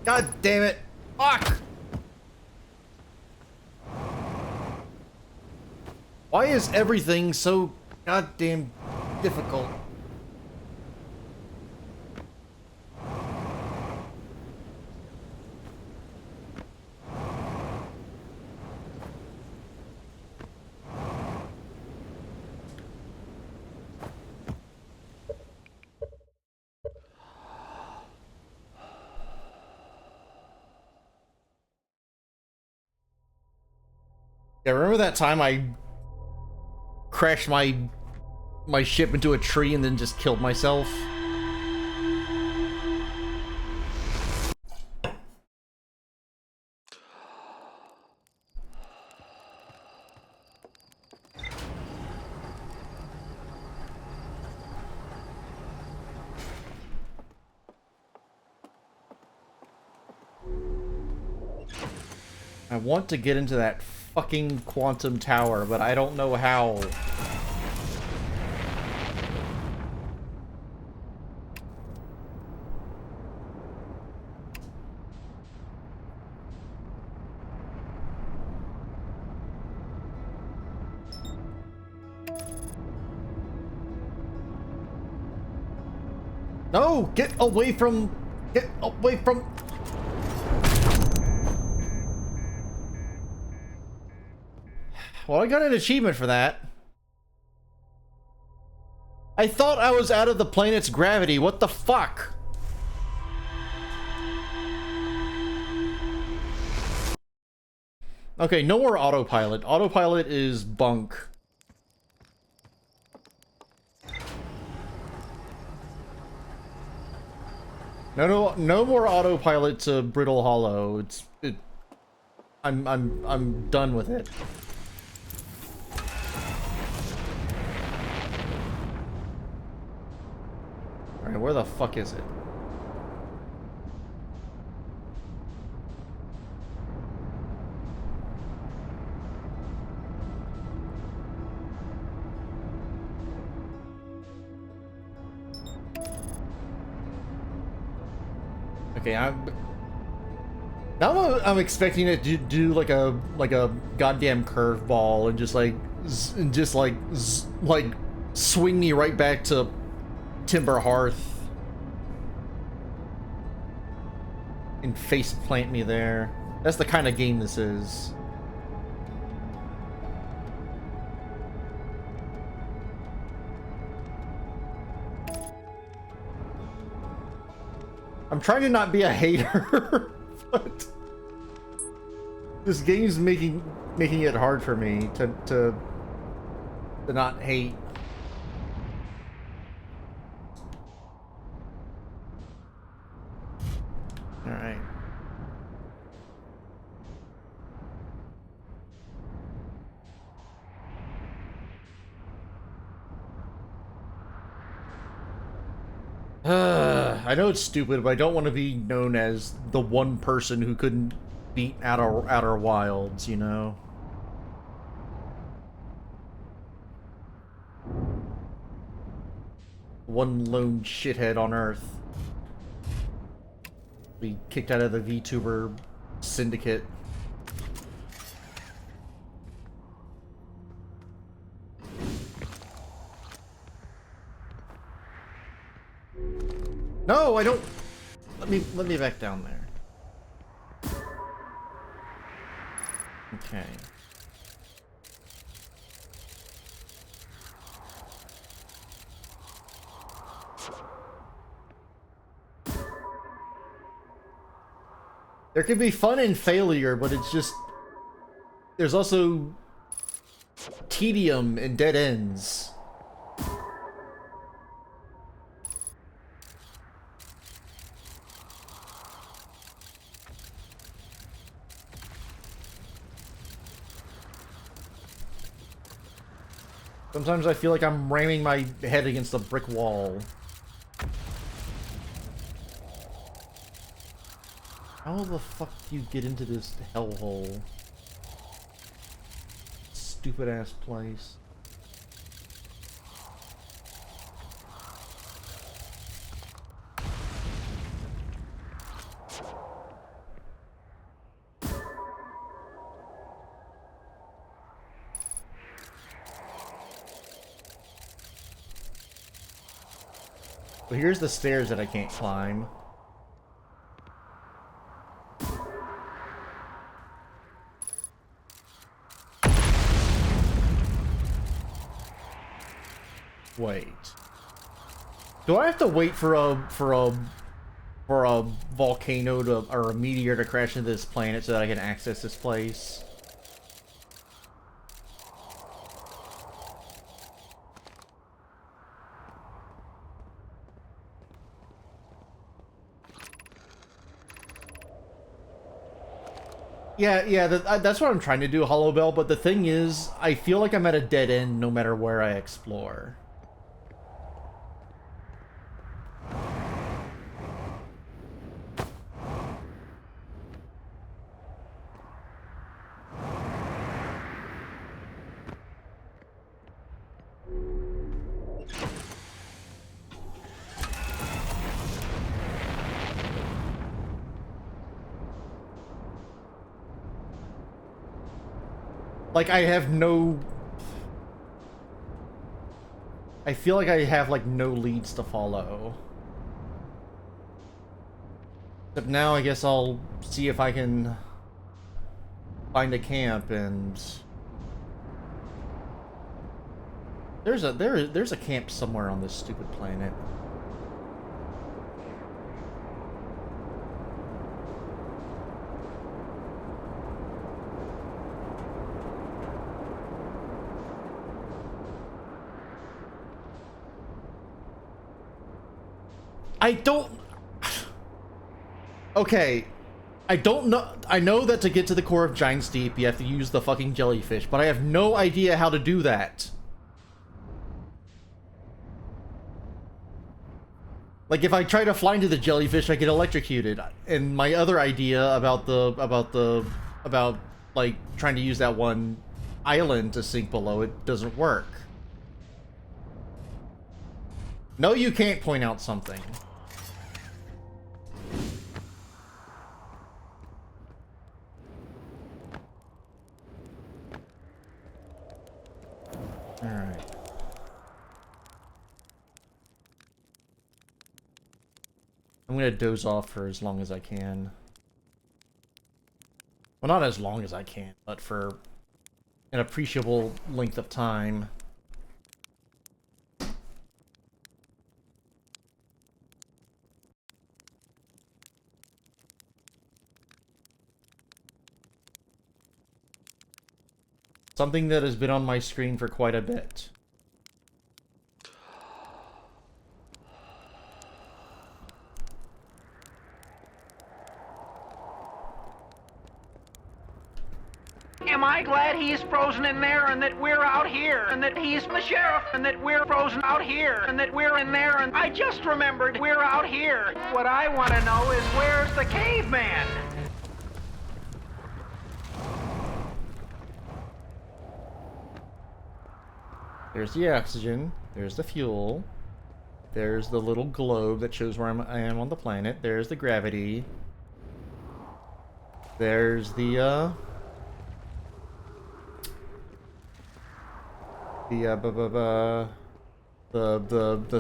God damn it! Fuck! Why is everything so goddamn difficult? Yeah, remember that time I crashed my ship into a tree and then just killed myself? I want to get into that fucking quantum tower, but I don't know how. No, get away from Well, I got an achievement for that. I thought I was out of the planet's gravity. What the fuck? Okay, no more autopilot. Autopilot is bunk. No more autopilot to Brittle Hollow. I'm done with it. All right, where the fuck is it? Okay, I'm expecting it to do like a goddamn curveball and just swing me right back to Timber Hearth and face plant me there. That's the kind of game this is. I'm trying to not be a hater, but this game's making it hard for me to not hate. All right. I know it's stupid, but I don't want to be known as the one person who couldn't beat Outer Wilds, you know? One lone shithead on Earth. Be kicked out of the VTuber syndicate. No, I don't. Let me back down there. Okay. There can be fun in failure, but it's just there's also tedium and dead ends. Sometimes I feel like I'm ramming my head against a brick wall. How the fuck do you get into this hellhole? Stupid ass place. So here's the stairs that I can't climb. Wait. Do I have to wait for a volcano to or a meteor to crash into this planet so that I can access this place? Yeah, that's what I'm trying to do, Hollow Bell, but the thing is, I feel like I'm at a dead end no matter where I explore. Like, I have no... I feel like I have, like, no leads to follow. But now I guess I'll see if I can find a camp and... There's a camp somewhere on this stupid planet. I don't... Okay, I don't know... I know that to get to the core of Giant's Deep, you have to use the fucking jellyfish, but I have no idea how to do that. Like, if I try to fly into the jellyfish, I get electrocuted. And my other idea about, like, trying to use that one island to sink below it doesn't work. No, you can't point out something. Alright. I'm gonna doze off for as long as I can. Well, not as long as I can, but for an appreciable length of time. Something that has been on my screen for quite a bit. Am I glad he's frozen in there and that we're out here and that he's the sheriff and that we're frozen out here and that we're in there and I just remembered we're out here. What I want to know is where's the caveman? There's the oxygen, there's the fuel, there's the little globe that shows where I am on the planet, there's the gravity, there's the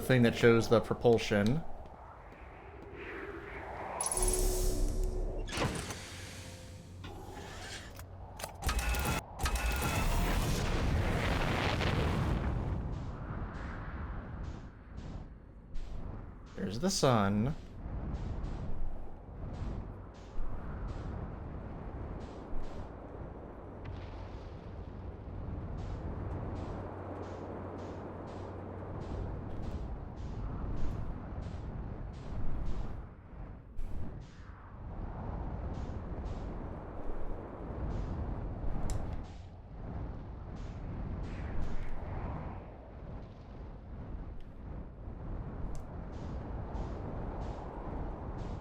thing that shows the propulsion. There's the sun.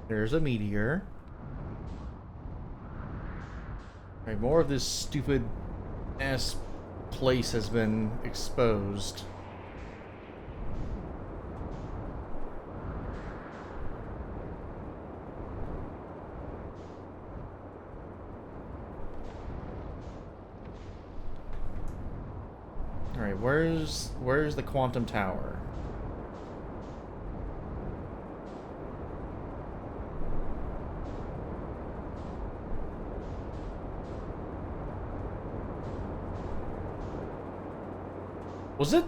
There's a meteor. Alright, more of this stupid ass place has been exposed. Alright, where's the quantum tower? Was it?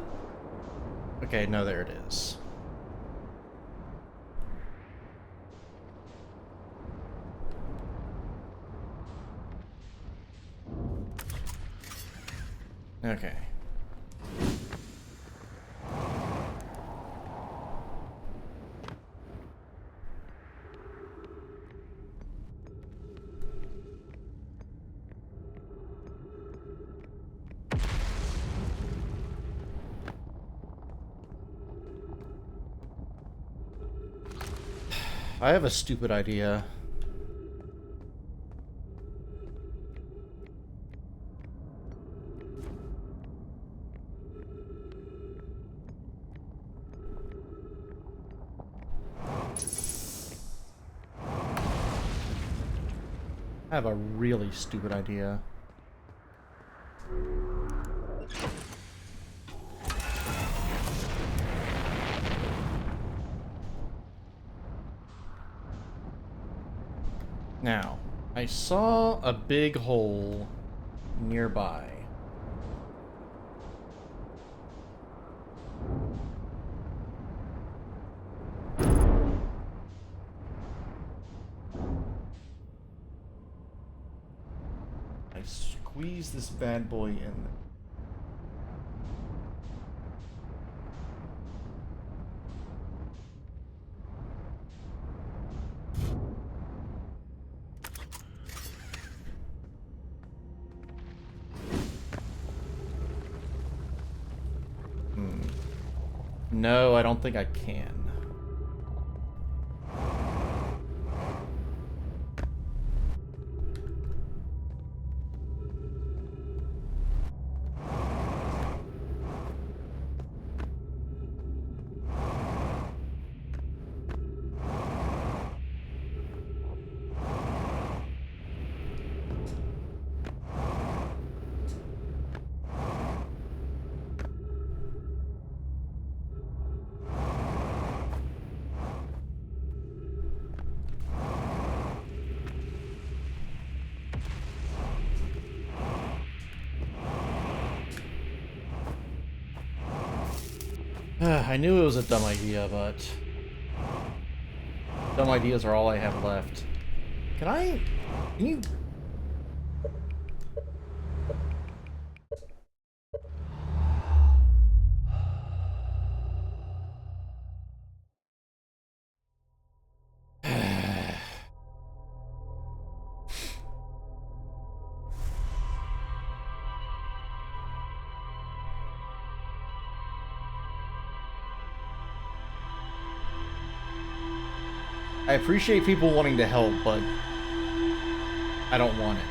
Okay, no, there it is. Okay. I have a stupid idea. I have a really stupid idea. Now, I saw a big hole nearby. I squeeze this bad boy in. No, I don't think I can. I knew it was a dumb idea, but dumb ideas are all I have left. Can you... I appreciate people wanting to help, but I don't want it.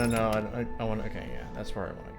No. I want... Okay, yeah, that's where I want to go.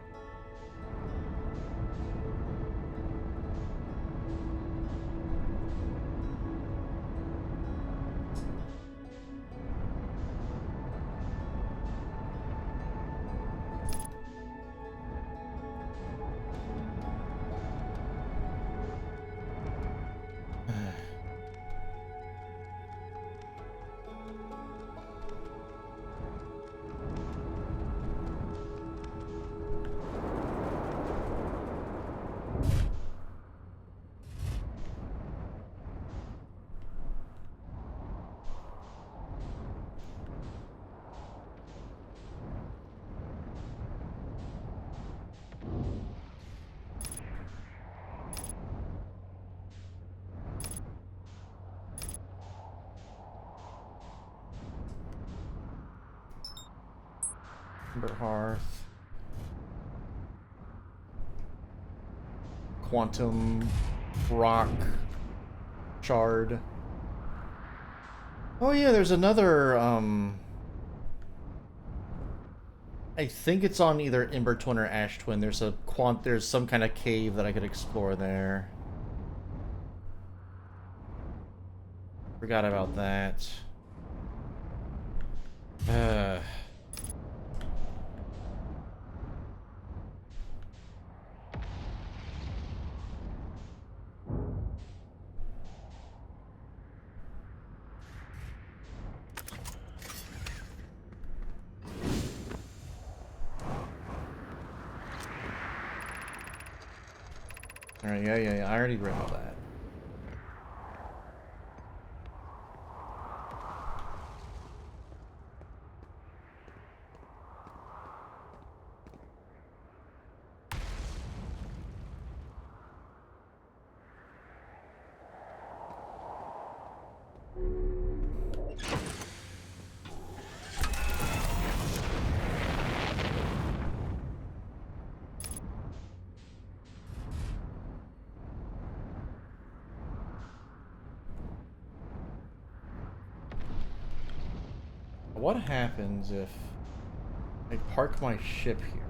Ember Hearth. Quantum Rock Shard. Oh yeah, there's another, I think it's on either Ember Twin or Ash Twin. There's some kind of cave that I could explore there. Forgot about that. Alright, yeah. I already read all that. What happens if I park my ship here?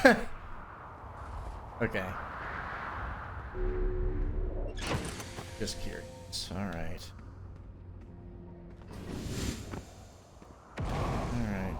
Okay. Just curious. Alright. Alright.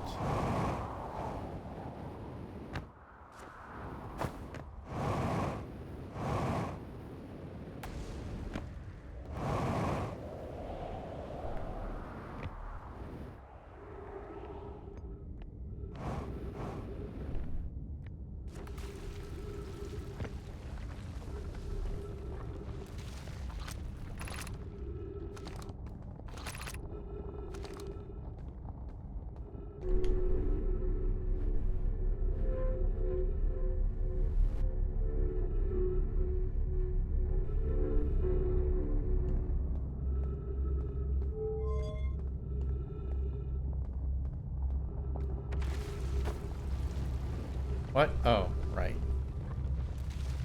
What? Oh, right.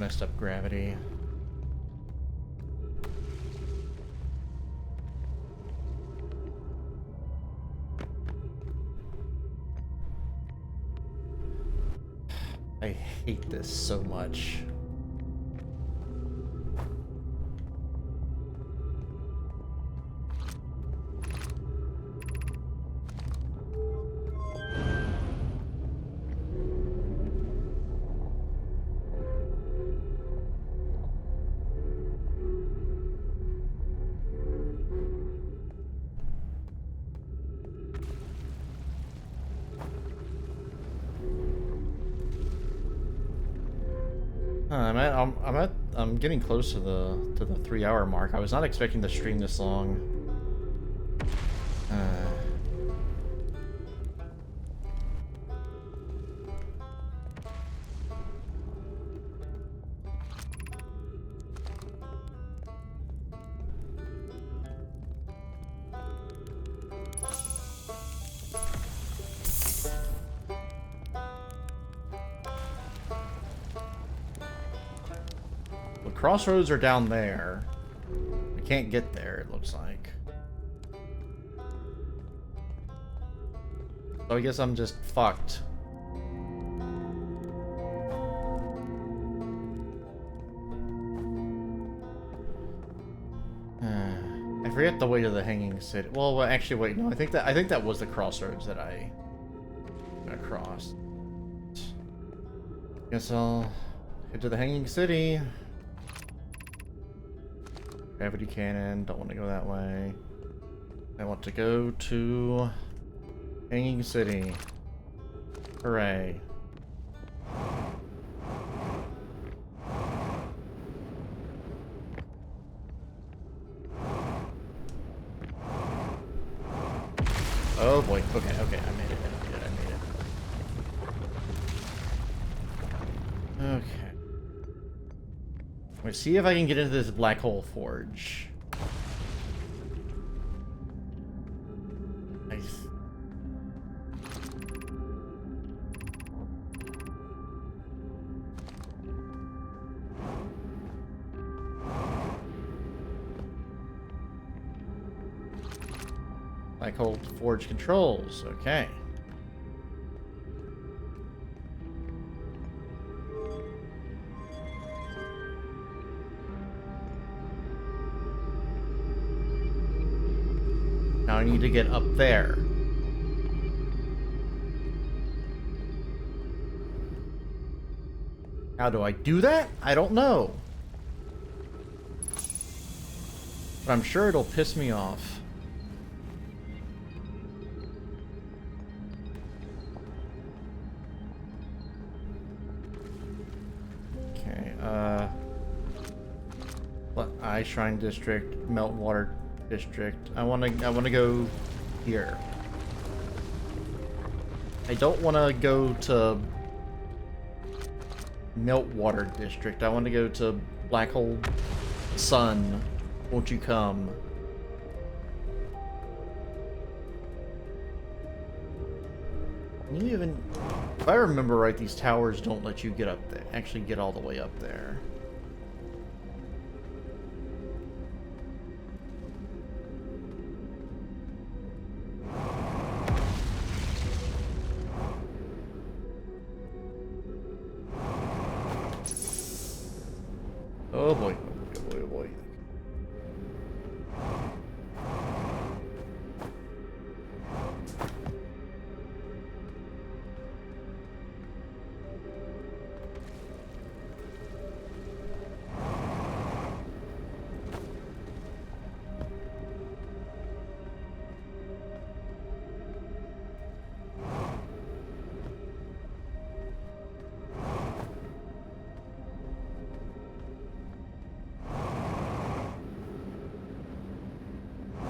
Messed up gravity. I hate this so much. I'm getting close to the 3-hour mark. I was not expecting to stream this long. The crossroads are down there. I can't get there, it looks like. So I guess I'm just fucked. I forget the way to the Hanging City. Well, actually, wait, no. I think that was the crossroads that I crossed. Guess I'll head to the Hanging City. Gravity cannon. Don't want to go that way. I want to go to Hanging City. Hooray. Oh boy. Okay, I made it. Okay. Let's see if I can get into this black hole forge. Nice. Black hole forge controls. Okay. Now I need to get up there. How do I do that? I don't know. But I'm sure it'll piss me off. Okay, Ice Shrine District, Meltwater District. I wanna go here. I don't wanna go to Meltwater District. I wanna go to Black Hole Sun. Won't you come? Can you even... If I remember right, these towers don't let you get up there. Actually get all the way up there. Oh boy. Oh boy, oh boy.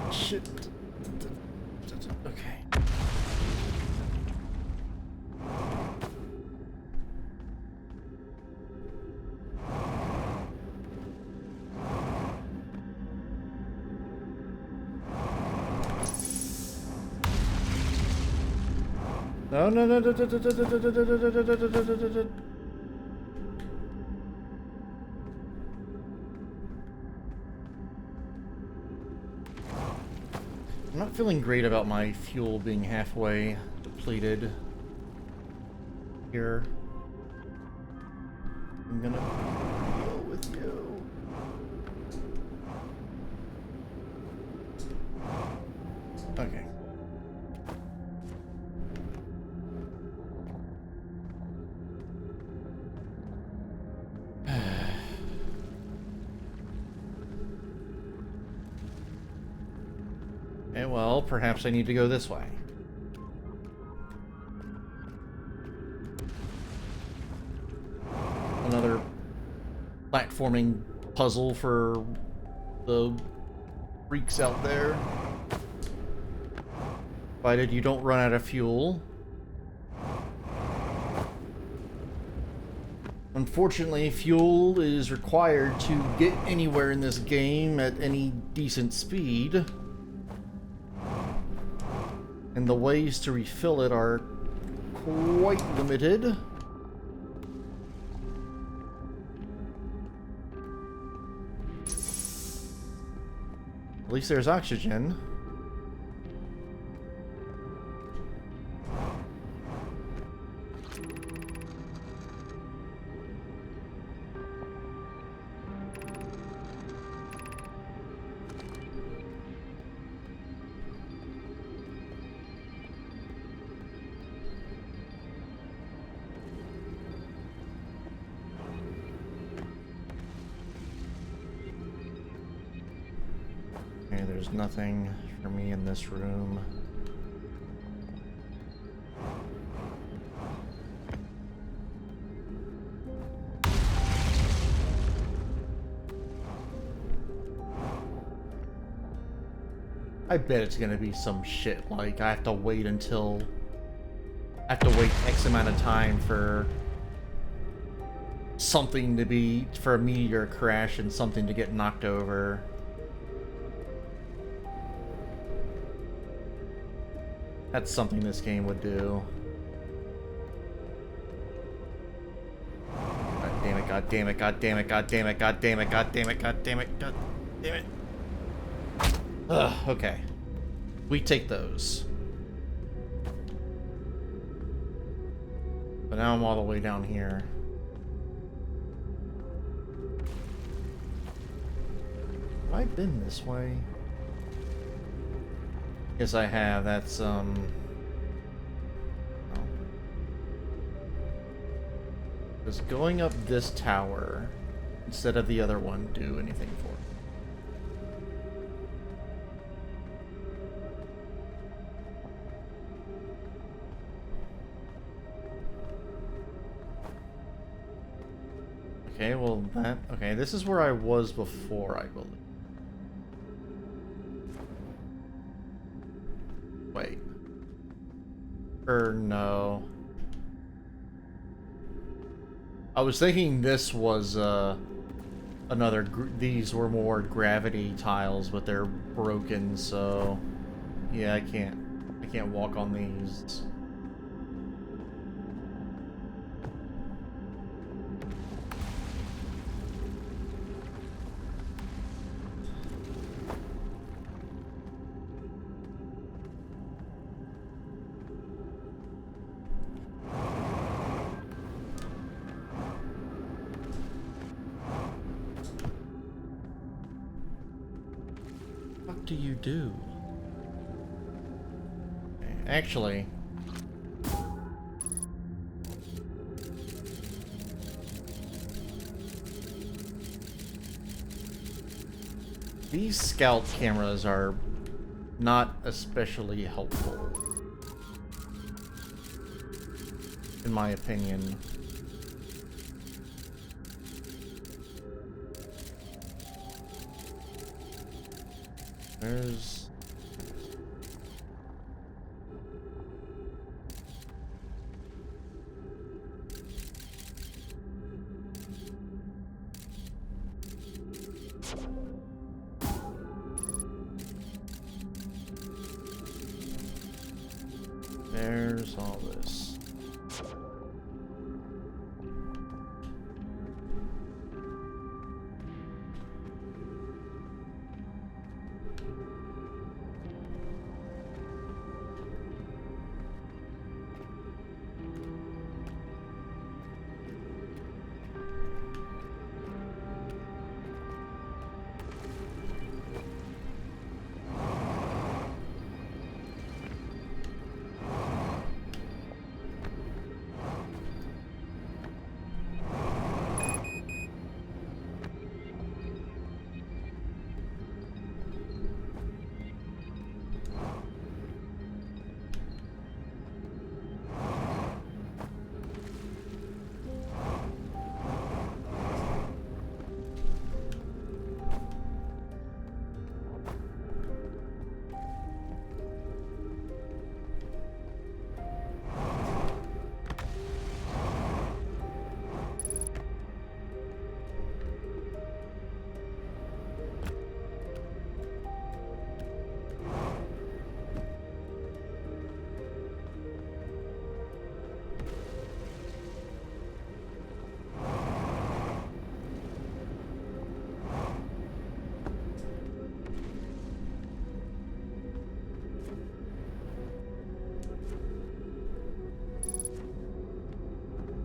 Shit. Okay. No, no, no, no, no, no, no, no, no, no, no, no, no, no. I'm not feeling great about my fuel being halfway depleted here. I'm gonna deal with you. Okay. Okay, well, perhaps I need to go this way. Another platforming puzzle for the freaks out there. Provided you don't run out of fuel. Unfortunately, fuel is required to get anywhere in this game at any decent speed. And the ways to refill it are quite limited. At least there's oxygen. Okay, there's nothing for me in this room. I bet it's gonna be some shit like I have to wait X amount of time for something to be, for a meteor crash and something to get knocked over. That's something this game would do. God damn it, god damn it, god damn it, god damn it, god damn it, god damn it, god damn it, god damn it. Ugh, okay. We take those. But now I'm all the way down here. Have I been this way? Yes, I have. That's, oh. Does going up this tower instead of the other one do anything for me? Okay, well that... Okay, this is where I was before, I believe. Wait. Or no. I was thinking this was, another... These were more gravity tiles, but they're broken, so... Yeah, I can't walk on these. do you do? Actually... these scout cameras are not especially helpful, in my opinion. There's... there's all this.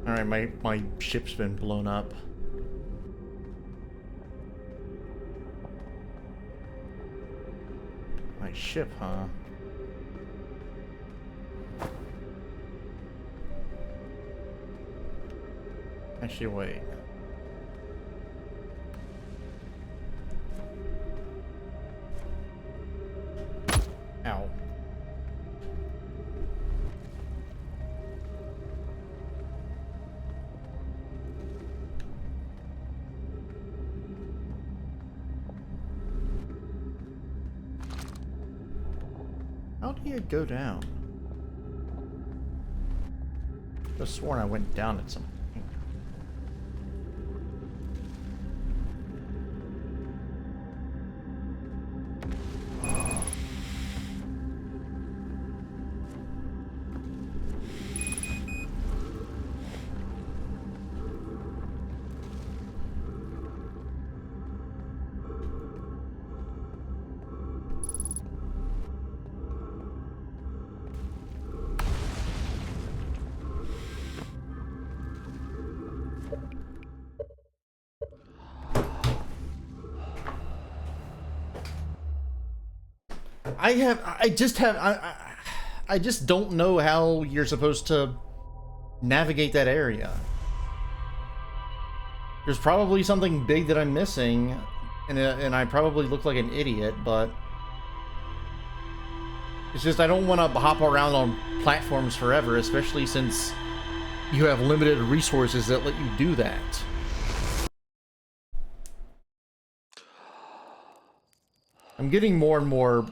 Alright, my ship's been blown up. My ship, huh? Actually, wait. Ow. How do you go down? Just sworn I went down at some point. I just don't know how you're supposed to navigate that area. There's probably something big that I'm missing, and I probably look like an idiot, but it's just I don't want to hop around on platforms forever, especially since you have limited resources that let you do that. I'm getting more and more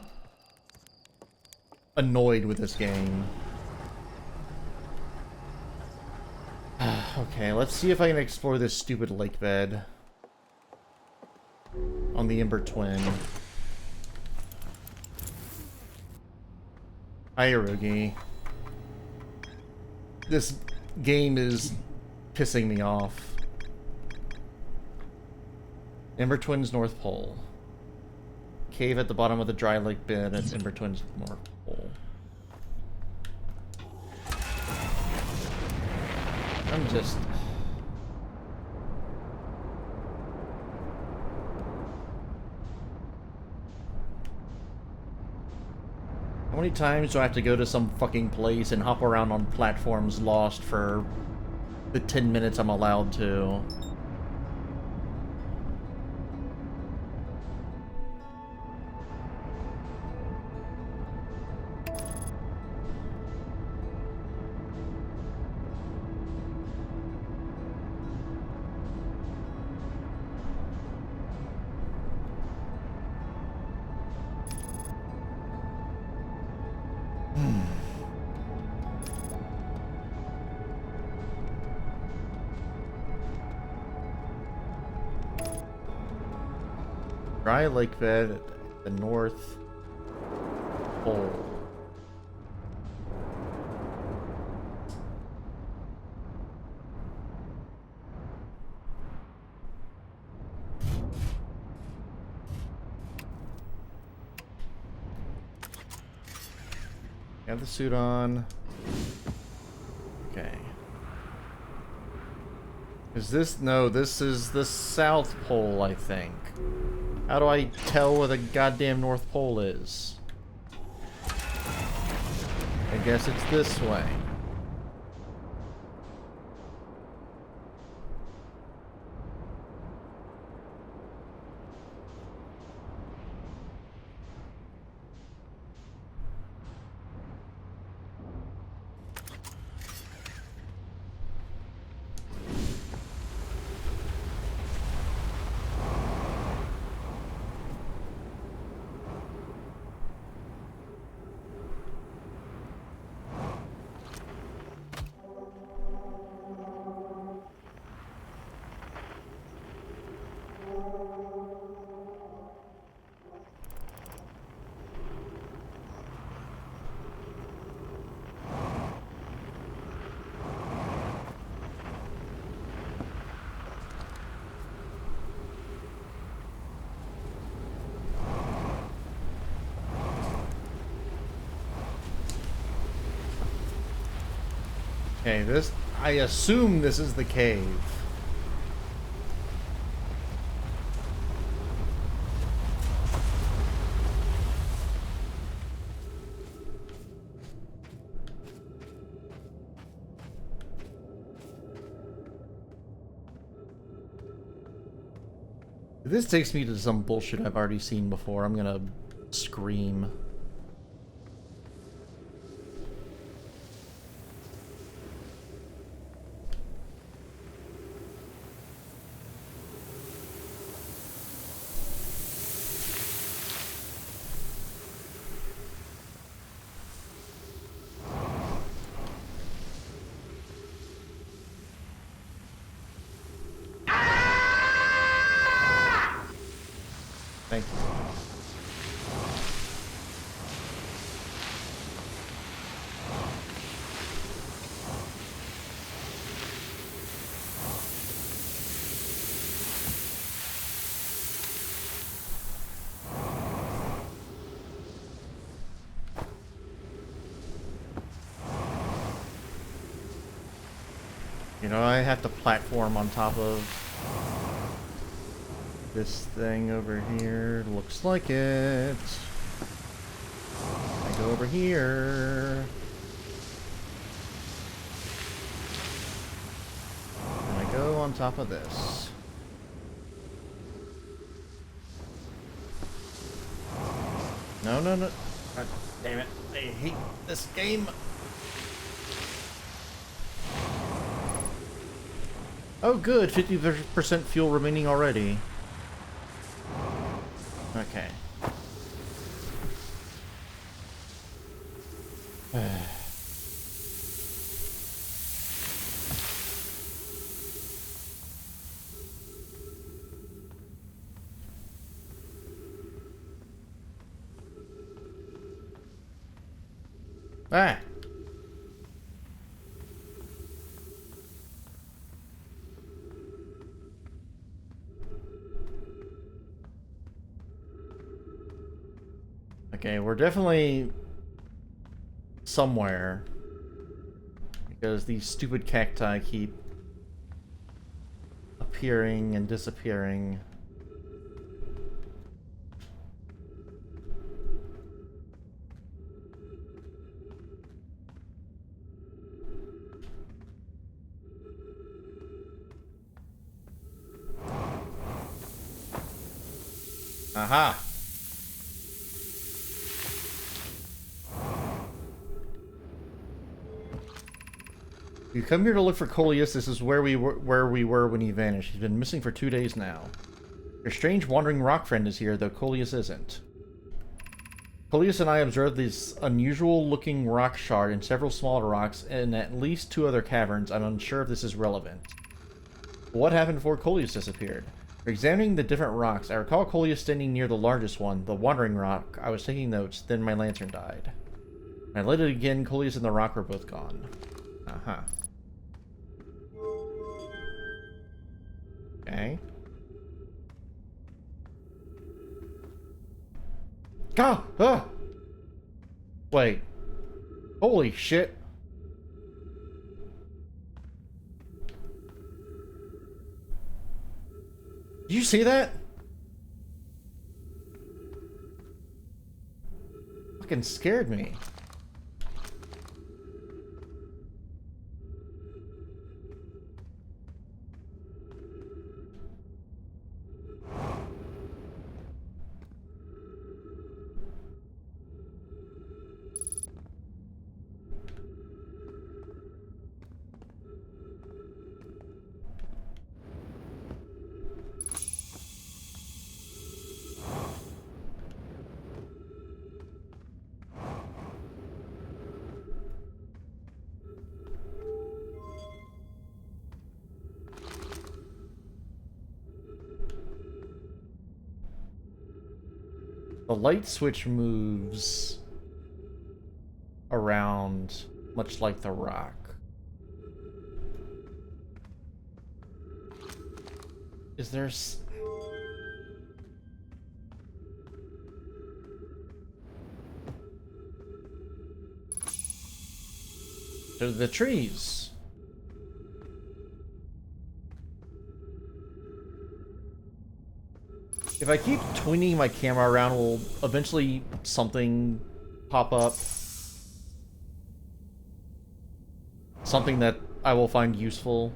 annoyed with this game. Okay, let's see if I can explore this stupid lake bed on the Ember Twin. Hi, Erugi. This game is pissing me off. Ember Twin's North Pole. Cave at the bottom of the dry lake bed at Ember Twin's North Pole. I'm just... How many times do I have to go to some fucking place and hop around on platforms lost for the 10 minutes I'm allowed to? Dry lake bed at the North Pole. Have the suit on. Okay. Is this... No, this is the South Pole, I think. How do I tell where the goddamn North Pole is? I guess it's this way. Okay, this... I assume this is the cave. If this takes me to some bullshit I've already seen before, I'm gonna scream. Thank you. You know, I have to platform on top of this thing over here. Looks like it. I go over here. And I go on top of this. No, no, no. God damn it. I hate this game. Oh good, 50% fuel remaining already. Okay. Ah! Okay, we're definitely somewhere because these stupid cacti keep appearing and disappearing. Aha! You come here to look for Coleus. This is where we were when he vanished. He's been missing for 2 days now. Your strange wandering rock friend is here, though Coleus isn't. Coleus and I observed this unusual-looking rock shard and several smaller rocks in at least 2 other caverns. I'm unsure if this is relevant. What happened before Coleus disappeared? Examining the different rocks, I recall Coleus standing near the largest one, the wandering rock. I was taking notes, then my lantern died. When I lit it again, Coleus and the rock were both gone. Uh-huh. Okay. Ah! Ah! Wait. Holy shit. Did you see that? Fucking scared me. The light switch moves around much like the rock. Is there There's the trees. If I keep tweening my camera around, will eventually something pop up. Something that I will find useful.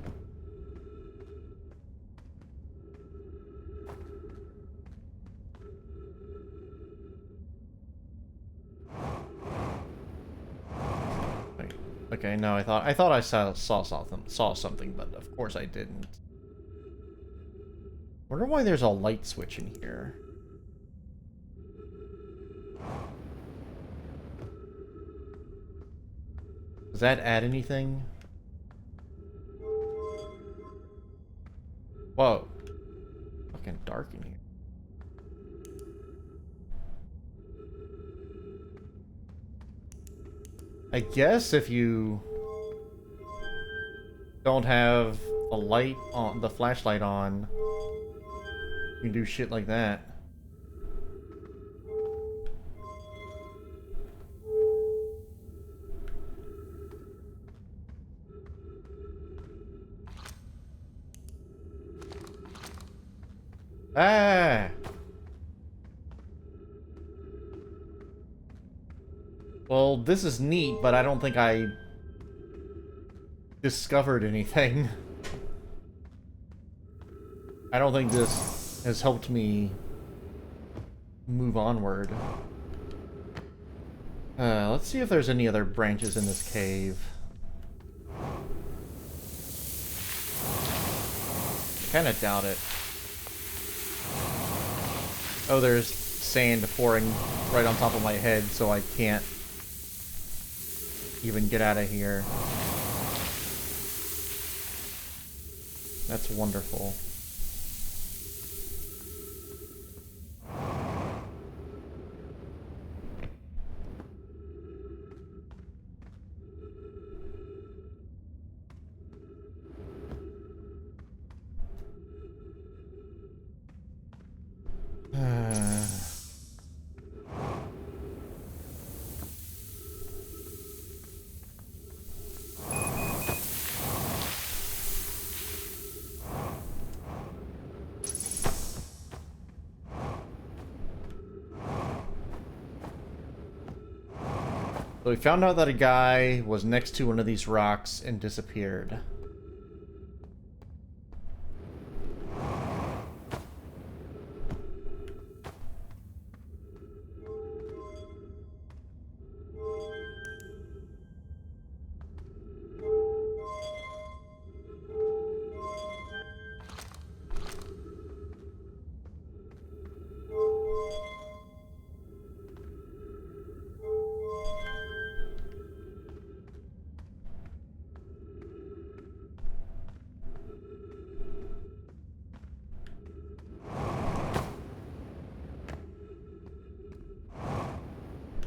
Wait, okay, no, I thought I saw something, but of course I didn't. Wonder why there's a light switch in here. Does that add anything? Whoa. Fucking dark in here. I guess if you don't have the light on, the flashlight on, you can do shit like that. Ah! Well, this is neat, but I don't think I discovered anything. I don't think this has helped me move onward. Let's see if there's any other branches in this cave. I kind of doubt it. Oh, there's sand pouring right on top of my head, so I can't even get out of here. That's wonderful. So we found out that a guy was next to one of these rocks and disappeared.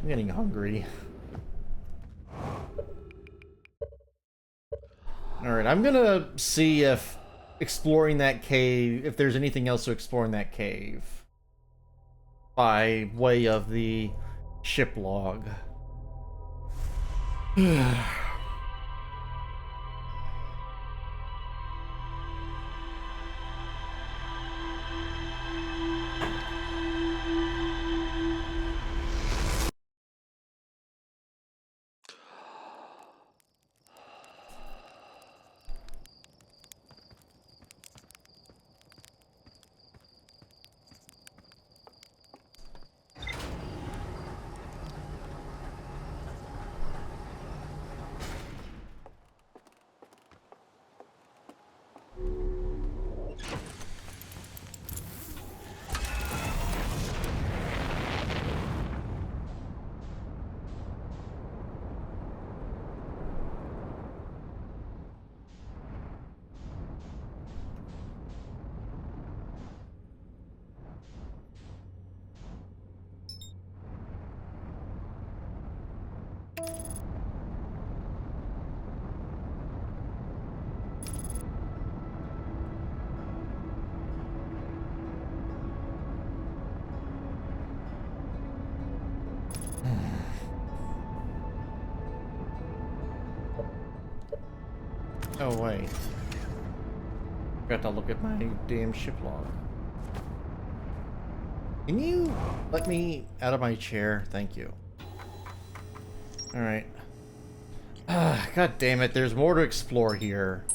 I'm getting hungry. Alright, I'm gonna see if exploring that cave, if there's anything else to explore in that cave. By way of the ship log. Oh, wait. Forgot to look at my damn ship log. Can you let me out of my chair? Thank you. Alright. God damn it, there's more to explore here.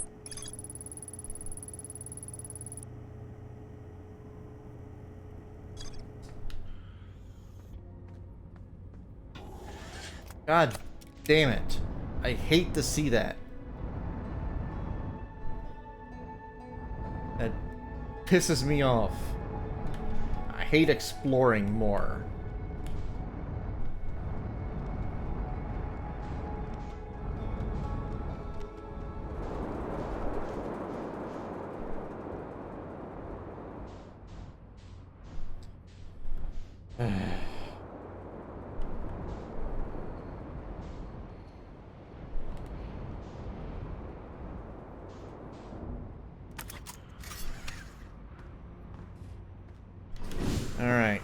God damn it. I hate to see that. That pisses me off. I hate exploring more. Alright.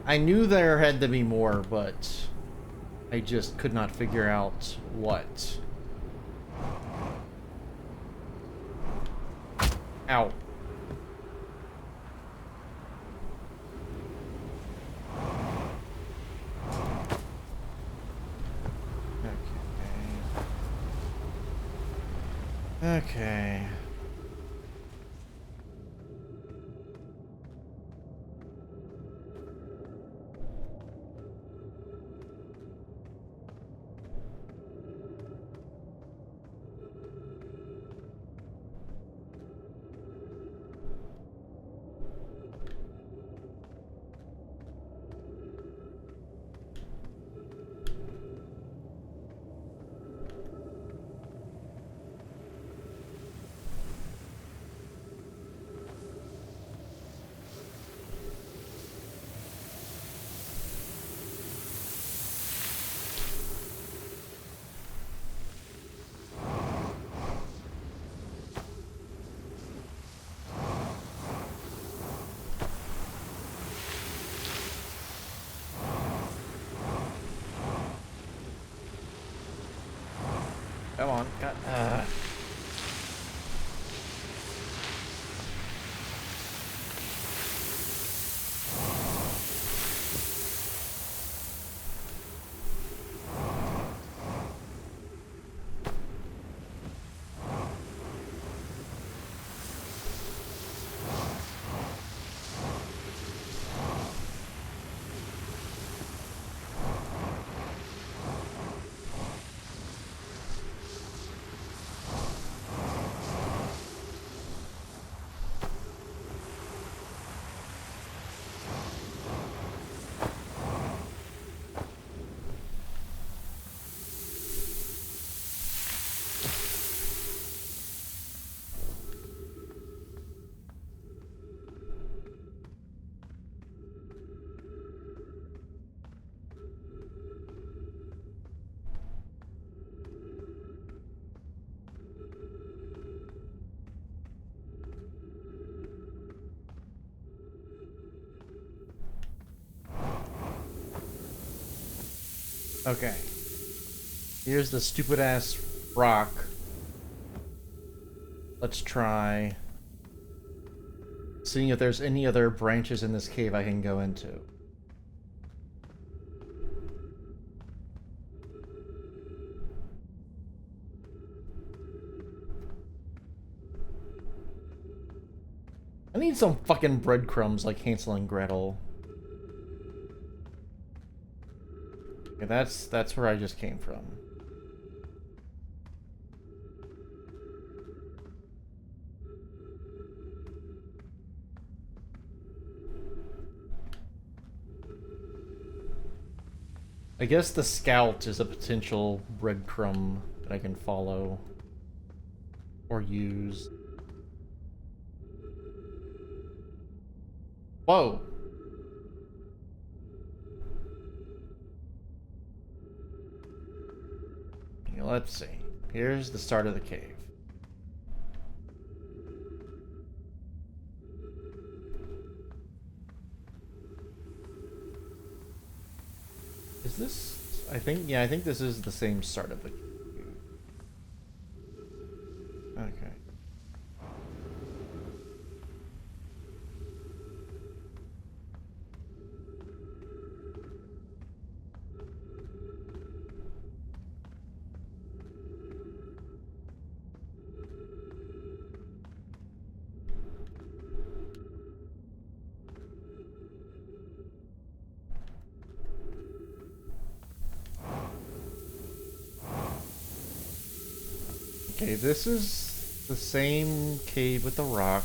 I knew there had to be more, but I just could not figure out what. Ow. Okay. Okay. Here's the stupid ass rock. Let's try seeing if there's any other branches in this cave I can go into. I need some fucking breadcrumbs like Hansel and Gretel. Okay, that's where I just came from. I guess the scout is a potential breadcrumb that I can follow or use. Whoa! Okay, let's see. Here's the start of the cave. Is this... I think this is the same start of the cave. Okay. Okay, this is the same cave with the rock.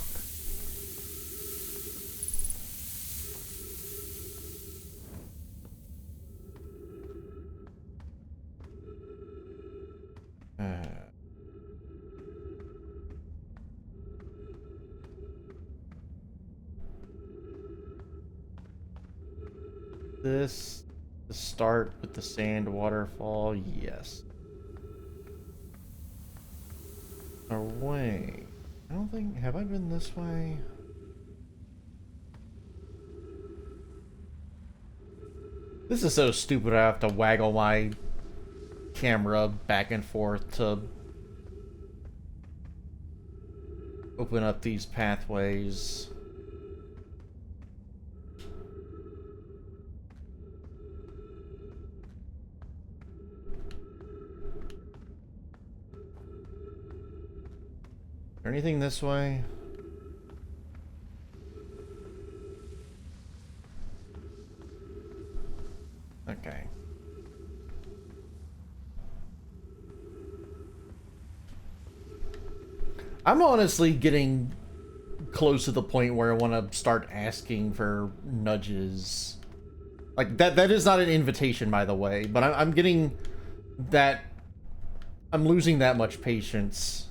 This the start with the sand waterfall, yes. Or wait, I don't think, have I been this way? This is so stupid I have to waggle my camera back and forth to open up these pathways. Is there anything this way? Okay. I'm honestly getting close to the point where I want to start asking for nudges. Like, that is not an invitation, by the way, but I'm getting that... I'm losing that much patience.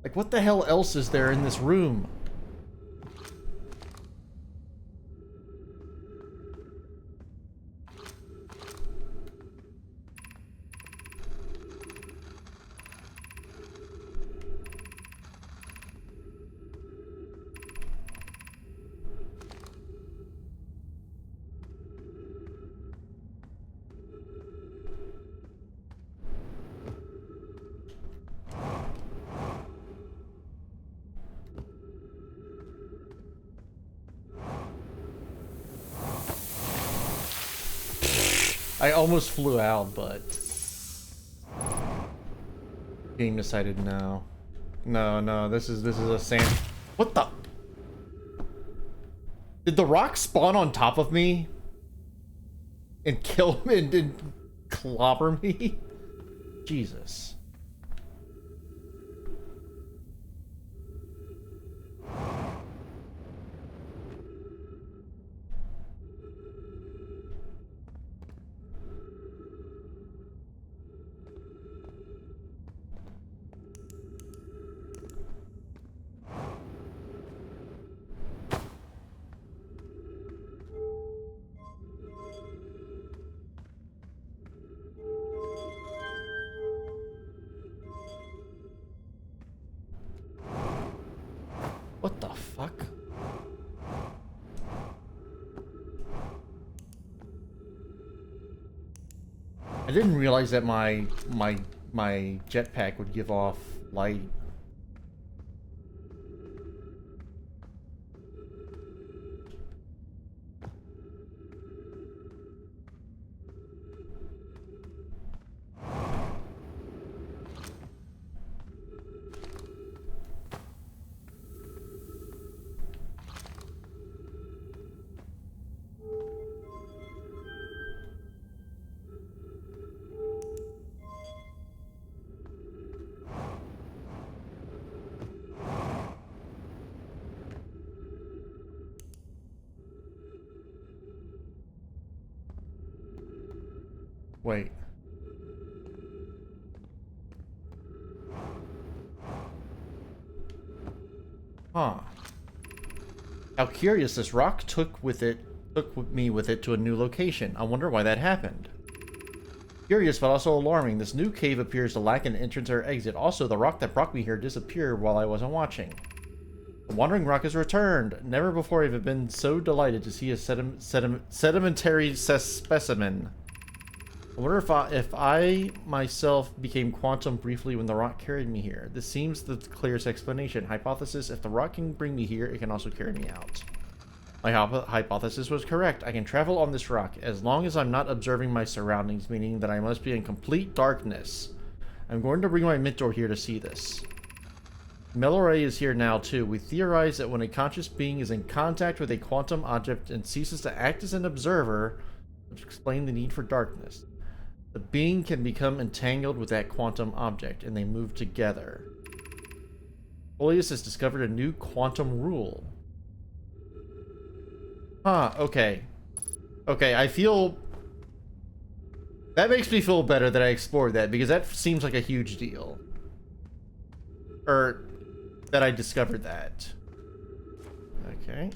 Like, what the hell else is there in this room? I almost flew out, but game decided no. No, this is a sand. What the? Did the rock spawn on top of me and kill me and clobber me? Jesus. I didn't realize that my jetpack would give off light. Wait. Huh. How curious, this rock took me with it to a new location. I wonder why that happened. Curious, but also alarming. This new cave appears to lack an entrance or exit. Also, the rock that brought me here disappeared while I wasn't watching. The wandering rock has returned. Never before have I been so delighted to see a sedimentary specimen. I wonder if I myself became quantum briefly when the rock carried me here. This seems the clearest explanation. Hypothesis: if the rock can bring me here, it can also carry me out. My hypothesis was correct. I can travel on this rock as long as I'm not observing my surroundings, meaning that I must be in complete darkness. I'm going to bring my mentor here to see this. Melloray is here now too. We theorize that when a conscious being is in contact with a quantum object and ceases to act as an observer, which explains the need for darkness, the being can become entangled with that quantum object, and they move together. Folius has discovered a new quantum rule. Huh, okay. Okay, I feel... That makes me feel better that I explored that, because that seems like a huge deal. Or, that I discovered that. Okay.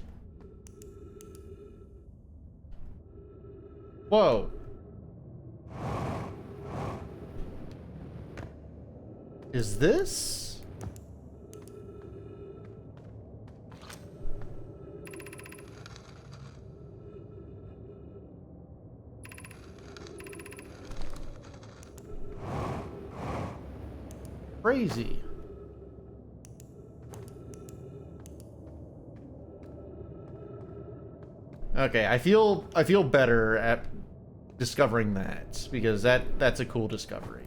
Whoa. Is this? Crazy. Okay, I feel better at discovering that, because that's a cool discovery.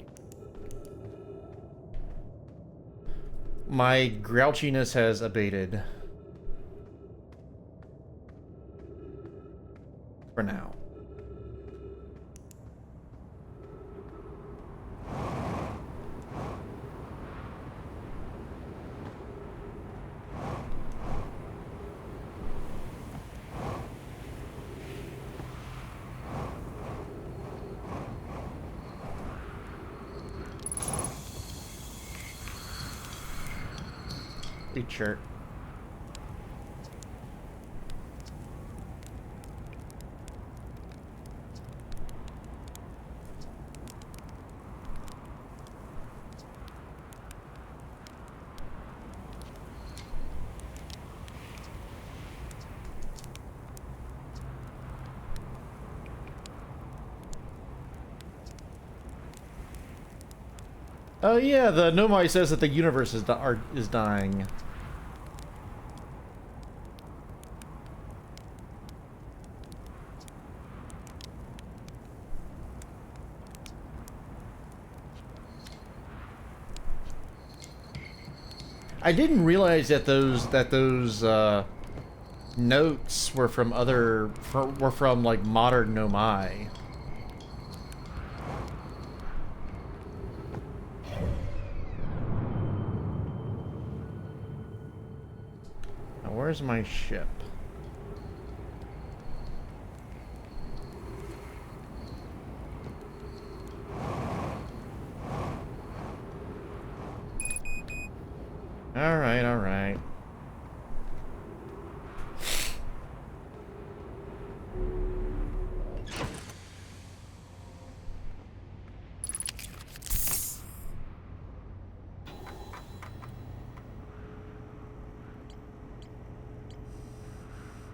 My grouchiness has abated. For now. Shirt. Oh yeah, the Nomai says that the universe is dying. I didn't realize that those notes were from like modern Nomai. Now, where's my ship? Alright, alright.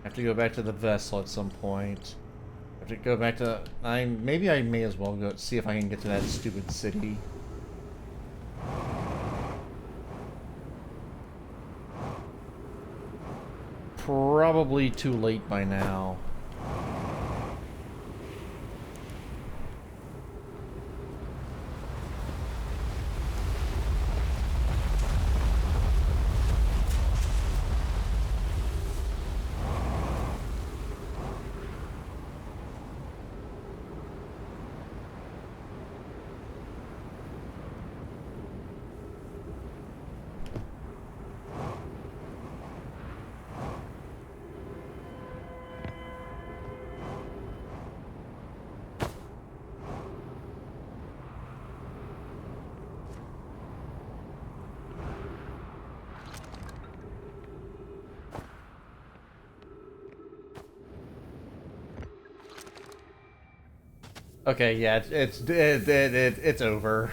Have to go back to the vessel at some point. have to go back to... maybe I may as well go see if I can get to that stupid city. Probably too late by now. Okay, yeah, it's over.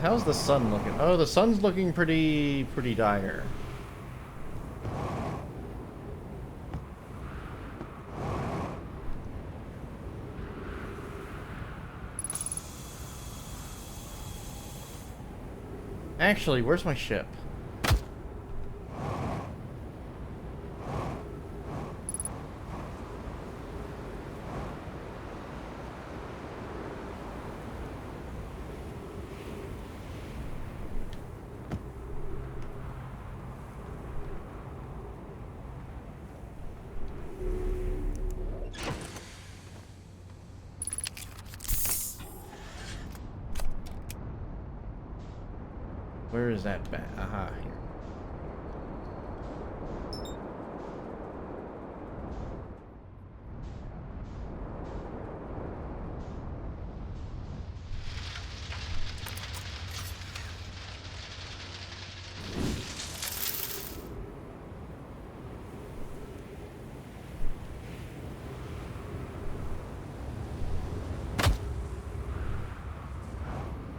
How's the sun looking? Oh, the sun's looking pretty dire. Actually, where's my ship? Where is that bat? Aha, here.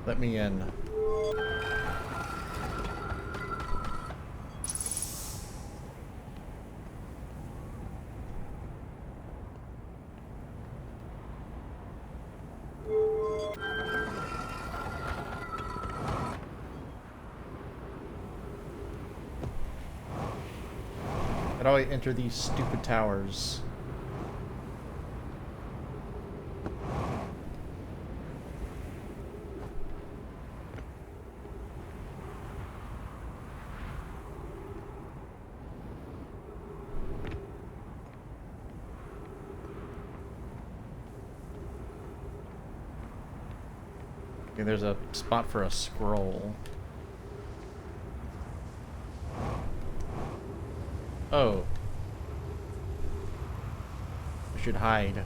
Let me in. How do I enter these stupid towers? Okay, there's a spot for a scroll. Oh. I should hide.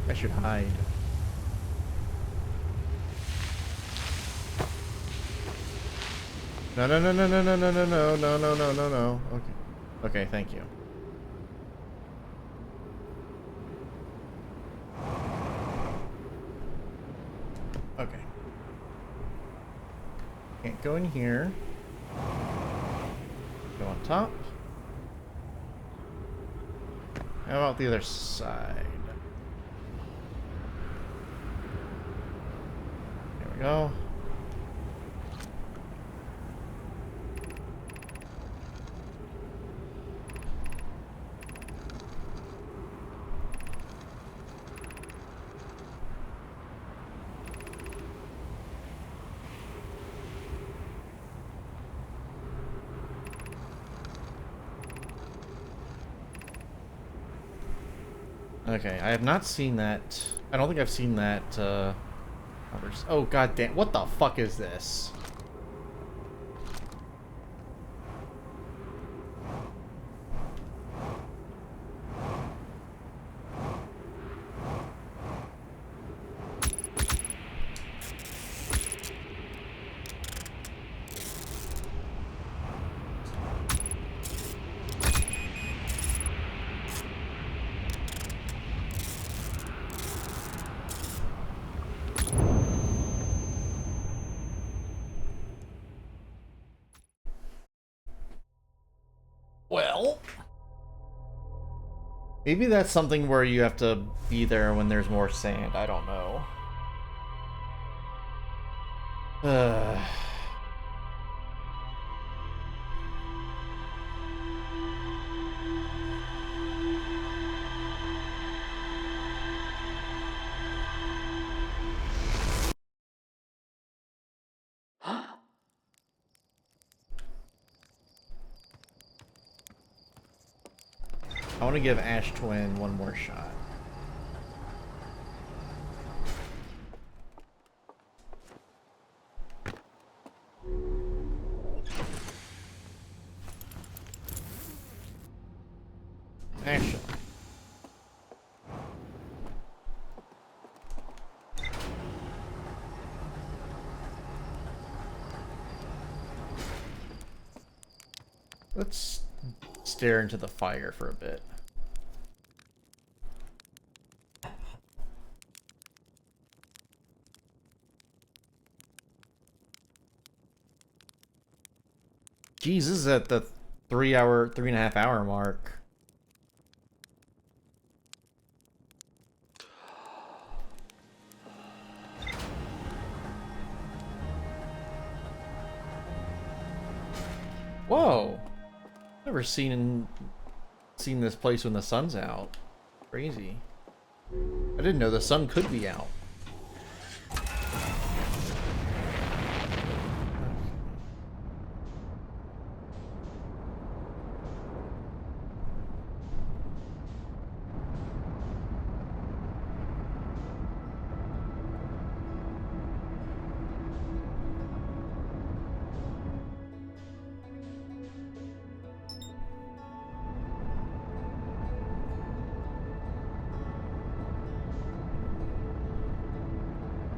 I should hide. No, no, no, no, no, no, no, no, no, no, no, no, no, no. Okay. Okay, thank you. Okay. Can't go in here. Go on top. How about the other side? There we go. Okay, I have not seen that. I don't think I've seen that Oh god damn, what the fuck is this? Well, maybe that's something where you have to be there when there's more sand. I don't know. I want to give Ash Twin one more shot. Ash. Let's stare into the fire for a bit. Jeez, this is at the 3.5 hour mark. Whoa! Never seen this place when the sun's out. Crazy. I didn't know the sun could be out.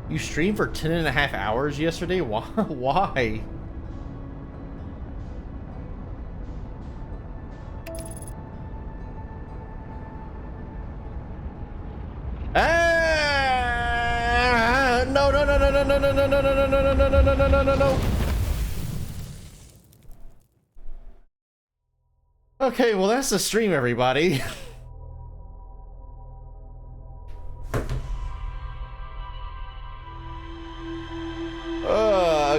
You streamed for 10.5 hours yesterday? Why? Why? Ah! No, no, no, no, no, no, no, no, no, no, no, no, no, no, no, no, no, no. Okay, well that's the stream, everybody.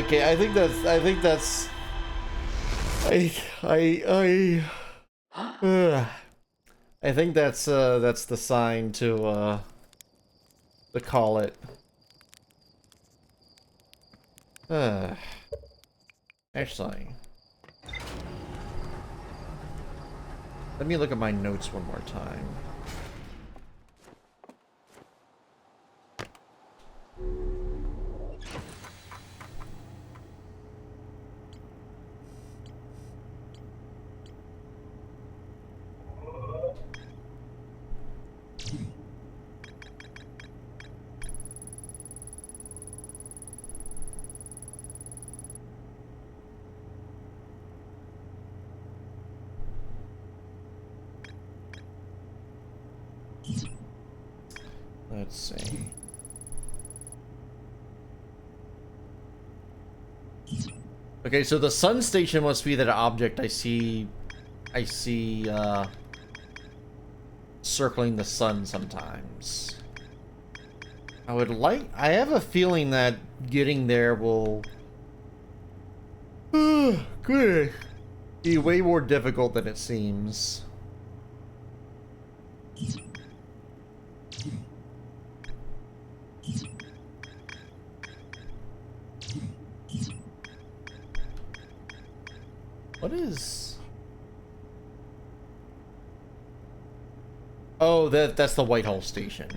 Okay, I think that's I think that's the sign to call it. Actually, let me look at my notes one more time. Let's see. Okay, so the sun station must be that object I see circling the sun sometimes. I have a feeling that getting there will good be way more difficult than it seems. What is... Oh, that's the Whitehall station.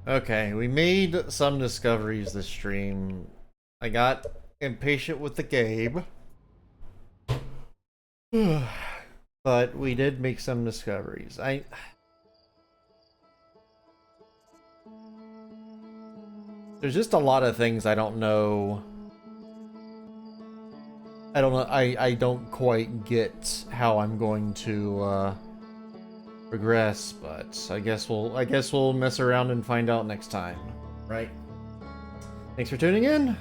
Okay, we made some discoveries this stream. I got impatient with the game. But we did make some discoveries. There's just a lot of things I don't know. I don't know. I don't quite get how I'm going to progress, but I guess we'll mess around and find out next time, right? Thanks for tuning in.